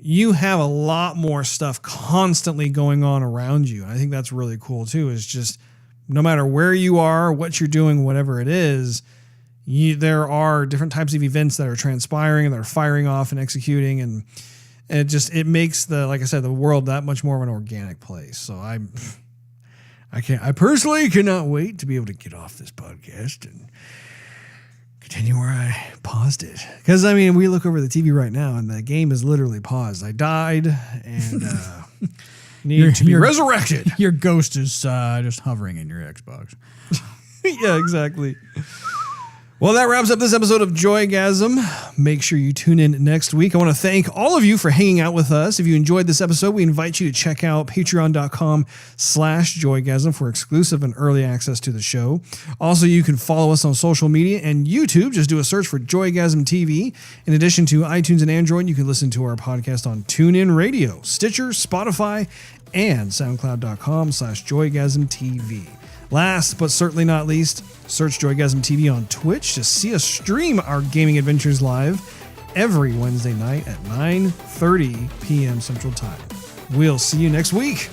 you have a lot more stuff constantly going on around you. And I think that's really cool too, is just no matter where you are, what you're doing, whatever it is, there are different types of events that are transpiring and that are firing off and executing. And it makes like I said, the world that much more of an organic place. So I personally cannot wait to be able to get off this podcast and continue where I paused it. Because, I mean, we look over the TV right now and the game is literally paused. I died and need to be resurrected. Your ghost is just hovering in your Xbox. Yeah, exactly. Well, that wraps up this episode of Joygasm. Make sure you tune in next week. I want to thank all of you for hanging out with us. If you enjoyed this episode, we invite you to check out patreon.com/Joygasm for exclusive and early access to the show. Also, you can follow us on social media and YouTube. Just do a search for Joygasm TV. In addition to iTunes and Android, you can listen to our podcast on TuneIn Radio, Stitcher, Spotify, and SoundCloud.com/Joygasm TV. Last but certainly not least, search Joygasm TV on Twitch to see us stream our gaming adventures live every Wednesday night at 9:30 p.m. Central Time. We'll see you next week.